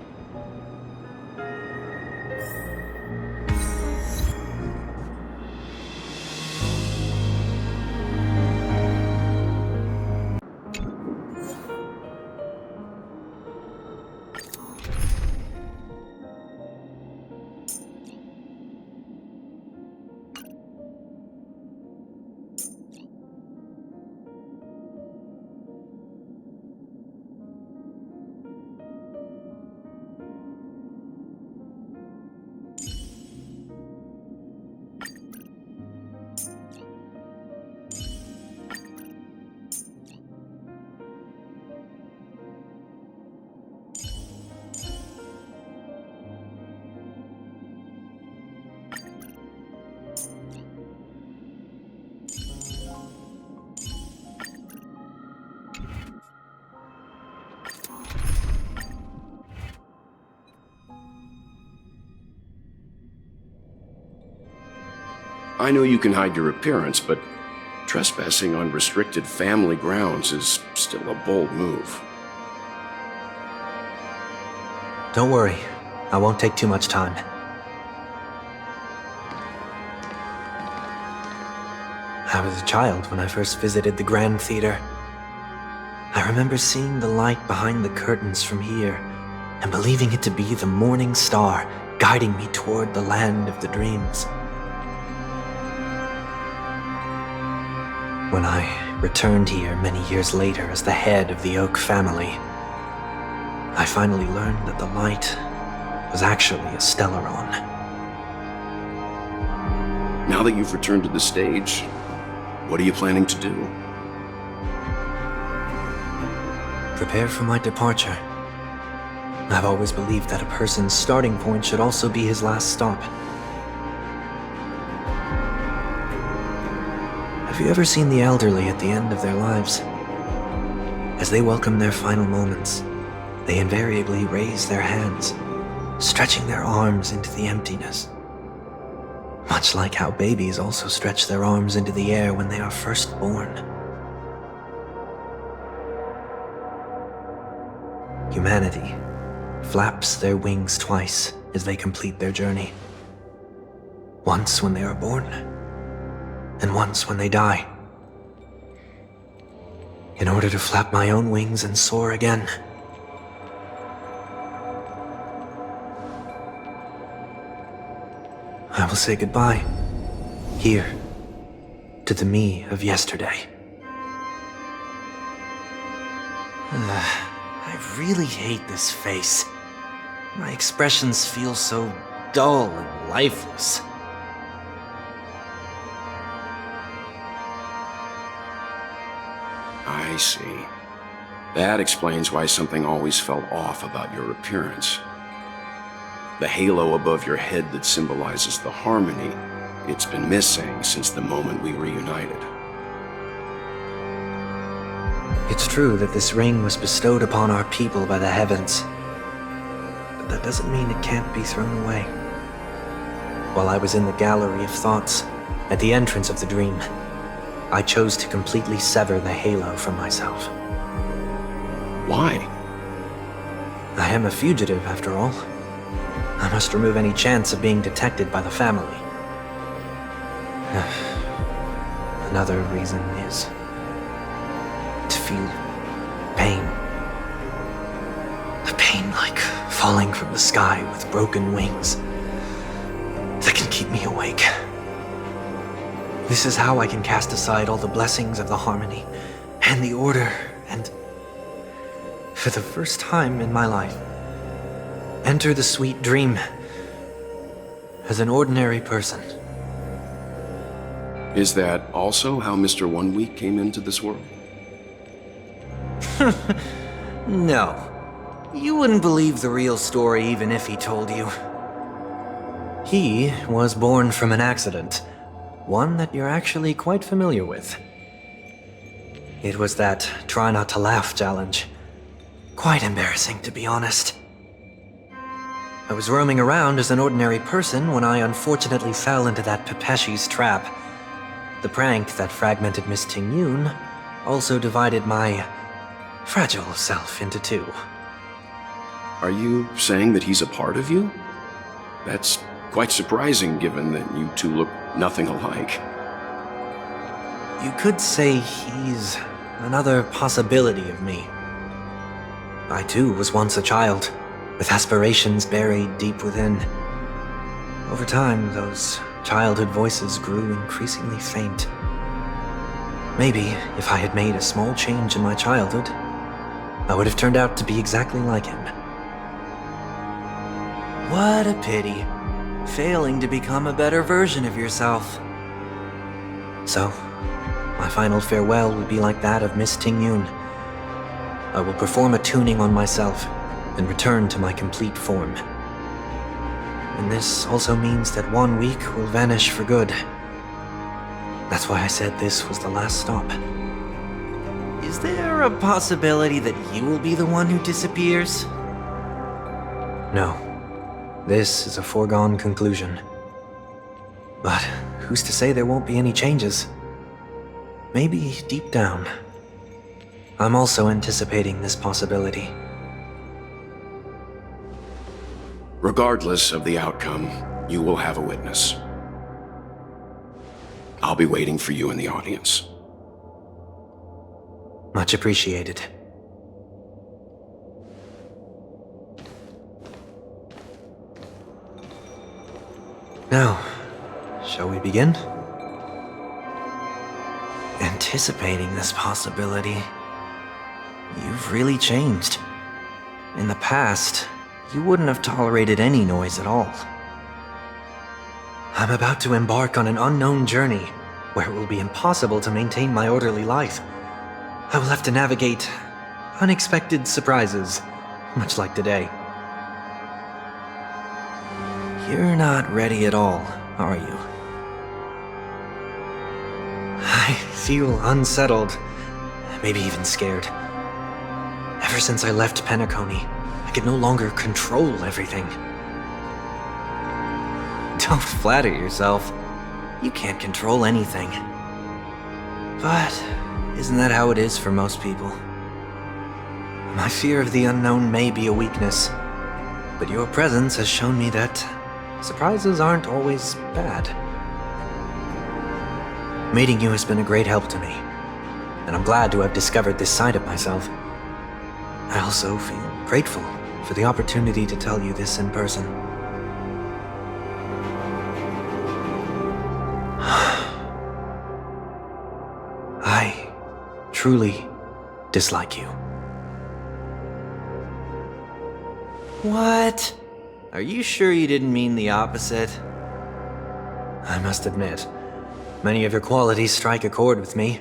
I know you can hide your appearance, but trespassing on restricted family grounds is still a bold move.
Don't worry, I won't take too much time. I was a child when I first visited the Grand Theater. I remember seeing the light behind the curtains from here and believing it to be the morning star guiding me toward the land of the dreams. When I returned here many years later as the head of the Oak family, I finally learned that the light was actually a Stellaron.
Now that you've returned to the stage, what are you planning to do?
Prepare for my departure. I've always believed that a person's starting point should also be his last stop. Have you ever seen the elderly at the end of their lives? As they welcome their final moments, they invariably raise their hands, stretching their arms into the emptiness. Much like how babies also stretch their arms into the air when they are first born. Humanity flaps their wings twice as they complete their journey. Once when they are born, and once when they die. In order to flap my own wings and soar again. I will say goodbye. Here. To the me of yesterday. I really hate this face. My expressions feel so dull and lifeless.
I see. That explains why something always felt off about your appearance. The halo above your head that symbolizes the harmony, it's been missing since the moment we reunited.
It's true that this ring was bestowed upon our people by the heavens. But that doesn't mean it can't be thrown away. While I was in the gallery of thoughts, at the entrance of the dream, I chose to completely sever the halo from myself.
Why?
I am a fugitive, after all. I must remove any chance of being detected by the family. Another reason is to feel pain. A pain like falling from the sky with broken wings that can keep me awake. This is how I can cast aside all the blessings of the harmony and the order and, for the first time in my life, enter the sweet dream as an ordinary person.
Is that also how Mr. 1 Week came into this world?
No. You wouldn't believe the real story even if he told you. He was born from an accident. One that you're actually quite familiar with. It was that try not to laugh challenge. Quite embarrassing, to be honest. I was roaming around as an ordinary person when I unfortunately fell into that Pepeshi's trap. The prank that fragmented Miss Ting-Yun also divided my fragile self into two.
Are you saying that he's a part of you? That's quite surprising given that you two look nothing alike.
You could say he's another possibility of me. I too was once a child, with aspirations buried deep within. Over time, those childhood voices grew increasingly faint. Maybe if I had made a small change in my childhood, I would have turned out to be exactly like him. What a pity. Failing to become a better version of yourself. So, my final farewell would be like that of Miss Ting-Yun. I will perform a tuning on myself and return to my complete form. And this also means that 1 week will vanish for good. That's why I said this was the last stop. Is there a possibility that you will be the one who disappears? No. This is a foregone conclusion. But who's to say there won't be any changes? Maybe deep down, I'm also anticipating this possibility.
Regardless of the outcome, you will have a witness. I'll be waiting for you in the audience.
Much appreciated. Now, shall we begin? Anticipating this possibility, you've really changed. In the past, you wouldn't have tolerated any noise at all. I'm about to embark on an unknown journey where it will be impossible to maintain my orderly life. I will have to navigate unexpected surprises, much like today. You're not ready at all, are you? I feel unsettled, maybe even scared. Ever since I left Penacony, I could no longer control everything. Don't flatter yourself. You can't control anything. But isn't that how it is for most people? My fear of the unknown may be a weakness, but your presence has shown me that surprises aren't always bad. Meeting you has been a great help to me, and I'm glad to have discovered this side of myself. I also feel grateful for the opportunity to tell you this in person. truly dislike you. What? Are you sure you didn't mean the opposite? I must admit, many of your qualities strike a chord with me.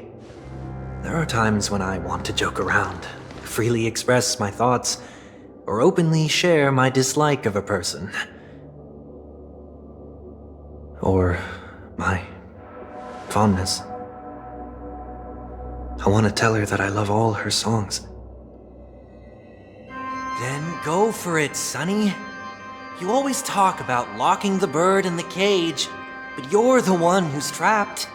There are times when I want to joke around, freely express my thoughts, or openly share my dislike of a person. Or my fondness. I want to tell her that I love all her songs. Then go for it, Sonny. You always talk about locking the bird in the cage, but you're the one who's trapped.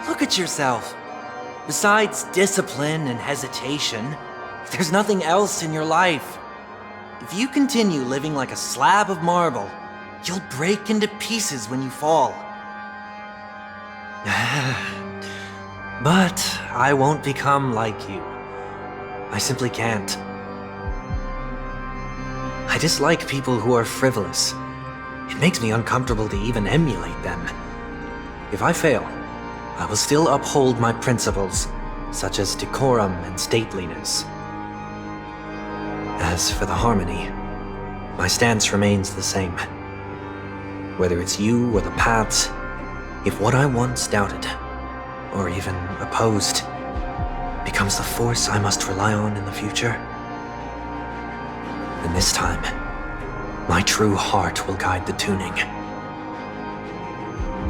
Look at yourself. Besides discipline and hesitation, there's nothing else in your life. If you continue living like a slab of marble, you'll break into pieces when you fall. But I won't become like you. I simply can't. I dislike people who are frivolous. It makes me uncomfortable to even emulate them. If I fail, I will still uphold my principles, such as decorum and stateliness. As for the harmony, my stance remains the same. Whether it's you or the paths, if what I once doubted, or even opposed, becomes the force I must rely on in the future, then this time, my true heart will guide the tuning.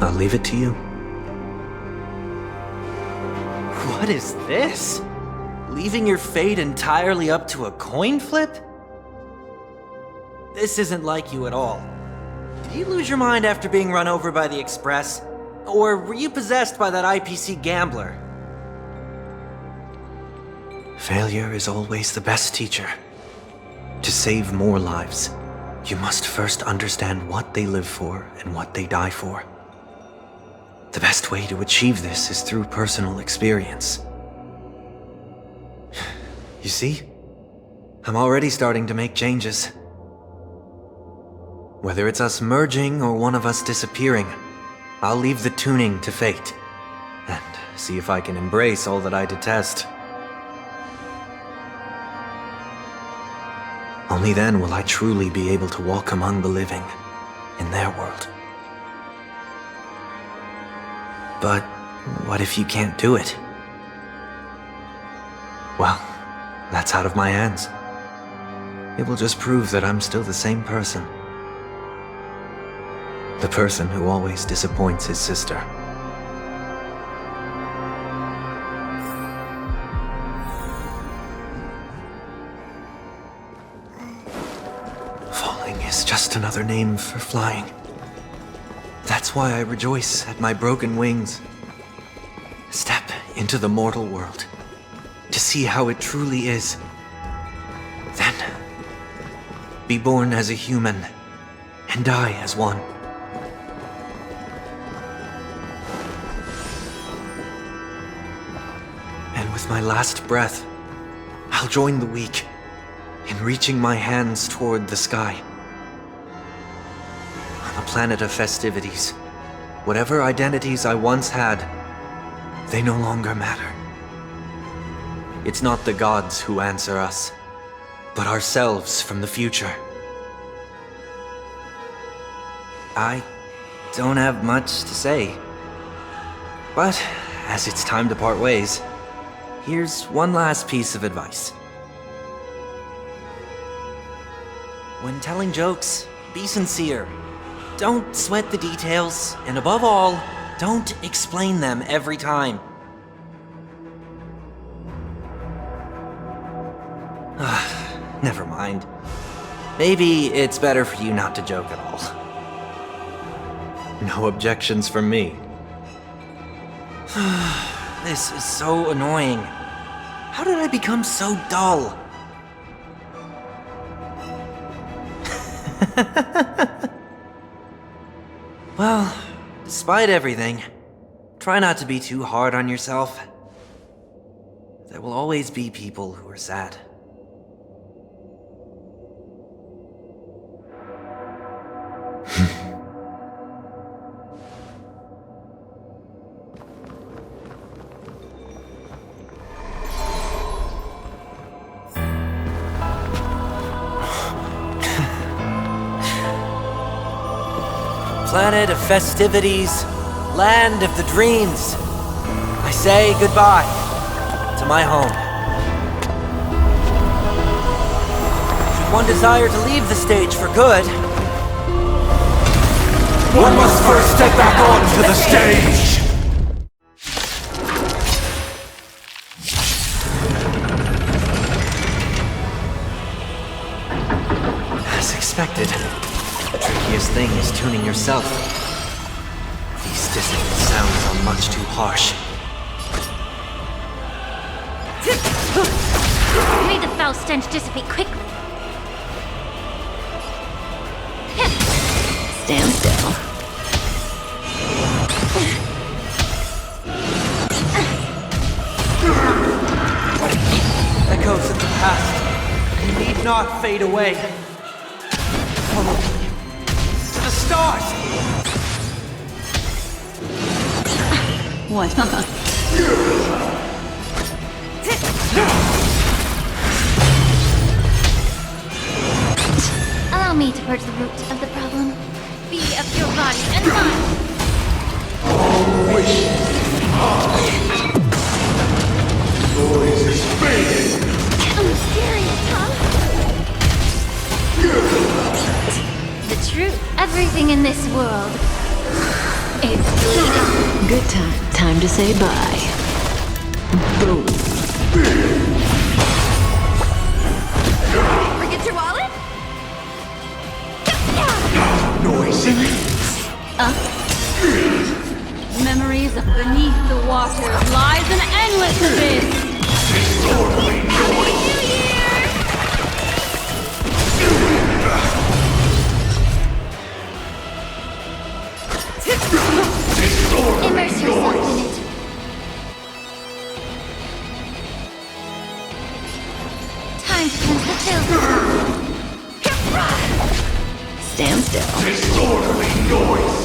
I'll leave it to you. What is this? Leaving your fate entirely up to a coin flip? This isn't like you at all. Did you lose your mind after being run over by the Express? Or were you possessed by that IPC gambler? Failure is always the best teacher. To save more lives, you must first understand what they live for and what they die for. The best way to achieve this is through personal experience. You see? I'm already starting to make changes. Whether it's us merging or one of us disappearing, I'll leave the tuning to fate, and see if I can embrace all that I detest. Only then will I truly be able to walk among the living, in their world. But what if you can't do it? Well, that's out of my hands. It will just prove that I'm still the same person. The person who always disappoints his sister. Falling is just another name for flying. That's why I rejoice at my broken wings. Step into the mortal world to see how it truly is. Then, be born as a human and die as one. And with my last breath, I'll join the weak in reaching my hands toward the sky. On a planet of festivities, whatever identities I once had, they no longer matter. It's not the gods who answer us, but ourselves from the future. I don't have much to say. But as it's time to part ways, here's one last piece of advice. When telling jokes, be sincere. Don't sweat the details, and above all, don't explain them every time. Never mind. Maybe it's better for you not to joke at all. No objections from me. This is so annoying. How did I become so dull? Well, despite everything, try not to be too hard on yourself. There will always be people who are sad. Planet of festivities, land of the dreams. I say goodbye to my home. Should one desire to leave the stage for good,
One must first step back onto the stage!
as expected, the trickiest thing is tuning yourself. These dissonant sounds are much too harsh.
May the foul stench dissipate quickly.
Stand still.
Echoes of the past need not fade away. Follow me to the stars!
What?
Allow me to purge the root of the problem. Be of your body and mind.
Noise is fading!
I'm serious, huh? The truth, everything in this world is bleeding.
Good time. Time to say bye. Boom.
Forget your wallet?
Noisy!
Memories of beneath the water lies an endless abyss.
Disorderly noise!
Immerse yourself in it. Time to cleanse the filth.
Stand still.
Disorderly noise!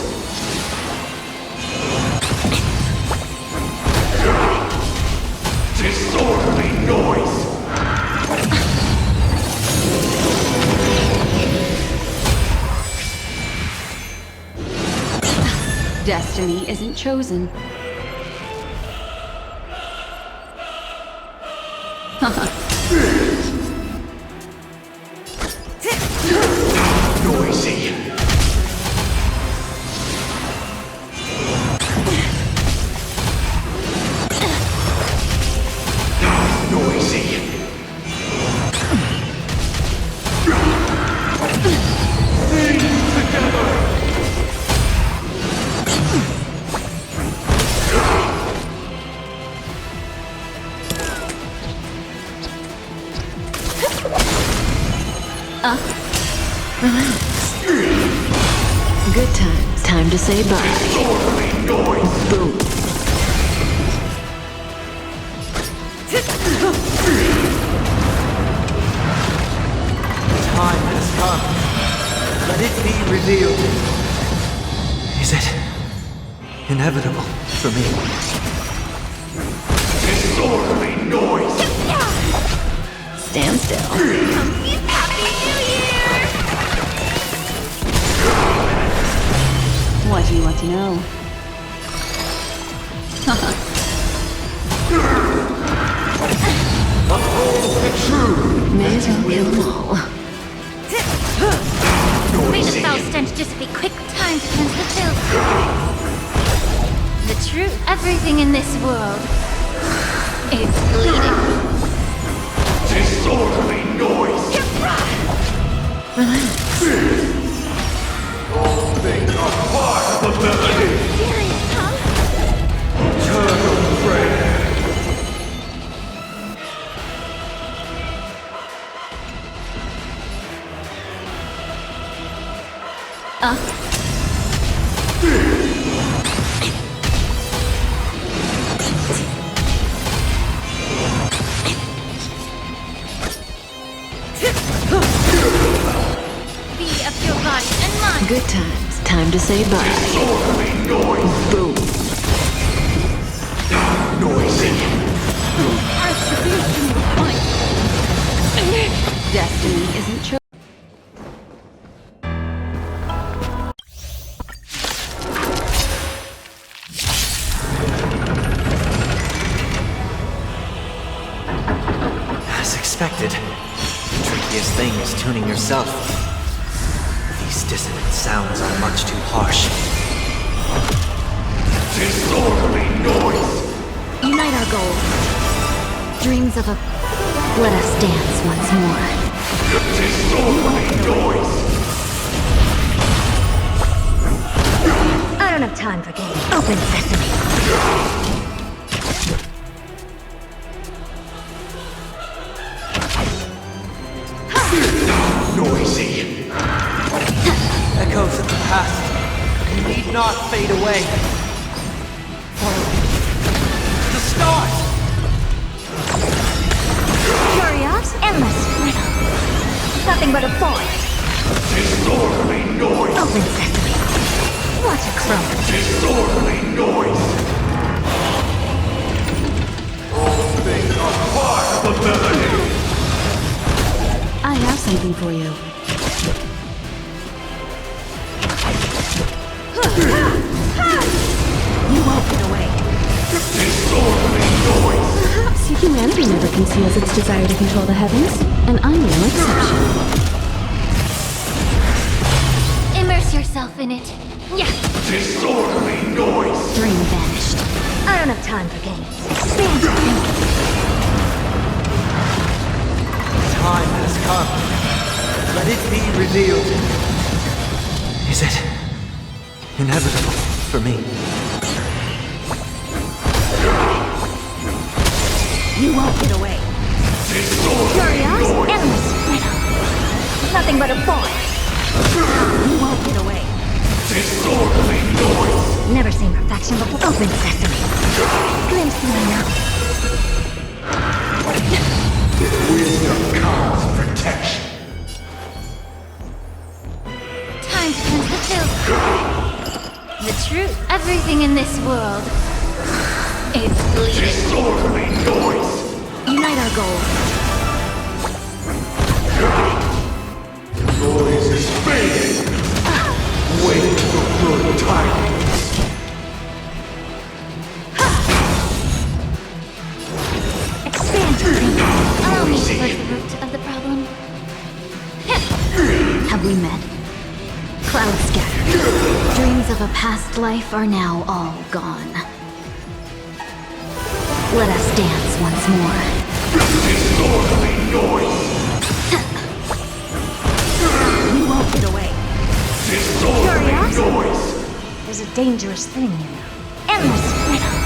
Disorderly noise!
Destiny isn't chosen.
Noisy! Noisy! Sing together!
Relax. Good times. Time to say bye.
Disorderly noise!
Boom.
Time has come. Let it be revealed. Is it inevitable for me?
Disorderly noise!
Stand still.
What do you want to know?
Uphold the truth!
May as well kill them all.
May the foul stench dissipate quick. Time to cleanse the filth. The truth, everything in this world is bleeding.
Disorderly noise!
Relax.
All things are part of the melody!
Serious, huh?
Eternal prayer!
Be of your body and mind.
Good times. Time to say bye.
Disorderly noise!
Boom.
Noisy!
Destiny isn't chosen.
unexpected. The trickiest thing is tuning yourself. These dissonant sounds are much too harsh.
Disorderly noise!
Unite our goal. Dreams of a... Let us dance once more.
Disorderly noise!
I don't have time for games. Open sesame.
Noisy!
Echoes of the past. You need not fade away. Follow me. To the stars!
Curiosity? Endless riddle. Nothing but a forest.
Disorderly noise!
Open sesame. What a crone.
Disorderly noise! All things are part of the melody!
I have something for you.
You won't get away.
Disorderly noise!
See, humanity never conceals its desire to control the heavens, and I'm no exception.
Immerse yourself in it. Yeah.
Disorderly noise!
Dream vanished.
I don't have time for games. Expand your thinking.
Time has come. Let it be revealed. Is it inevitable for me?
You won't get away. Curiosity? Endless riddle. Nothing but a forest. You won't get away.
Disorderly noise!
Never seen perfection before. Open sesame. Glimpse me now.
Wisdom comes protection.
Time to cleanse the filth. The truth. Everything in this world is bleeding.
Disorderly noise!
Unite our goal.
Noise is fading! Wait for good tidings!
Expand your thinking.
Allow me to push the root of the problem. Have we met? Clouds scattered. Dreams of a past life are now all gone. Let us dance once more.
Disorderly noise!
You won't get away.
Disorderly noise!
There's a dangerous thing, you know. Endless riddle.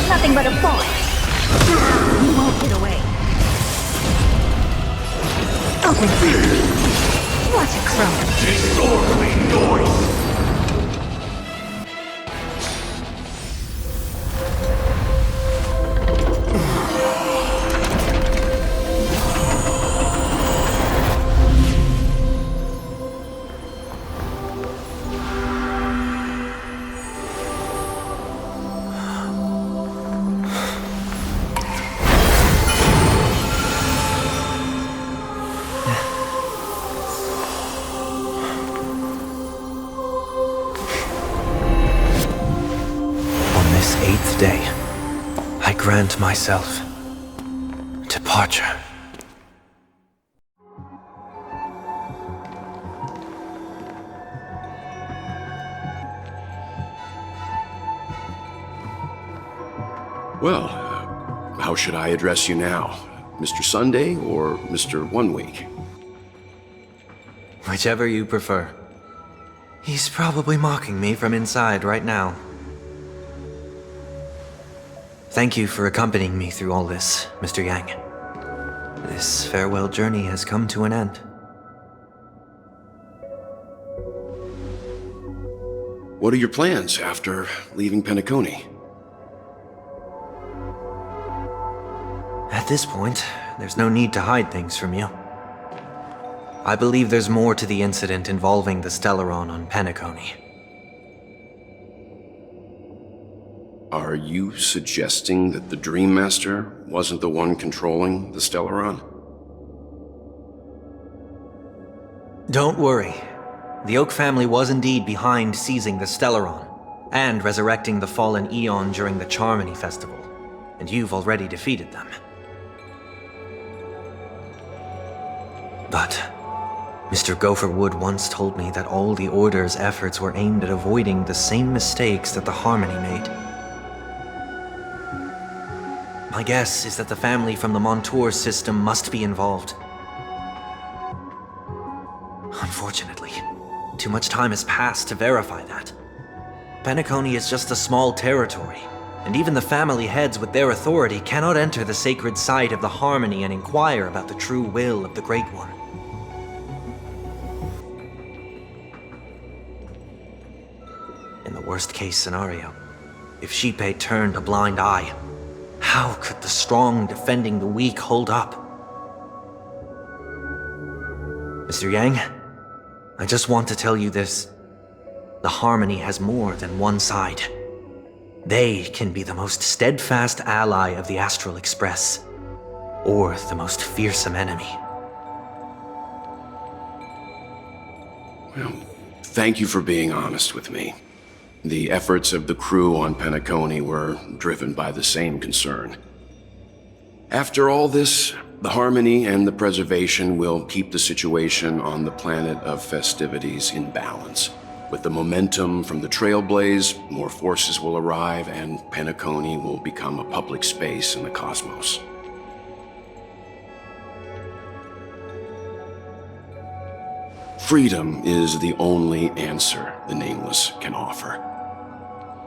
Nothing but a forest. You won't get away. Open sesame. What a crone.
Disorderly noise!
Day, I grant myself departure.
Well, how should I address you now? Mr. Sunday or Mr. One Week?
Whichever you prefer. He's probably mocking me from inside right now. Thank you for accompanying me through all this, Mr. Yang. This farewell journey has come to an end.
What are your plans after leaving Penacony?
At this point, there's no need to hide things from you. I believe there's more to the incident involving the Stellaron on Penacony.
Are you suggesting that the Dream Master wasn't the one controlling the Stellaron?
Don't worry. The Oak family was indeed behind seizing the Stellaron, and resurrecting the fallen Eon during the Charmony Festival, and you've already defeated them. But Mr. Gopherwood once told me that all the Order's efforts were aimed at avoiding the same mistakes that the Harmony made. My guess is that the family from the Montour system must be involved. Unfortunately, too much time has passed to verify that. Penacony is just a small territory, and even the family heads with their authority cannot enter the sacred site of the Harmony and inquire about the true will of the Great One. In the worst-case scenario, if Xipe turned a blind eye, how could the strong defending the weak hold up? Mr. Yang, I just want to tell you this. The Harmony has more than one side. They can be the most steadfast ally of the Astral Express, or the most fearsome enemy.
Well, thank you for being honest with me. The efforts of the crew on Penacony were driven by the same concern. After all this, the Harmony and the Preservation will keep the situation on the planet of festivities in balance. With the momentum from the Trailblaze, more forces will arrive and Penacony will become a public space in the cosmos. Freedom is the only answer the Nameless can offer.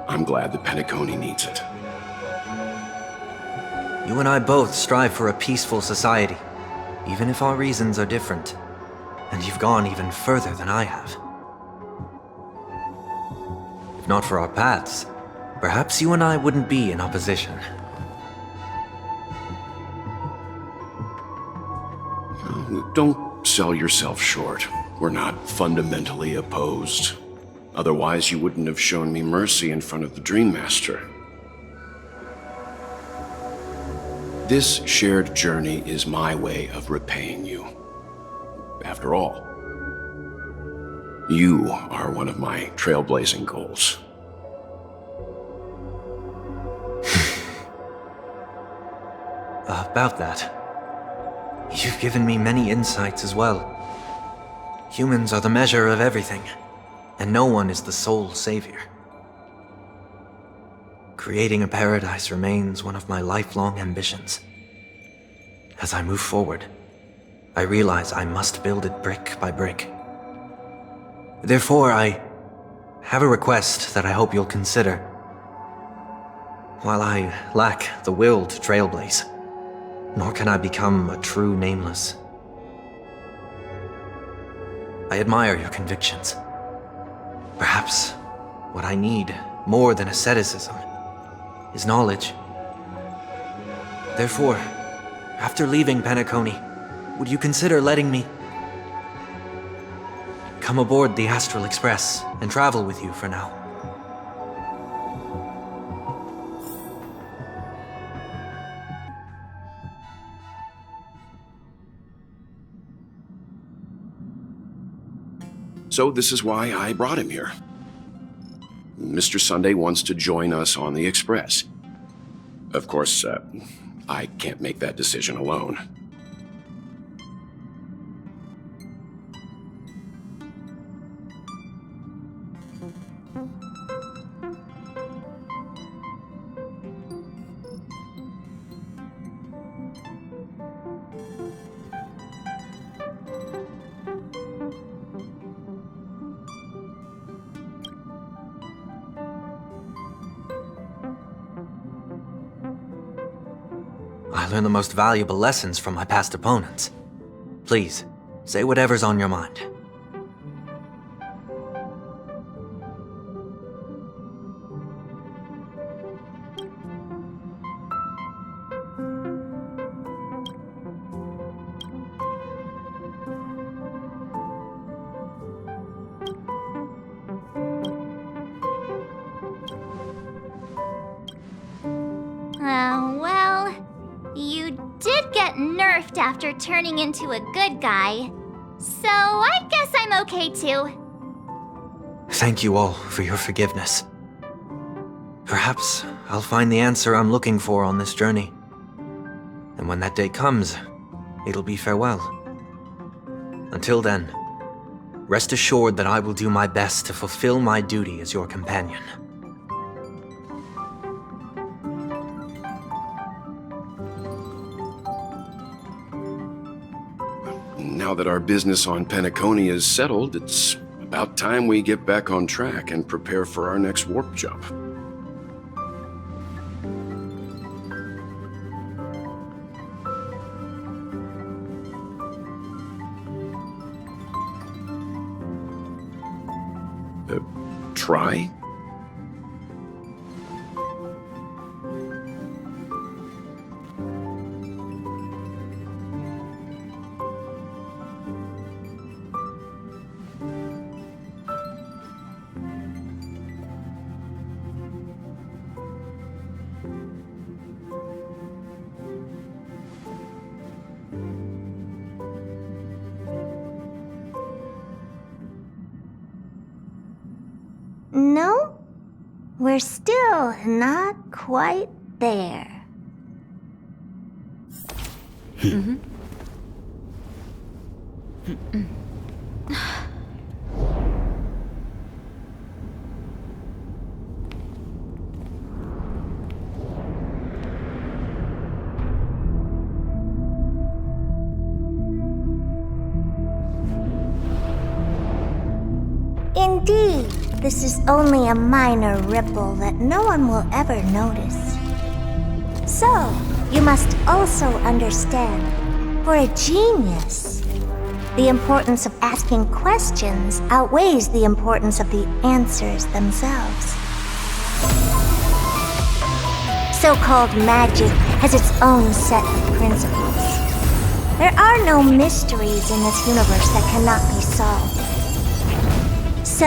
I'm glad that Penacony needs it.
You and I both strive for a peaceful society, even if our reasons are different. And you've gone even further than I have. If not for our paths, perhaps you and I wouldn't be in opposition.
Don't sell yourself short. We're not fundamentally opposed. Otherwise, you wouldn't have shown me mercy in front of the Dream Master. This shared journey is my way of repaying you. After all, you are one of my trailblazing goals.
About that, you've given me many insights as well. Humans are the measure of everything, and no one is the sole savior. Creating a paradise remains one of my lifelong ambitions. As I move forward, I realize I must build it brick by brick. Therefore, I have a request that I hope you'll consider. While I lack the will to trailblaze, nor can I become a true Nameless. I admire your convictions. Perhaps what I need more than asceticism is knowledge. Therefore, after leaving Penacony, would you consider letting me come aboard the Astral Express and travel with you for now?
So this is why I brought him here. Mr. Sunday wants to join us on the Express. Of course, I can't make that decision alone.
I learned the most valuable lessons from my past opponents. Please, say whatever's on your mind.
Well, you did get nerfed after turning into a good guy. So I guess I'm okay too.
Thank you all for your forgiveness. Perhaps I'll find the answer I'm looking for on this journey. And when that day comes, it'll be farewell. Until then, rest assured that I will do my best to fulfill my duty as your companion.
Now that our business on Penacony is settled, it's about time we get back on track and prepare for our next warp jump. Try?
No, we're still not quite there. Indeed, this is only a minor ripple that no one will ever notice. So, you must also understand, for a genius, the importance of asking questions outweighs the importance of the answers themselves. So-called magic has its own set of principles. There are no mysteries in this universe that cannot be solved. So,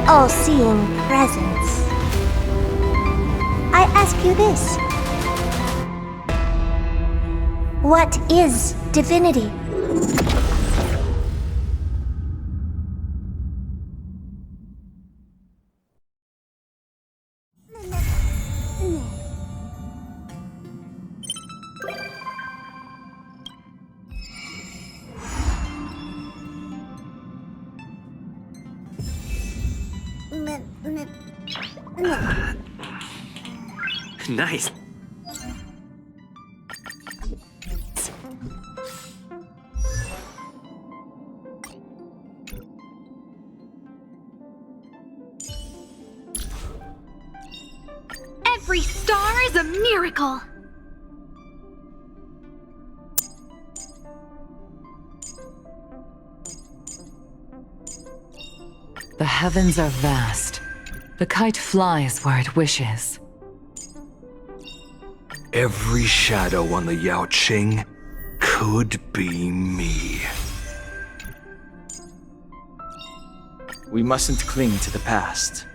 all-seeing presence, I ask you this. What is divinity?
Nice.
Every star is a miracle!
The heavens are vast. The kite flies where it wishes.
Every shadow on the Yao Qing could be me.
We mustn't cling to the past.